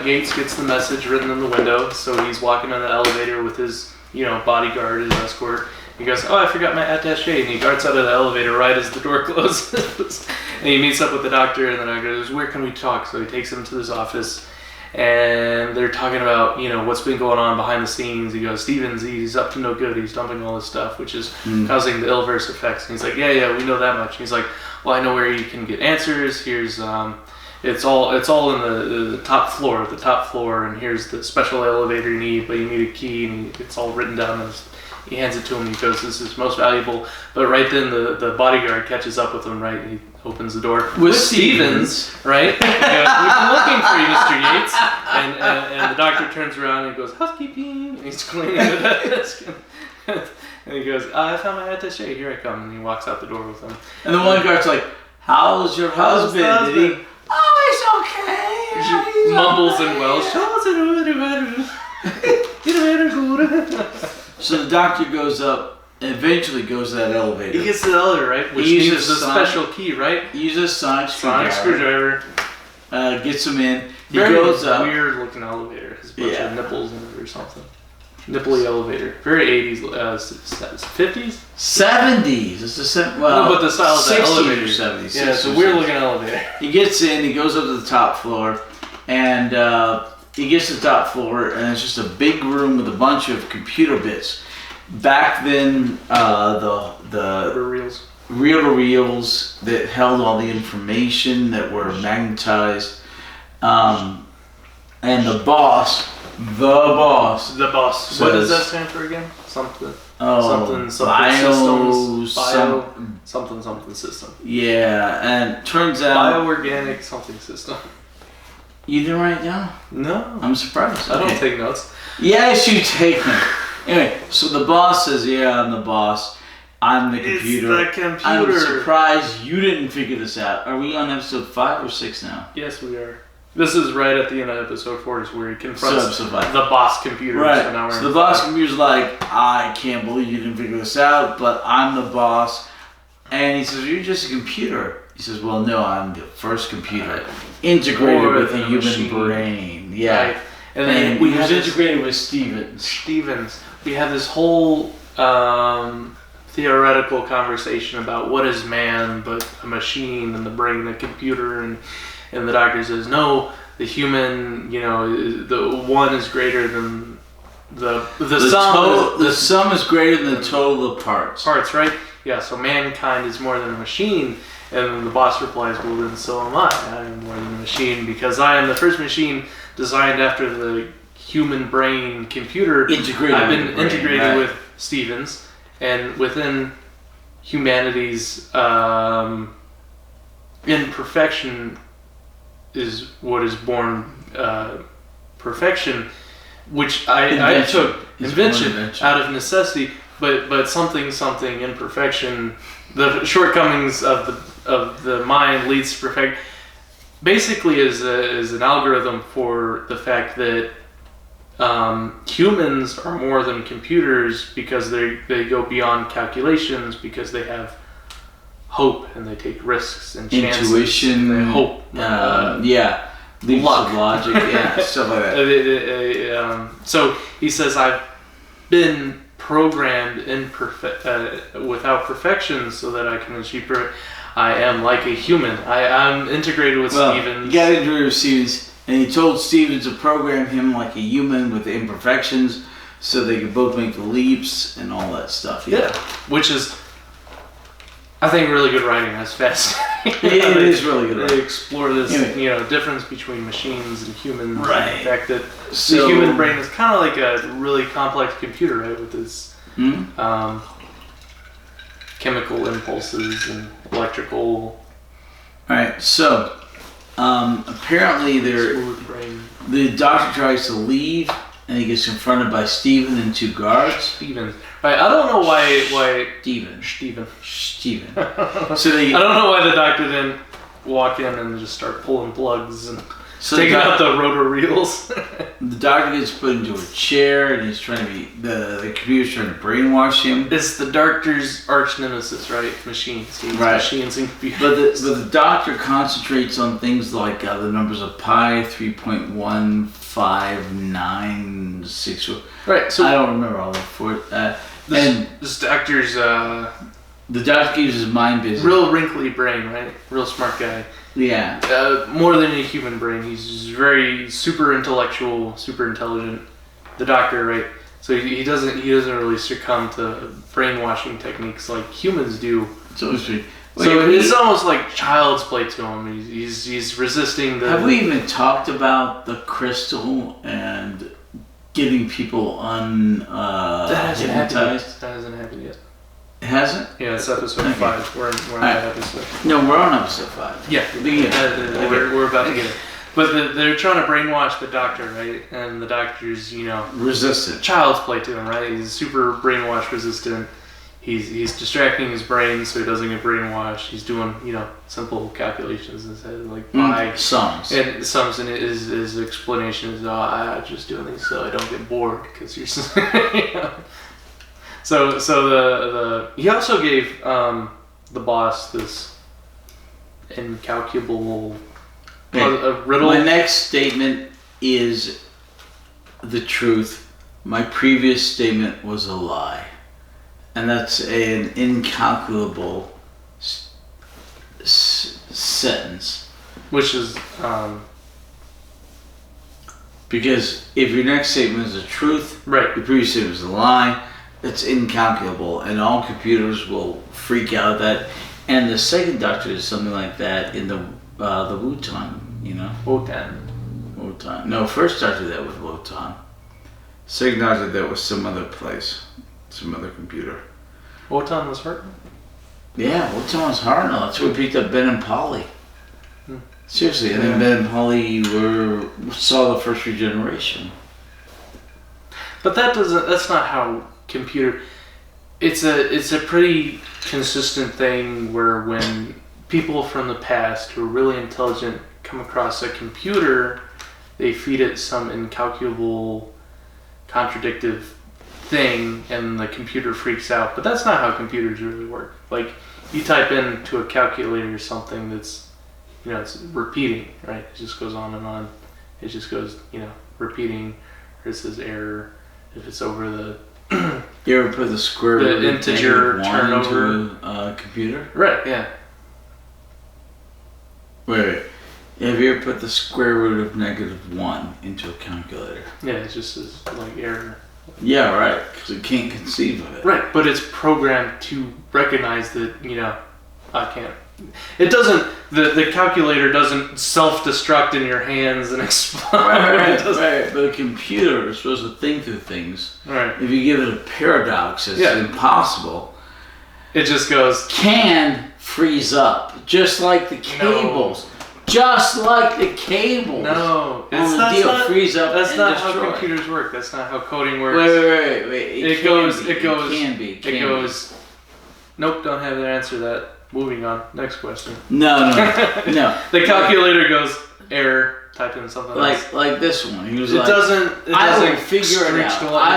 [SPEAKER 1] Yates gets the message written in the window. So he's walking on the elevator with his, bodyguard, his escort. He goes, "Oh, I forgot my attaché," and he darts out of the elevator right as the door closes. And he meets up with the doctor, and the doctor goes, "Where can we talk?" So he takes him to his office, and they're talking about, what's been going on behind the scenes. He goes, "Stevens, he's up to no good. He's dumping all this stuff, which is causing the Ilverse effects." And he's like, yeah, we know that much. And he's like, "Well, I know where you can get answers. Here's, it's all in the top floor, and here's the special elevator you need, but you need a key, and it's all written down." He hands it to him. He goes, "This is most valuable." But right then, the bodyguard catches up with him. Right, he opens the door with Stevens. Right, he goes, "We've been looking for you, Mr. Yates." And the doctor turns around and goes, "Housekeeping." And he's cleaning the desk. And he goes, I found my attaché, here I come. And he walks out the door with him.
[SPEAKER 2] And the one guard's like, how's your husband? And he, oh, he's okay.
[SPEAKER 1] Mumbles in Welsh.
[SPEAKER 2] So the doctor goes up and eventually goes to that elevator.
[SPEAKER 1] He gets to the elevator, right? Which needs a special key, right?
[SPEAKER 2] He uses a sonic
[SPEAKER 1] screwdriver.
[SPEAKER 2] Gets him in. He
[SPEAKER 1] Very
[SPEAKER 2] goes up.
[SPEAKER 1] Weird looking elevator. Has a bunch of nipples in it or something. Nipply elevator. Very 80s, 50s?
[SPEAKER 2] 70s. It's the well,
[SPEAKER 1] no, but the style of the elevator.
[SPEAKER 2] 70s.
[SPEAKER 1] Yeah, it's a weird looking elevator.
[SPEAKER 2] He gets in, he goes up to the top floor, and he gets to the top floor, and it's just a big room with a bunch of computer bits. Back then, the reel-to-reels that held all the information that were magnetized, and the boss.
[SPEAKER 1] What does that stand for again? Something system.
[SPEAKER 2] Yeah, and turns out
[SPEAKER 1] bioorganic something system.
[SPEAKER 2] You didn't write it down?
[SPEAKER 1] No.
[SPEAKER 2] I'm surprised.
[SPEAKER 1] I don't take notes.
[SPEAKER 2] Yes, you take notes. Anyway, so the boss says, yeah, I'm the boss. I'm the computer.
[SPEAKER 1] It's the computer.
[SPEAKER 2] I'm surprised you didn't figure this out. Are we on episode 5 or 6 now?
[SPEAKER 1] Yes, we are. This is right at the end of episode 4 is where he confronts the boss computer.
[SPEAKER 2] Right. So the boss computer's like, I can't believe you didn't figure this out, but I'm the boss. And he says, you're just a computer. He says, well, no, I'm the first computer integrated with a human brain. Yeah. Right. And then he was integrated with Stevens.
[SPEAKER 1] We have this whole theoretical conversation about what is man but a machine and the brain, the computer, and the doctor says, no, the human, the one is greater than the sum.
[SPEAKER 2] The sum is greater than the total of parts.
[SPEAKER 1] Parts, right? Yeah, so mankind is more than a machine. And then the boss replies, well, then so am I. I am more than a machine because I am the first machine designed after the human brain computer. I've been integrated with Stevens. And within humanity's imperfection is what is born perfection, which I took invention out of necessity, but something imperfection, the shortcomings of the mind leads to perfection. Basically, is an algorithm for the fact that humans are more than computers because they go beyond calculations because they have hope and they take risks and chances.
[SPEAKER 2] Intuition,
[SPEAKER 1] and hope,
[SPEAKER 2] luck, logic, stuff like that.
[SPEAKER 1] So he says, I've been programmed without perfection so that I can achieve perfection. I am like a human. I'm integrated with Stevens.
[SPEAKER 2] You got to integrate with Stevens, and he told Stevens to program him like a human with imperfections so they could both make the leaps and all that stuff.
[SPEAKER 1] Yeah, which is, I think, really good writing. That's fascinating.
[SPEAKER 2] It is really good writing.
[SPEAKER 1] They explore this, difference between machines and humans.
[SPEAKER 2] Right.
[SPEAKER 1] And the fact that the human brain is kind of like a really complex computer, right, with this chemical impulses and electrical.
[SPEAKER 2] Alright, so apparently the doctor tries to leave and he gets confronted by Steven and 2 guards.
[SPEAKER 1] Steven. Right, I don't know why
[SPEAKER 2] Steven.
[SPEAKER 1] So I don't know why the doctor didn't walk in and just start pulling plugs and taking out the rotor reels.
[SPEAKER 2] The doctor gets put into a chair and he's trying to be the computer's trying to brainwash him.
[SPEAKER 1] It's the doctor's arch nemesis, right? Machines.
[SPEAKER 2] Right.
[SPEAKER 1] Machines and computers.
[SPEAKER 2] But the doctor concentrates on things like the numbers of pi 3.1596.
[SPEAKER 1] Right. So
[SPEAKER 2] I don't remember all that
[SPEAKER 1] this doctor's
[SPEAKER 2] the doctor keeps his mind busy.
[SPEAKER 1] Real wrinkly brain, right? Real smart guy.
[SPEAKER 2] Yeah.
[SPEAKER 1] More than a human brain. He's very super intellectual, super intelligent. The doctor, right? So he doesn't really succumb to brainwashing techniques like humans do.
[SPEAKER 2] So
[SPEAKER 1] it's almost like child's play to him. He's resisting the.
[SPEAKER 2] Have we even talked about the crystal and getting people
[SPEAKER 1] that hasn't happened yet.
[SPEAKER 2] It hasn't?
[SPEAKER 1] Yeah, it's episode 5. We're on that episode.
[SPEAKER 2] No, we're on episode 5.
[SPEAKER 1] Yeah, we're about to get it. But they're trying to brainwash the doctor, right? And the doctor's,
[SPEAKER 2] resistant.
[SPEAKER 1] Child's play to him, right? He's super brainwash resistant. He's distracting his brain so he doesn't get brainwashed. He's doing, simple calculations in his head, like
[SPEAKER 2] sums.
[SPEAKER 1] And sums, and his explanation is, I'm just doing these so I don't get bored because you're. So he also gave the boss this incalculable riddle.
[SPEAKER 2] My next statement is the truth. My previous statement was a lie. And that's an incalculable sentence.
[SPEAKER 1] Which is...
[SPEAKER 2] because if your next statement is the truth,
[SPEAKER 1] right.
[SPEAKER 2] Your previous statement is a lie, it's incalculable. And all computers will freak out at that. And the second doctor is something like that in the Wotan, Wotan. No, first doctor that was Wotan. Second doctor that was some other place. Some other computer.
[SPEAKER 1] Wotan was hurt?
[SPEAKER 2] Yeah, Wotan was Hartnell. That's where we picked up Ben and Polly. Seriously, and then Ben and Polly saw the first regeneration.
[SPEAKER 1] But that's not how computer... It's a pretty consistent thing where when people from the past who are really intelligent come across a computer, they feed it some incalculable, contradictive thing and the computer freaks out. But that's not how computers really work. Like, you type into a calculator something that's, it's repeating, right? It just goes on and on. It just goes, repeating, or it says error. If it's over the...
[SPEAKER 2] You ever put the square root
[SPEAKER 1] the integer turnover
[SPEAKER 2] into a computer?
[SPEAKER 1] Right, yeah.
[SPEAKER 2] Wait. Have you ever put the square root of -1 into a calculator?
[SPEAKER 1] Yeah, it just says, like, error.
[SPEAKER 2] Yeah, right, because it can't conceive of it.
[SPEAKER 1] Right, but it's programmed to recognize that, I can't. It doesn't, the calculator doesn't self-destruct in your hands and explode.
[SPEAKER 2] Right, but a computer is supposed to think through things.
[SPEAKER 1] Right.
[SPEAKER 2] If you give it a paradox, it's impossible.
[SPEAKER 1] It just goes...
[SPEAKER 2] Can freeze up, just like the cables.
[SPEAKER 1] No.
[SPEAKER 2] Just like the cables.
[SPEAKER 1] No,
[SPEAKER 2] freeze up.
[SPEAKER 1] That's
[SPEAKER 2] and
[SPEAKER 1] not
[SPEAKER 2] destroy.
[SPEAKER 1] how computers work. That's not how coding works.
[SPEAKER 2] Wait. It goes.
[SPEAKER 1] Nope, don't have the answer to that. Moving on. Next question.
[SPEAKER 2] No.
[SPEAKER 1] The calculator goes error. Type in something else.
[SPEAKER 2] Like this one. He was
[SPEAKER 1] I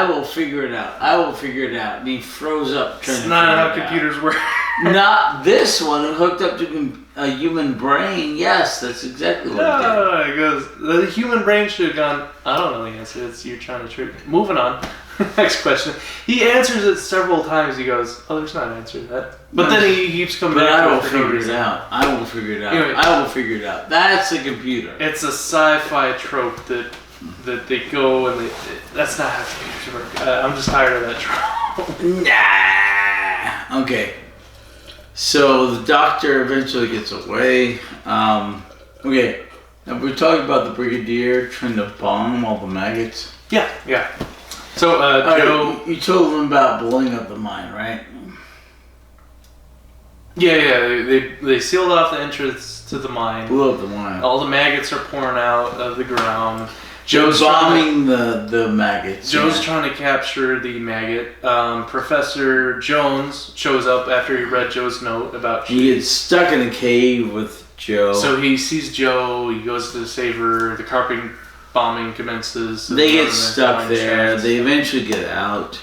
[SPEAKER 1] will
[SPEAKER 2] figure it out. I will figure it out. And he froze up.
[SPEAKER 1] It's not how computers work.
[SPEAKER 2] Not this one who hooked up to a human brain. Yes, that's exactly what it did.
[SPEAKER 1] No, it goes, the human brain should have gone, I don't know the answer. You're trying to trick me. Moving on. Next question. He answers it several times. He goes, there's not an answer to that. But then he keeps coming back.
[SPEAKER 2] I will figure it out. Anyway, I will figure it out. That's a computer.
[SPEAKER 1] It's a sci-fi trope that they go and that's not how computers work. I'm just tired of that trope.
[SPEAKER 2] Nah. Okay. So the doctor eventually gets away. Okay. Now we're talking about the Brigadier trying to bomb all the maggots.
[SPEAKER 1] Yeah. So Joe,
[SPEAKER 2] you told them about blowing up the mine, right?
[SPEAKER 1] Yeah. They sealed off the entrance to the mine.
[SPEAKER 2] Blew up the mine.
[SPEAKER 1] All the maggots are pouring out of the ground.
[SPEAKER 2] Joe's bombing the maggots.
[SPEAKER 1] Joe's trying to capture the maggot. Professor Jones shows up after he read Joe's note about...
[SPEAKER 2] He gets stuck in a cave with Joe.
[SPEAKER 1] So he sees Joe, he goes to save her, the carpet bombing commences.
[SPEAKER 2] They get stuck there. They eventually get out.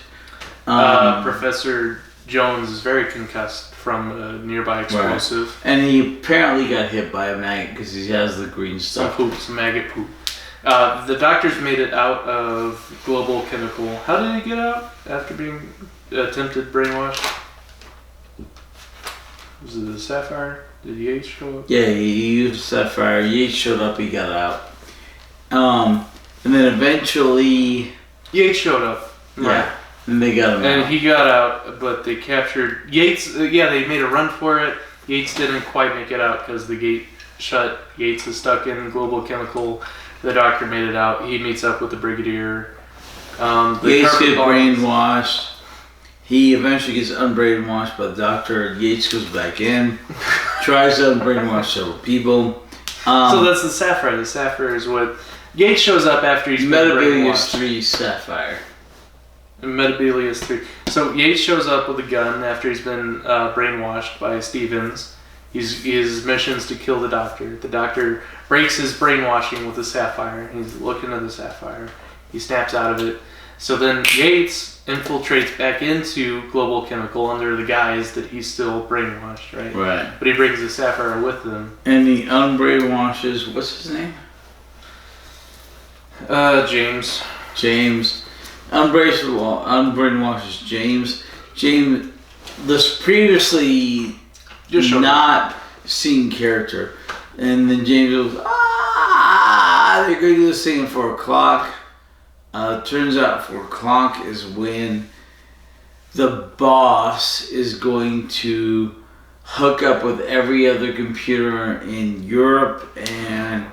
[SPEAKER 1] Professor Jones is very concussed from a nearby explosive.
[SPEAKER 2] Right. And he apparently got hit by a maggot because he has the green stuff.
[SPEAKER 1] Some maggot poop. The doctors made it out of global chemical. How did he get out after being attempted brainwashed? Was it the Sapphire? Did Yates show up?
[SPEAKER 2] Yeah, he used Sapphire. Yates showed up, he got out. And then eventually...
[SPEAKER 1] Yates showed up.
[SPEAKER 2] Yeah. Right. And they got him out.
[SPEAKER 1] And he got out, but they captured... Yates, they made a run for it. Yates didn't quite make it out because the gate shut. Yates is stuck in global chemical. The doctor made it out. He meets up with the Brigadier.
[SPEAKER 2] Yates gets brainwashed. He eventually gets unbrainwashed by the doctor. Yates goes back in, tries to unbrainwash several people.
[SPEAKER 1] So that's the sapphire. The sapphire is what Yates shows up after he's been brainwashed.
[SPEAKER 2] Metabelius 3 sapphire.
[SPEAKER 1] Metabelius 3. So Yates shows up with a gun after he's been brainwashed by Stevens. His mission's to kill the doctor. The doctor breaks his brainwashing with the sapphire. He's looking at the sapphire. He snaps out of it. So then Yates infiltrates back into Global Chemical under the guise that he's still brainwashed, right?
[SPEAKER 2] Right.
[SPEAKER 1] But he brings the sapphire with him.
[SPEAKER 2] And he unbrainwashes, what's his name?
[SPEAKER 1] James.
[SPEAKER 2] James. Unbrainwashes James. James, this previously not seen character. And then James goes, they're going to do this thing at 4 o'clock. Turns out 4 o'clock is when the boss is going to hook up with every other computer in Europe and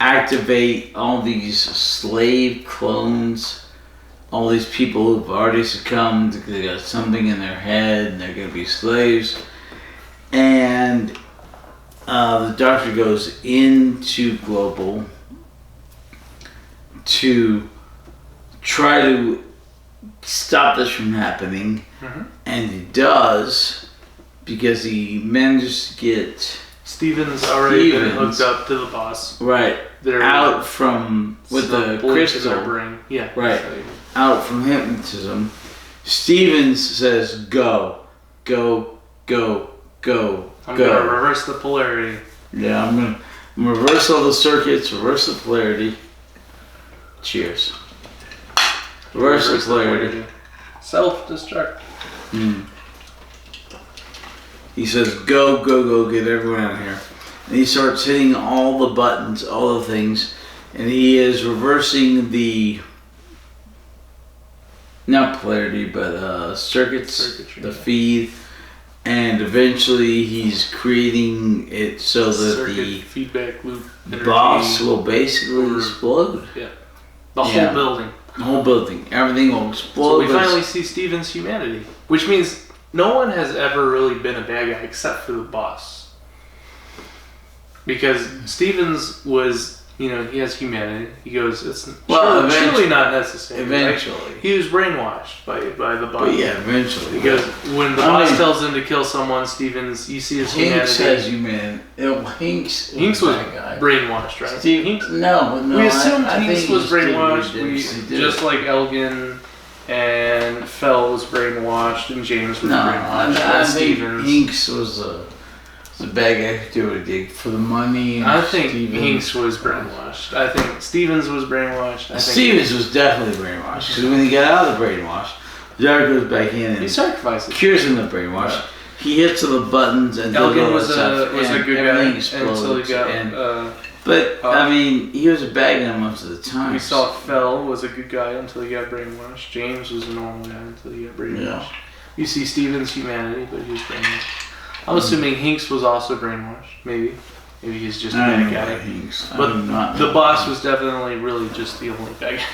[SPEAKER 2] activate all these slave clones, all these people who've already succumbed, they got something in their head and they're going to be slaves. And the doctor goes into Global to try to stop this from happening, and he does, because he manages to get
[SPEAKER 1] Stevens already been hooked up to the boss.
[SPEAKER 2] Right.
[SPEAKER 1] They're
[SPEAKER 2] out from with the crystal.
[SPEAKER 1] Brain. Yeah.
[SPEAKER 2] Right. Out from hypnotism. Stevens says, go, go, go, go,
[SPEAKER 1] I'm
[SPEAKER 2] go.
[SPEAKER 1] gonna reverse the polarity.
[SPEAKER 2] Yeah, I'm gonna reverse all the circuits, reverse the polarity. Cheers. Reverse the polarity.
[SPEAKER 1] Self-destruct.
[SPEAKER 2] He says, go, go, go, get everyone out of here. And he starts hitting all the buttons, all the things, and he is reversing the, not polarity, but circuitry, the feed, and eventually he's creating it so that the
[SPEAKER 1] feedback loop
[SPEAKER 2] boss will basically explode.
[SPEAKER 1] Yeah. The whole building.
[SPEAKER 2] The whole building. Everything will explode.
[SPEAKER 1] So we finally see Stevens' humanity, which means no one has ever really been a bad guy except for the boss. Because Stevens was, he has humanity. He goes, it's surely not necessary.
[SPEAKER 2] Eventually.
[SPEAKER 1] Like, he was brainwashed by the boss.
[SPEAKER 2] But yeah, eventually.
[SPEAKER 1] Because when the boss tells him to kill someone, Stevens, you see his humanity.
[SPEAKER 2] Hinks has humanity. Hinks
[SPEAKER 1] was brainwashed, right?
[SPEAKER 2] Hinks, no.
[SPEAKER 1] We assumed Hinks was brainwashed. Just like Elgin and Fell was brainwashed, and James was brainwashed.
[SPEAKER 2] I think Hinks was the bad guy who did what he did for the money.
[SPEAKER 1] I think Hinks was brainwashed. I think Stevens was brainwashed.
[SPEAKER 2] Stevens was definitely brainwashed. Because when he got out of the brainwash, the doctor goes back in and
[SPEAKER 1] he sacrifices.
[SPEAKER 2] Cures him the brainwash. Yeah. He hits all the buttons and
[SPEAKER 1] Elgin was a good guy until he got.
[SPEAKER 2] But I mean, he was a bad guy most of the time.
[SPEAKER 1] We saw Fell was a good guy until he got brainwashed. James was a normal guy until he got brainwashed. Yeah. You see Stevens' humanity, but he was brainwashed. I'm assuming Hinks was also brainwashed. Maybe he's just a bad guy.
[SPEAKER 2] Hinks.
[SPEAKER 1] But the boss was definitely really just the only bad guy.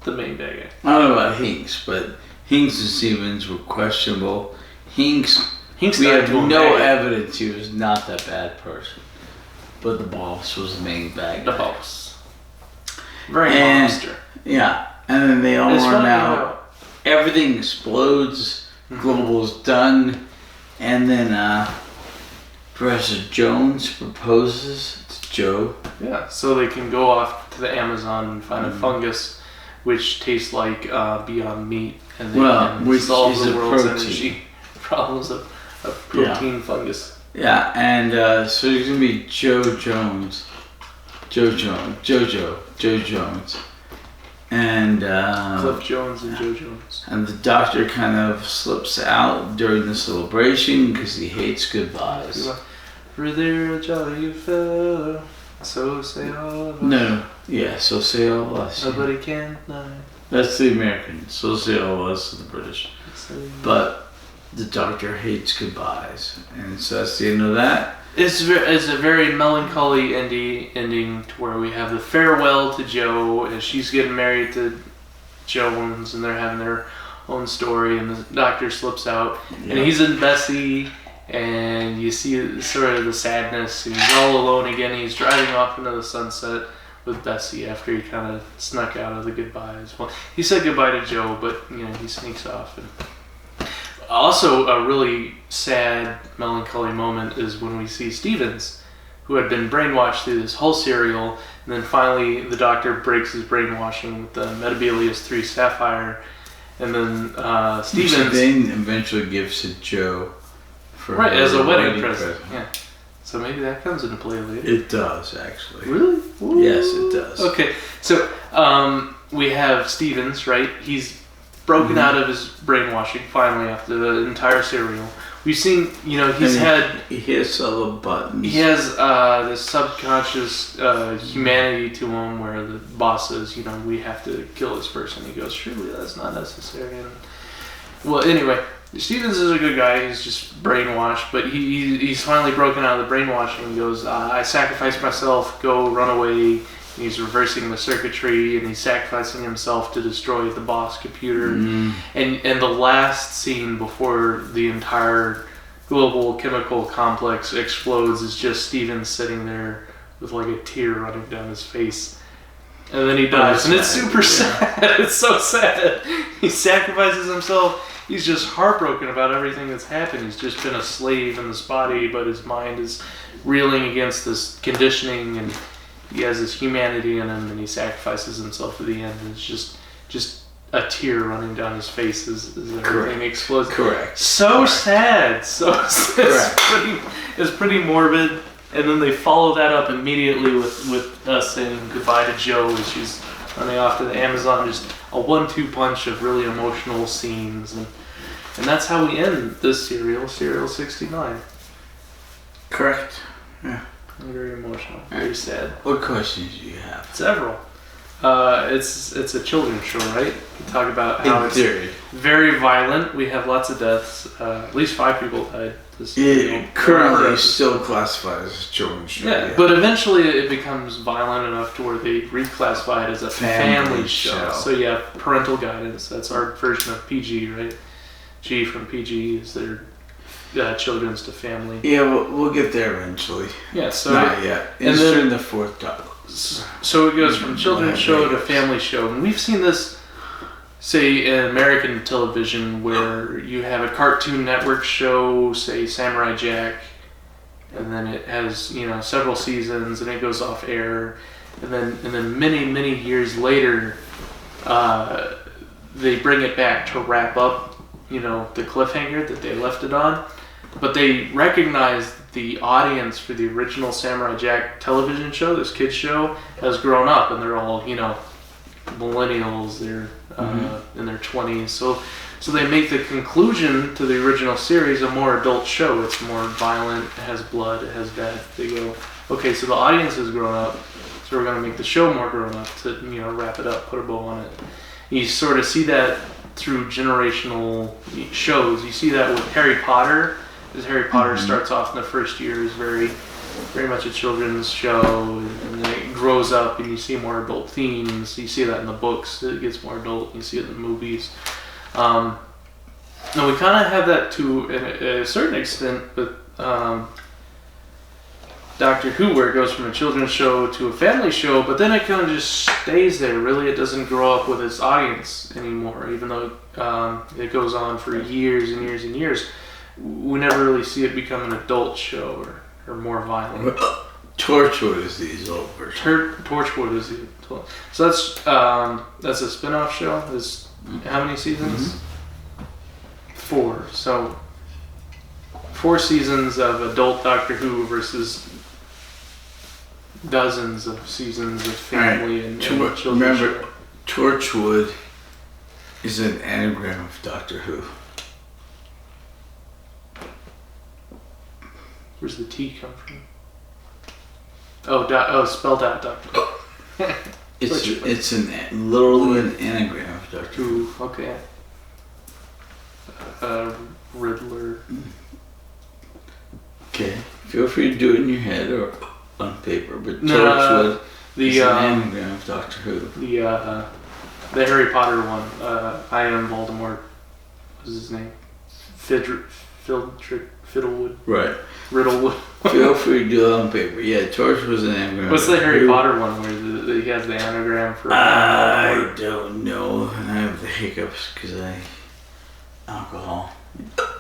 [SPEAKER 1] The main bad guy.
[SPEAKER 2] I don't know about Hinks, but Hinks and Stevens were questionable. Hinks we have no evidence he was not that bad person. But the boss was the main bad guy.
[SPEAKER 1] The boss. Very monster.
[SPEAKER 2] Yeah. And then they all run out. Everything explodes. Global's done. And then Professor Jones proposes to Joe.
[SPEAKER 1] Yeah, so they can go off to the Amazon and find a fungus which tastes like Beyond Meat, and they can solve the world's energy problems of protein fungus.
[SPEAKER 2] Yeah, and so he's gonna be Joe Jones, and
[SPEAKER 1] Cliff Jones and Joe Jones.
[SPEAKER 2] And the doctor kind of slips out during the celebration because he hates goodbyes.
[SPEAKER 1] For they're a jolly fellow, so say all of us.
[SPEAKER 2] No, yeah, so say all of us.
[SPEAKER 1] Nobody can deny.
[SPEAKER 2] That's the American. So say all of us, the British. But the doctor hates goodbyes, and so that's the end of that.
[SPEAKER 1] It's a very melancholy ending to where we have the farewell to Joe as she's getting married to Jones, and they're having their own story, and the doctor slips out, and he's in Bessie, and you see sort of the sadness. And he's all alone again. He's driving off into the sunset with Bessie after he kind of snuck out of the goodbyes. Well, he said goodbye to Joe, but he sneaks off. And also, a really sad, melancholy moment is when we see Stevens, who had been brainwashed through this whole serial, and then finally the doctor breaks his brainwashing with the Metabelius 3 Sapphire, and then Stevens...
[SPEAKER 2] Then eventually gives to Joe for
[SPEAKER 1] as a wedding present. Yeah. So maybe that comes into play later.
[SPEAKER 2] It does, actually.
[SPEAKER 1] Really? Ooh.
[SPEAKER 2] Yes, it does.
[SPEAKER 1] Okay, so we have Stevens, right? He's broken out of his brainwashing finally after the entire serial. We've seen, he
[SPEAKER 2] hits all the buttons.
[SPEAKER 1] He has this subconscious humanity to him where the boss says, we have to kill this person. He goes, surely that's not necessary. And, well, anyway, Stevens is a good guy. He's just brainwashed, but he's finally broken out of the brainwashing. He goes, I sacrificed myself, go run away. And he's reversing the circuitry, and he's sacrificing himself to destroy the boss computer. And the last scene before the entire global chemical complex explodes is just Stevens sitting there with like a tear running down his face. And then he dies, and it's super sad. It's so sad. He sacrifices himself. He's just heartbroken about everything that's happened. He's just been a slave in this body, but his mind is reeling against this conditioning, and he has this humanity in him, and he sacrifices himself at the end. And it's just a tear running down his face as everything explodes.
[SPEAKER 2] Correct.
[SPEAKER 1] So sad. So it's pretty morbid. And then they follow that up immediately with us saying goodbye to Joe as she's running off to the Amazon. Just a 1-2 punch of really emotional scenes, and that's how we end this serial 69.
[SPEAKER 2] Correct. Yeah.
[SPEAKER 1] Very emotional. Very sad.
[SPEAKER 2] What questions do you have?
[SPEAKER 1] Several. It's a children's show, right? We talk about how it's very violent. We have lots of deaths. At least 5 people died.
[SPEAKER 2] It currently is still classified as a children's show.
[SPEAKER 1] Yeah, but eventually it becomes violent enough to where they reclassify it as a family show. So yeah, parental guidance. That's our version of PG, right? G from PG is their children's to family.
[SPEAKER 2] Yeah, we'll get there eventually.
[SPEAKER 1] Yeah, so
[SPEAKER 2] not yet. It's in the 4th topic.
[SPEAKER 1] So it goes from children's show to family show, and we've seen this, say, in American television, where you have a Cartoon Network show, say Samurai Jack, and then it has several seasons, and it goes off air, and then many years later, they bring it back to wrap up, the cliffhanger that they left it on, but they recognize the audience for the original Samurai Jack television show, this kids show, has grown up, and they're all millennials. They're in their 20s, so they make the conclusion to the original series a more adult show. It's more violent, it has blood, it has death. They go, okay, so the audience has grown up, so we're going to make the show more grown up to wrap it up, put a bow on it. You sort of see that through generational shows. You see that with Harry Potter, because Harry Potter starts off in the first year is very much a children's show, and then it grows up and you see more adult themes. You see that in the books, it gets more adult, you see it in the movies. And we kind of have that to a certain extent with Doctor Who, where it goes from a children's show to a family show, but then it kind of just stays there. Really, it doesn't grow up with its audience anymore, even though it goes on for years and years and years. We never really see it become an adult show or more violent.
[SPEAKER 2] Torchwood is the adult version.
[SPEAKER 1] Torchwood is the adult. So that's a spin-off show. Is how many seasons? 4. So 4 seasons of adult Doctor Who versus dozens of seasons of family and children.
[SPEAKER 2] Remember, Torchwood is an anagram of Doctor Who.
[SPEAKER 1] Where's the T come from? Oh, spelled out Doctor.
[SPEAKER 2] It's literally an anagram of Doctor Who.
[SPEAKER 1] Okay. Riddler.
[SPEAKER 2] Okay. Feel free to do it in your head or on paper, but Torchwood is an anagram of Doctor Who.
[SPEAKER 1] The Harry Potter one. I Am Voldemort. What was his name? Fiddlewood.
[SPEAKER 2] Right.
[SPEAKER 1] Riddlewood.
[SPEAKER 2] Feel free to do it on paper. Yeah, Torch was an anagram.
[SPEAKER 1] What's the Harry Potter one where he has the anagram for?
[SPEAKER 2] I don't know. I have the hiccups because alcohol.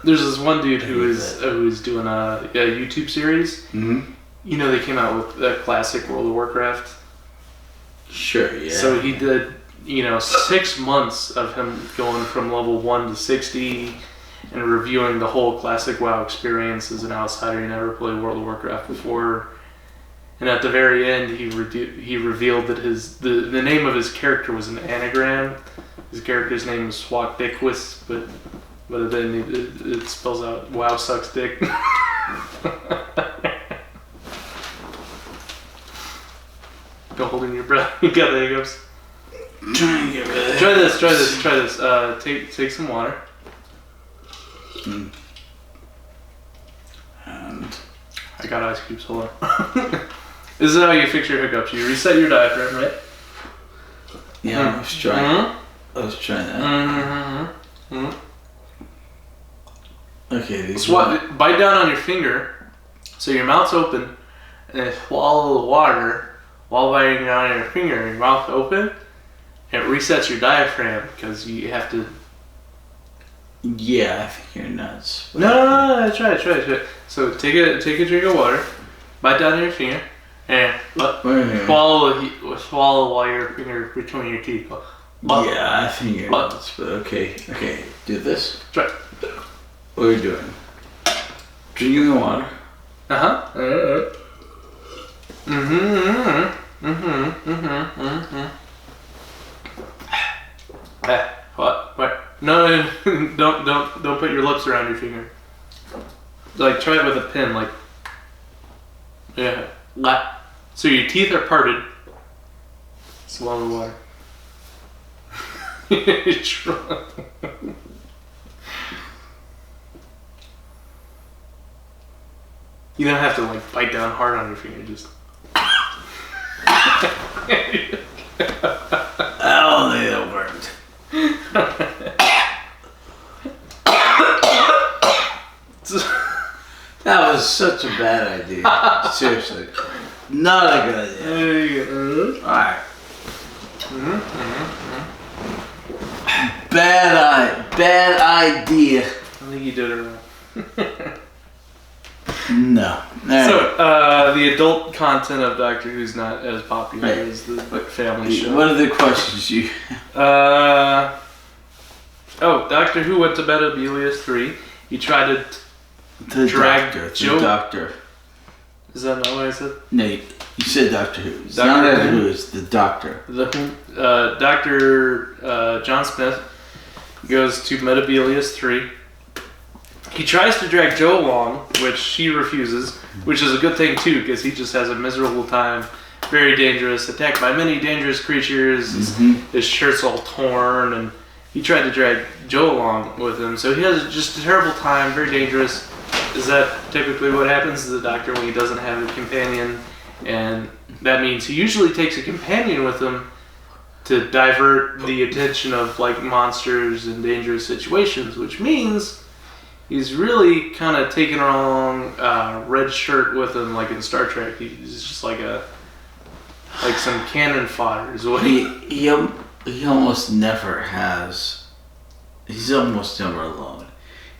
[SPEAKER 1] There's this one dude who's doing a YouTube series.
[SPEAKER 2] Mm-hmm.
[SPEAKER 1] You know, they came out with the classic World of Warcraft.
[SPEAKER 2] Sure, yeah.
[SPEAKER 1] So he did, 6 months of him going from level 1 to 60 and reviewing the whole classic WoW experience as an outsider. He never played World of Warcraft before. And at the very end, he revealed that the name of his character was an anagram. His character's name was Swat Dickwist, but then it spells out WoW sucks dick. Go holding your breath. You got the hiccups.
[SPEAKER 2] Trying to get rid of it.
[SPEAKER 1] Try this. Take some water.
[SPEAKER 2] And
[SPEAKER 1] I got ice cubes. Hold on. This is how you fix your hiccups. You reset your diaphragm, right?
[SPEAKER 2] Yeah, I was trying. Mm-hmm. I was trying that.
[SPEAKER 1] Mm-hmm. Mm-hmm.
[SPEAKER 2] Okay.
[SPEAKER 1] Bite down on your finger, so your mouth's open, and then swallow the water while biting down on your finger. Your mouth open. It resets your diaphragm because you have to.
[SPEAKER 2] Yeah, I think you're nuts.
[SPEAKER 1] No. Try it. So take a drink of water, bite down on your finger, and swallow while your finger between your teeth.
[SPEAKER 2] Yeah, I think you're nuts. But okay. Do this.
[SPEAKER 1] Try it.
[SPEAKER 2] What are you doing? Drinking the water.
[SPEAKER 1] What? No, don't put your lips around your finger. Like, try it with a pin, like. Yeah. So your teeth are parted. Swallow the water. You don't have to bite down hard on your finger, just.
[SPEAKER 2] Oh, they don't work. That was such a bad idea. Seriously. Not a good idea. Alright. Bad idea.
[SPEAKER 1] I think you did it wrong.
[SPEAKER 2] No.
[SPEAKER 1] So, the adult content of Doctor Who's not as popular as the family show.
[SPEAKER 2] What are the questions you
[SPEAKER 1] Doctor Who went to bed at Belius 3. He tried to drag Joe.
[SPEAKER 2] The Doctor.
[SPEAKER 1] Is that not what I said?
[SPEAKER 2] No, you said Doctor Who. It's not Doctor Who, it's the Doctor.
[SPEAKER 1] Dr. John Smith goes to Metabelius 3. He tries to drag Jo along, which she refuses, which is a good thing too, because he just has a miserable time. Very dangerous, attacked by many dangerous creatures. His shirt's all torn, and he tried to drag Jo along with him. So he has just a terrible time, very dangerous. Is that typically what happens to the Doctor when he doesn't have a companion? And that means he usually takes a companion with him to divert the attention of monsters and dangerous situations, which means he's really kind of taking along red shirt with him, like in Star Trek. He's just like some cannon fodder is what
[SPEAKER 2] he almost never has. He's almost never alone.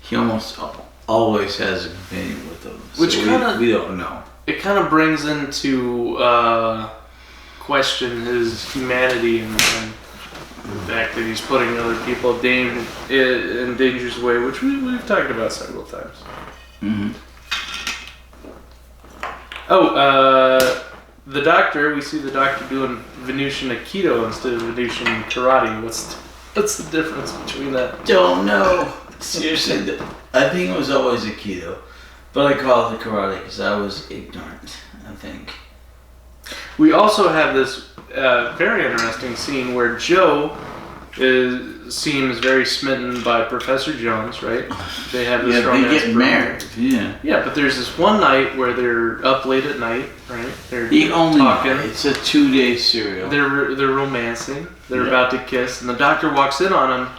[SPEAKER 2] He almost always has a companion with him.
[SPEAKER 1] Which
[SPEAKER 2] so we don't know.
[SPEAKER 1] It kind of brings into question his humanity and the fact that he's putting other people in dangerous way, which we've talked about several times.
[SPEAKER 2] Mm-hmm.
[SPEAKER 1] The Doctor, we see the Doctor doing Venusian Aikido instead of Venusian Karate. What's the difference between that?
[SPEAKER 2] Don't know. Seriously, I think it was always Aikido, but I call it Karate because I was ignorant, I think.
[SPEAKER 1] We also have this very interesting scene where Jo seems very smitten by Professor Jones, right? They have this romance.
[SPEAKER 2] They get married.
[SPEAKER 1] Yeah, but there's this one night where they're up late at night, right? They're
[SPEAKER 2] talking. It's a 2-day serial.
[SPEAKER 1] They're romancing. They're about to kiss, and the Doctor walks in on him,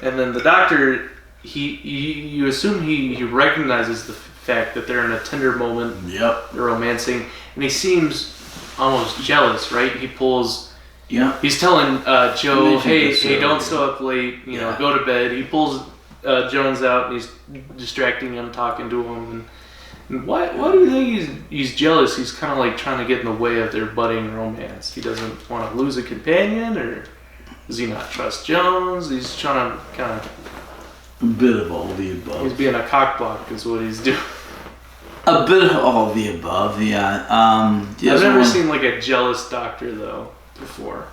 [SPEAKER 1] and then the Doctor, you assume he recognizes the fact that they're in a tender moment.
[SPEAKER 2] Yep.
[SPEAKER 1] They're romancing, and he seems almost jealous, right? He pulls.
[SPEAKER 2] Yeah.
[SPEAKER 1] He's telling Joe, hey, don't stay up late. You know, go to bed. He pulls Jones out, and he's distracting him, talking to him. And why do you think he's jealous? He's kind of like trying to get in the way of their budding romance. He doesn't want to lose a companion, or does he not trust Jones? He's trying to kind of.
[SPEAKER 2] A bit of all the above.
[SPEAKER 1] He's being a cockblock, is what he's doing.
[SPEAKER 2] A bit of all the above, yeah.
[SPEAKER 1] I've never seen like a jealous doctor though before.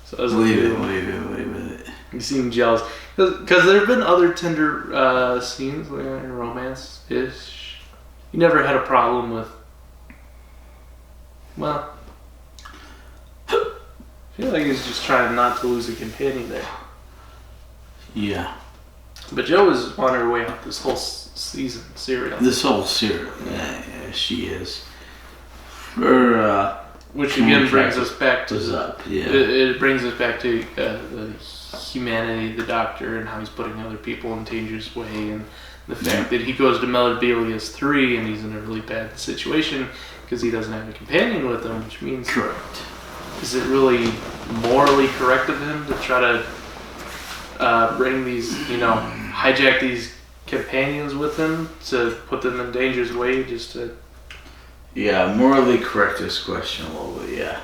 [SPEAKER 1] So
[SPEAKER 2] wait a minute.
[SPEAKER 1] You seem jealous because there have been other tender scenes like in romance-ish. You never had a problem with. Well, I feel like he's just trying not to lose a companion there.
[SPEAKER 2] Yeah.
[SPEAKER 1] But Joe is on her way out this whole season, serial.
[SPEAKER 2] This whole serial, yeah, she is. Her,
[SPEAKER 1] which again brings us back to
[SPEAKER 2] it
[SPEAKER 1] brings us back to the humanity of the Doctor and how he's putting other people in dangerous way, and the fact that he goes to Melibelius 3 and he's in a really bad situation because he doesn't have a companion with him, which means
[SPEAKER 2] correct.
[SPEAKER 1] Is it really morally correct of him to try to bring these, hijack these companions with him to put them in dangerous way just to...
[SPEAKER 2] Yeah, morally correct is questionable, but yeah.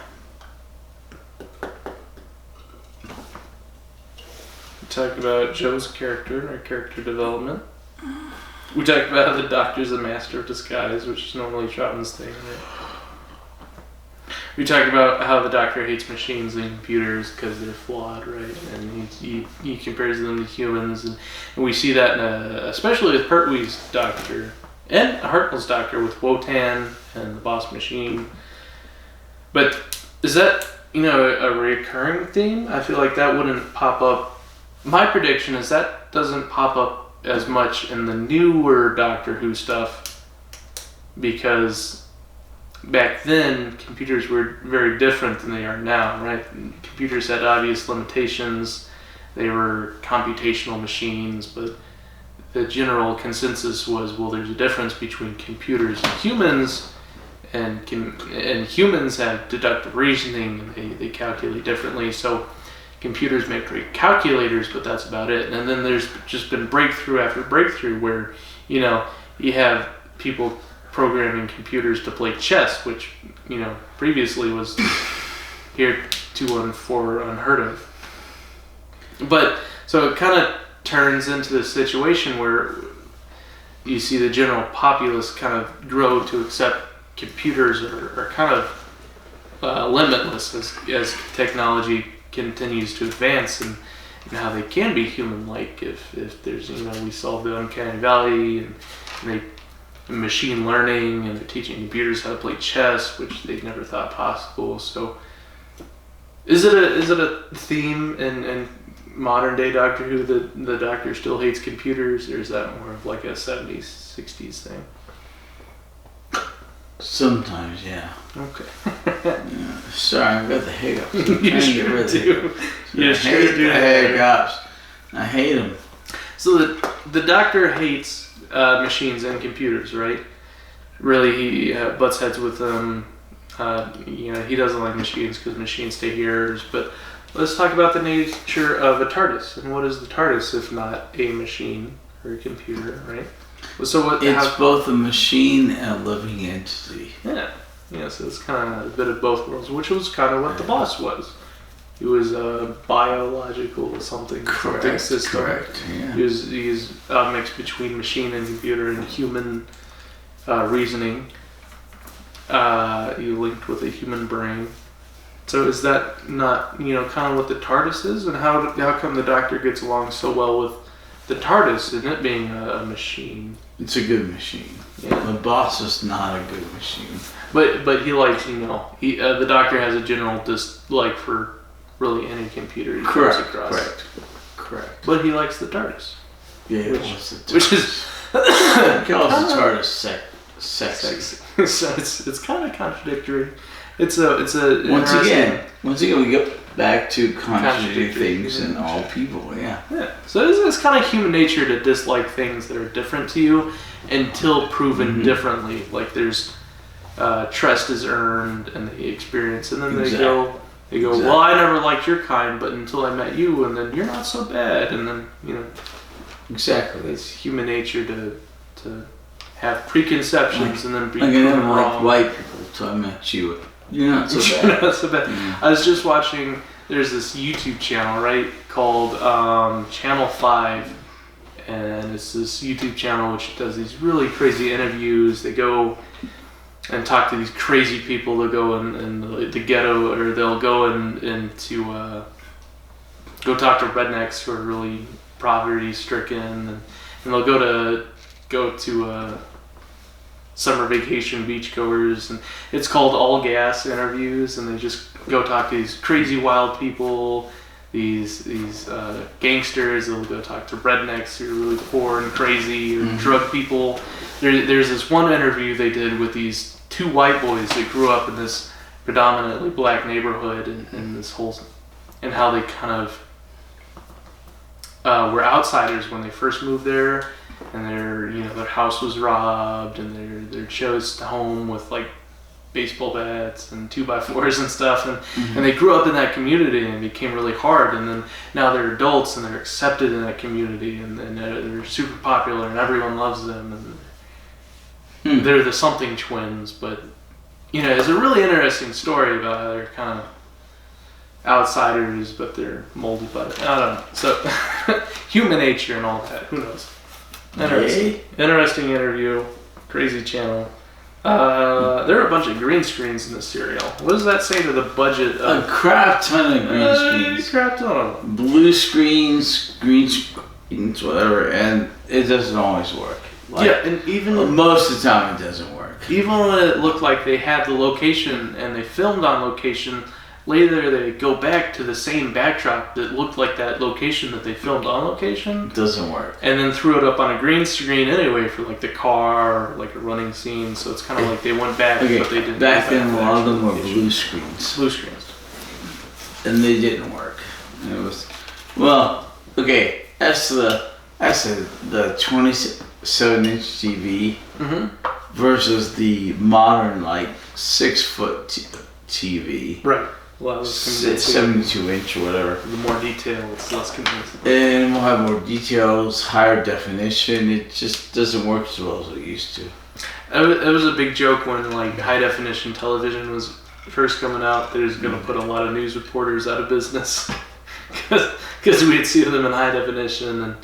[SPEAKER 1] We talked about Joe's character and her character development. We talked about how the Doctor's a master of disguise, which is normally Troughton's thing, right? We talked about how the Doctor hates machines and computers because they're flawed, right? And he compares them to humans, and we see that especially with Pertwee's Doctor and Hartnell's Doctor with Wotan and the Boss Machine. But is that a recurring theme? I feel like that wouldn't pop up. My prediction is that doesn't pop up as much in the newer Doctor Who stuff because back then, computers were very different than they are now, right? Computers had obvious limitations. They were computational machines, but the general consensus was, well, there's a difference between computers and humans, and humans have deductive reasoning, and they calculate differently. So computers make great calculators, but that's about it. And then there's just been breakthrough after breakthrough where, you have people programming computers to play chess, which previously was heretofore unheard of. But so it kind of turns into this situation where you see the general populace kind of grow to accept computers are kind of limitless as technology continues to advance, and how they can be human-like if there's we solve the uncanny valley and they machine learning, and they're teaching computers how to play chess, which they never thought possible. So, is it a theme in modern day Doctor Who that the Doctor still hates computers, or is that more of like a 70s, 60s thing?
[SPEAKER 2] Sometimes, yeah.
[SPEAKER 1] Okay.
[SPEAKER 2] Yeah. Sorry, I've got the hiccups.
[SPEAKER 1] You sure do. You sure do.
[SPEAKER 2] Hiccups. I hate them.
[SPEAKER 1] So the Doctor hates machines and computers, right? Really, he butts heads with them. He doesn't like machines because machines take errors. But let's talk about the nature of a TARDIS. And what is the TARDIS if not a machine or a computer, right? So
[SPEAKER 2] it's both a machine and a living entity.
[SPEAKER 1] Yeah. So it's kind of a bit of both worlds, which was kind of what the Boss was. He was a biological something system.
[SPEAKER 2] Correct. Yeah.
[SPEAKER 1] He was a mix between machine and computer and human reasoning. He linked with a human brain. So is that not kind of what the TARDIS is, and how come the Doctor gets along so well with the TARDIS and it being a machine?
[SPEAKER 2] It's a good machine. Yeah. The Boss is not a good machine.
[SPEAKER 1] But he likes the Doctor has a general dislike for really any computer he comes across. Correct. But he likes the TARDIS.
[SPEAKER 2] Yeah,
[SPEAKER 1] which is
[SPEAKER 2] he calls the TARDIS sexy.
[SPEAKER 1] So it's kind of contradictory. It's a
[SPEAKER 2] once again back to contradicting things in all people. Yeah.
[SPEAKER 1] So it's kind of human nature to dislike things that are different to you until proven differently. Like there's trust is earned and the experience, and then they go, well, I never liked your kind, but until I met you, and then you're not so bad, and then
[SPEAKER 2] exactly,
[SPEAKER 1] it's human nature to have preconceptions and then be
[SPEAKER 2] proven
[SPEAKER 1] wrong.
[SPEAKER 2] Like white people, until I met you, you're not so bad.
[SPEAKER 1] You're not so bad. I was just watching. There's this YouTube channel, right, called Channel 5, and it's this YouTube channel which does these really crazy interviews. They go and talk to these crazy people that go in the ghetto, or they'll go into go talk to rednecks who are really poverty-stricken, and they'll go to summer vacation beachgoers, and it's called All Gas Interviews, and they just go talk to these crazy wild people, these gangsters. They'll go talk to rednecks who are really poor and crazy, or drug people. There's this one interview they did with these two white boys that grew up in this predominantly black neighborhood, and this whole, and how they kind of were outsiders when they first moved there, and their house was robbed, and they're chose home with like baseball bats and 2x4s and stuff, and they grew up in that community, and it became really hard, and then now they're adults and they're accepted in that community, and they're super popular and everyone loves them, and they're the something twins. But it's a really interesting story about how they're kind of outsiders, but they're molded by it. I don't know. So human nature and all that. Who knows? Interesting interview. Crazy channel. There are a bunch of green screens in this serial. What does that say to the budget of...
[SPEAKER 2] A crap ton of green screens.
[SPEAKER 1] A crap ton of them.
[SPEAKER 2] Blue screens, green screens, whatever, and it doesn't always work.
[SPEAKER 1] And even...
[SPEAKER 2] Most of the time it doesn't work.
[SPEAKER 1] Even when it looked like they had the location and they filmed on location, later they go back to the same backdrop that looked like that location that they filmed on location.
[SPEAKER 2] It doesn't work.
[SPEAKER 1] And then threw it up on a green screen anyway for like the car or like a running scene. So it's kind of like they went back, but they didn't.
[SPEAKER 2] Back then, a lot of them were blue screens.
[SPEAKER 1] Blue screens.
[SPEAKER 2] And they didn't work. It was, well, okay, that's the 27-inch TV versus the modern, like, 6-foot TV.
[SPEAKER 1] Right. Well,
[SPEAKER 2] 72-inch or whatever.
[SPEAKER 1] The more detail, it's less convincing.
[SPEAKER 2] And we'll have more details, higher definition. It just doesn't work as well as it used to.
[SPEAKER 1] It was a big joke when like high definition television was first coming out. They was going to put a lot of news reporters out of business because we'd see them in high definition and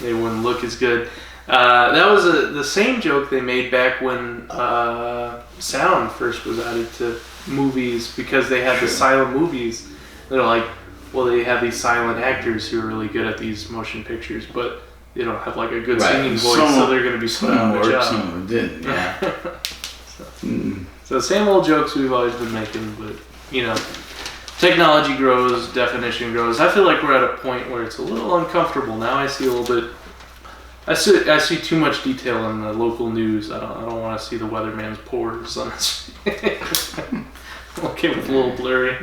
[SPEAKER 1] they wouldn't look as good. That was the same joke they made back when sound first was added to movies, because they had the silent movies. They're like, well, they have these silent actors who are really good at these motion pictures, but they don't have like a good singing voice, so they're going to be put out of the job.
[SPEAKER 2] Some of them didn't, yeah.
[SPEAKER 1] So same old jokes we've always been making, but technology grows, definition grows. I feel like we're at a point where it's a little uncomfortable now. I see a little bit. I see too much detail in the local news. I don't want to see the weatherman's pores on his. Okay, with a little blurry.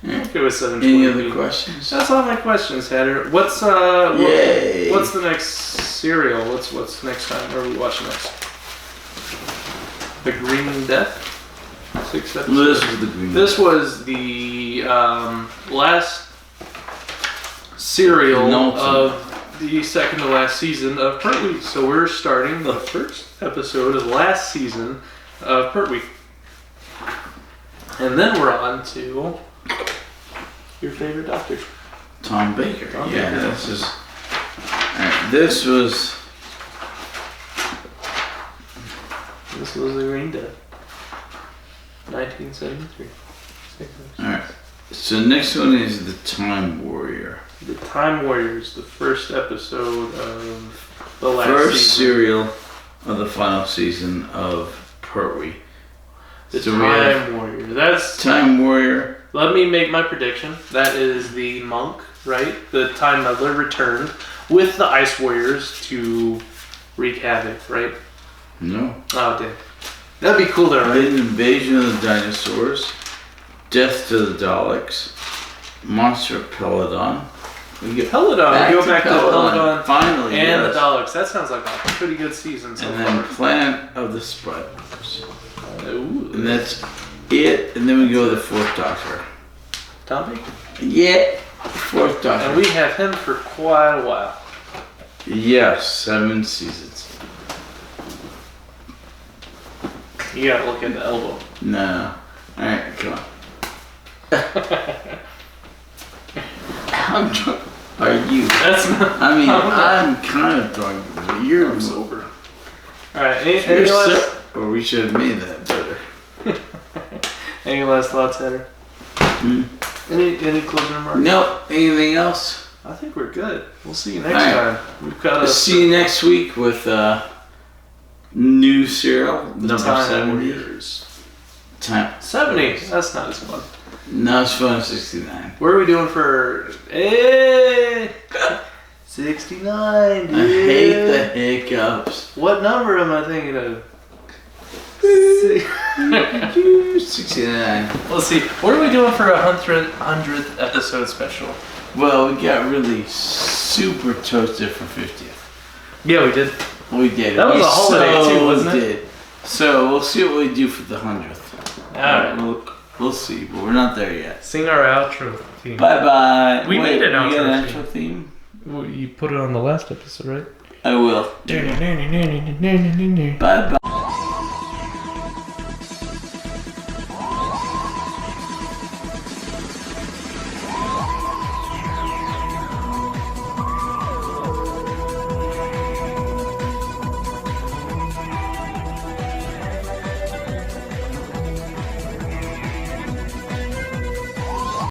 [SPEAKER 1] Okay, with 720.
[SPEAKER 2] Any other questions?
[SPEAKER 1] That's all my questions, Hatter. What's the next serial? What's next time? What are we watching next? The Green Death. 6 episodes.
[SPEAKER 2] This was the Green.
[SPEAKER 1] This was the last serial of the second to last season of Pertwee. So we're starting the first episode of the last season of Pertwee. And then we're on to your favorite doctor,
[SPEAKER 2] Tom Baker.
[SPEAKER 1] Tom
[SPEAKER 2] Yeah,
[SPEAKER 1] Baker.
[SPEAKER 2] This was
[SPEAKER 1] the Green Death, 1973.
[SPEAKER 2] all right. So next one is the Time Warrior.
[SPEAKER 1] The Time Warriors, the first episode of the last
[SPEAKER 2] First
[SPEAKER 1] season.
[SPEAKER 2] serial of the final season of Pertwee.
[SPEAKER 1] The Time Warrior. That's
[SPEAKER 2] Time Warrior.
[SPEAKER 1] Let me make my prediction. That is the monk, right? The Time Meddler returned with the Ice Warriors to wreak havoc, right?
[SPEAKER 2] No.
[SPEAKER 1] Oh, damn. That'd be cool though, right?
[SPEAKER 2] An invasion of the dinosaurs. Death to the Daleks. Monster Peloton.
[SPEAKER 1] We get Peloton. We go back to Peloton.
[SPEAKER 2] Finally,
[SPEAKER 1] and the Daleks. That sounds like a pretty good season so
[SPEAKER 2] far.
[SPEAKER 1] And
[SPEAKER 2] then Planet of the Spiders.
[SPEAKER 1] Ooh.
[SPEAKER 2] And that's it. And then we go to the Fourth Doctor.
[SPEAKER 1] Tommy?
[SPEAKER 2] Yeah, Fourth Doctor.
[SPEAKER 1] And we have him for quite a while.
[SPEAKER 2] Yes, 7 seasons.
[SPEAKER 1] You gotta look at the elbow.
[SPEAKER 2] No. Alright, come on. How drunk are you?
[SPEAKER 1] That's not.
[SPEAKER 2] I mean, I'm kind of drunk, but you're
[SPEAKER 1] sober. Alright, any last...
[SPEAKER 2] Or we should have made that better.
[SPEAKER 1] Any last thoughts, Heather? Any closing remarks?
[SPEAKER 2] Nope. Anything else?
[SPEAKER 1] I think we're good. We'll see you next time. We've got
[SPEAKER 2] see you next week with new serial,
[SPEAKER 1] number 70.
[SPEAKER 2] Time
[SPEAKER 1] 70. That's not as fun.
[SPEAKER 2] No, it's fun. 69.
[SPEAKER 1] What are we doing for? 69. Dude.
[SPEAKER 2] I hate the hiccups.
[SPEAKER 1] What number am I thinking of?
[SPEAKER 2] 69.
[SPEAKER 1] Let's see. What are we doing for a 100th episode special?
[SPEAKER 2] Well, we got really super toasted for 50th.
[SPEAKER 1] Yeah, we did.
[SPEAKER 2] We did.
[SPEAKER 1] That was a holiday too, wasn't it?
[SPEAKER 2] So we'll see what we do for the 100th.
[SPEAKER 1] Alright.
[SPEAKER 2] We'll see, but we're not there yet.
[SPEAKER 1] Sing our outro theme.
[SPEAKER 2] Bye bye.
[SPEAKER 1] We made an outro,
[SPEAKER 2] you got an outro theme.
[SPEAKER 1] Well, you put it on the last episode, right?
[SPEAKER 2] I will.
[SPEAKER 1] Bye
[SPEAKER 2] Bye bye.